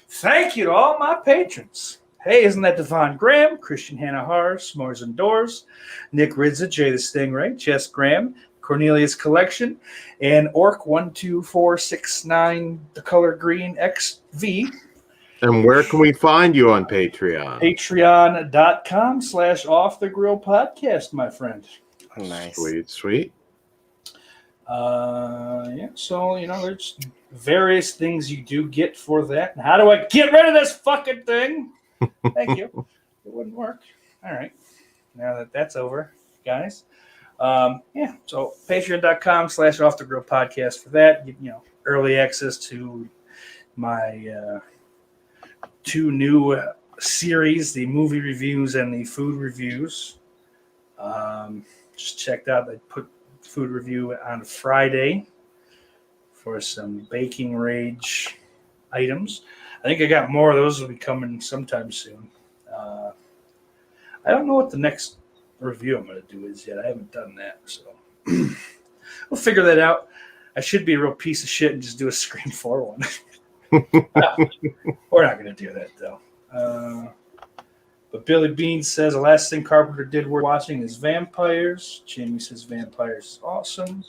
Thank you to all my patrons. Hey, isn't that Devon Graham, Christian Hanahar, S'mores and Doors, Nick Ridza, Jay the Stingray, Jess Graham, Cornelius Collection, and Orc12469, the color green XV. And where can we find you on Patreon? Patreon.com/offthegrill podcast, my friend. Nice. Sweet. So, there's various things you do get for that. And how do I get rid of this fucking thing? Thank you. It wouldn't work. All right. Now that that's over, guys. So patreon.com/offthegrill podcast for that. Early access to my two new series, the movie reviews and the food reviews. Just checked out. I put food review on Friday for some Baking Rage items. I think I got more of those will be coming sometime soon. I don't know what the next review I'm going to do is yet. I haven't done that, so we'll figure that out. I should be a real piece of shit and just do a Scream 4 one. No, we're not going to do that, though. But Billy Bean says the last thing Carpenter did worth watching is Vampires. Jamie says Vampires is awesome.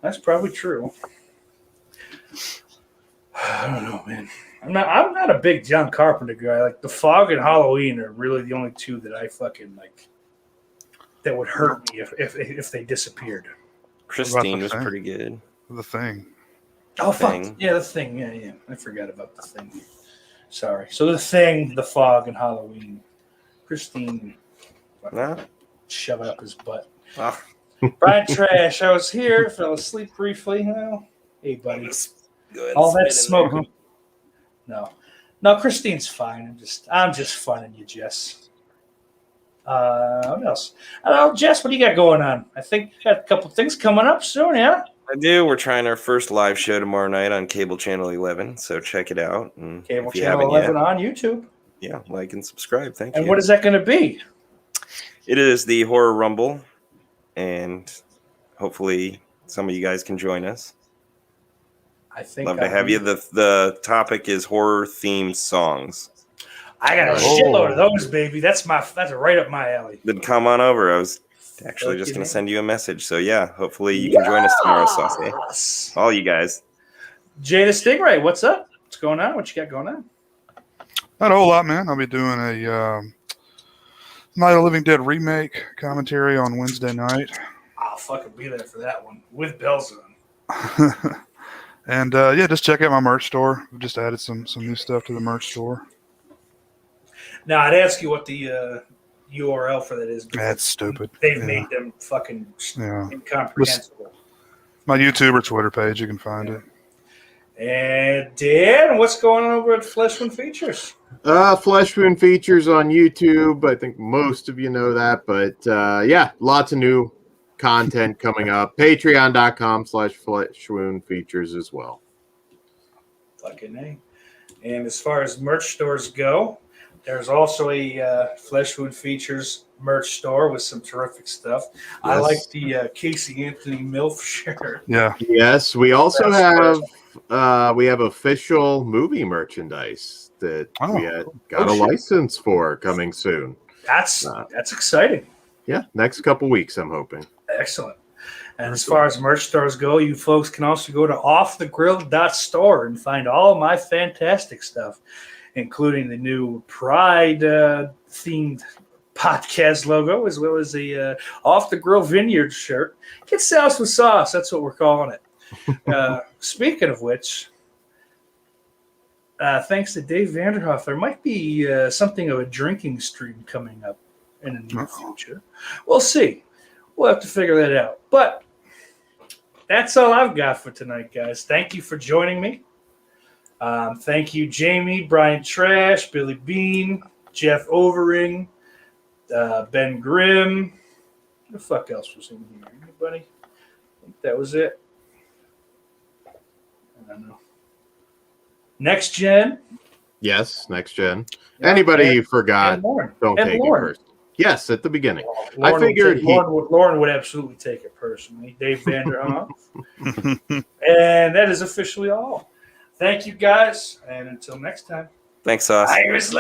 That's probably true. I don't know, man. I'm not a big John Carpenter guy. Like The Fog and Halloween are really the only two that I fucking like. That would hurt me if they disappeared. Christine was pretty good. The Thing. Oh fuck! Yeah, The Thing. Yeah. I forgot about The Thing. Sorry. So The Thing, The Fog, and Halloween. Christine. Shove it up his butt. Brian Trash. I was here. Fell asleep briefly. Hey, buddy. All that smoke. No, Christine's fine. I'm just funning you, Jess. What else? Hello, Jess. What do you got going on? I think you got a couple things coming up soon, yeah? I do. We're trying our first live show tomorrow night on Cable Channel 11, so check it out. And Cable Channel 11 on YouTube. Yeah, like and subscribe. Thank you. And what is that going to be? It is the Horror Rumble, and hopefully some of you guys can join us. I think love to have you. The topic is horror-themed songs. I got a shitload of those, baby. That's right up my alley. Then come on over. I was actually just going to send you a message. So yeah, hopefully you can join us tomorrow, Saucy. All you guys. Jay the Stingray, what's up? What's going on? What you got going on? Not a whole lot, man. I'll be doing a Night of the Living Dead remake commentary on Wednesday night. I'll fucking be there for that one with bells on. And just check out my merch store. We've just added some new stuff to the merch store. Now, I'd ask you what the URL for that is. That's stupid. They've made them fucking incomprehensible. My YouTube or Twitter page, you can find it. And Dan, what's going on over at Flesh Wound Features? Flesh Wound Features on YouTube. I think most of you know that. But lots of new content coming up. Patreon.com/Fleshwound features as well. Fucking A. And as far as merch stores go, there's also a Fleshwood Features merch store with some terrific stuff. Yes. I like the Casey Anthony MILF shirt. Yeah. Yes, we also have official movie merchandise that we got a license for coming soon. That's exciting. Yeah, next couple weeks, I'm hoping. Excellent. And as far as merch stores go, you folks can also go to offthegrill.store and find all my fantastic stuff, including the new Pride themed podcast logo, as well as the Off the Grill Vineyard shirt. Get sauce with sauce. That's what we're calling it. Speaking of which, thanks to Dave Vanderhoff, there might be something of a drinking stream coming up in the near future. We'll see. We'll have to figure that out. But that's all I've got for tonight, guys. Thank you for joining me. Thank you, Jamie, Brian Trash, Billy Bean, Jeff Overing, Ben Grimm. What the fuck else was in here? Anybody? I think that was it. I don't know. Next Gen. Yes, Next Gen. Anybody you forgot, don't take it personally. Yes, at the beginning. I figured Lauren would absolutely take it personally. Dave Vanderhoff. And that is officially all. Thank you, guys. And until next time. Thanks, Sauce. Iris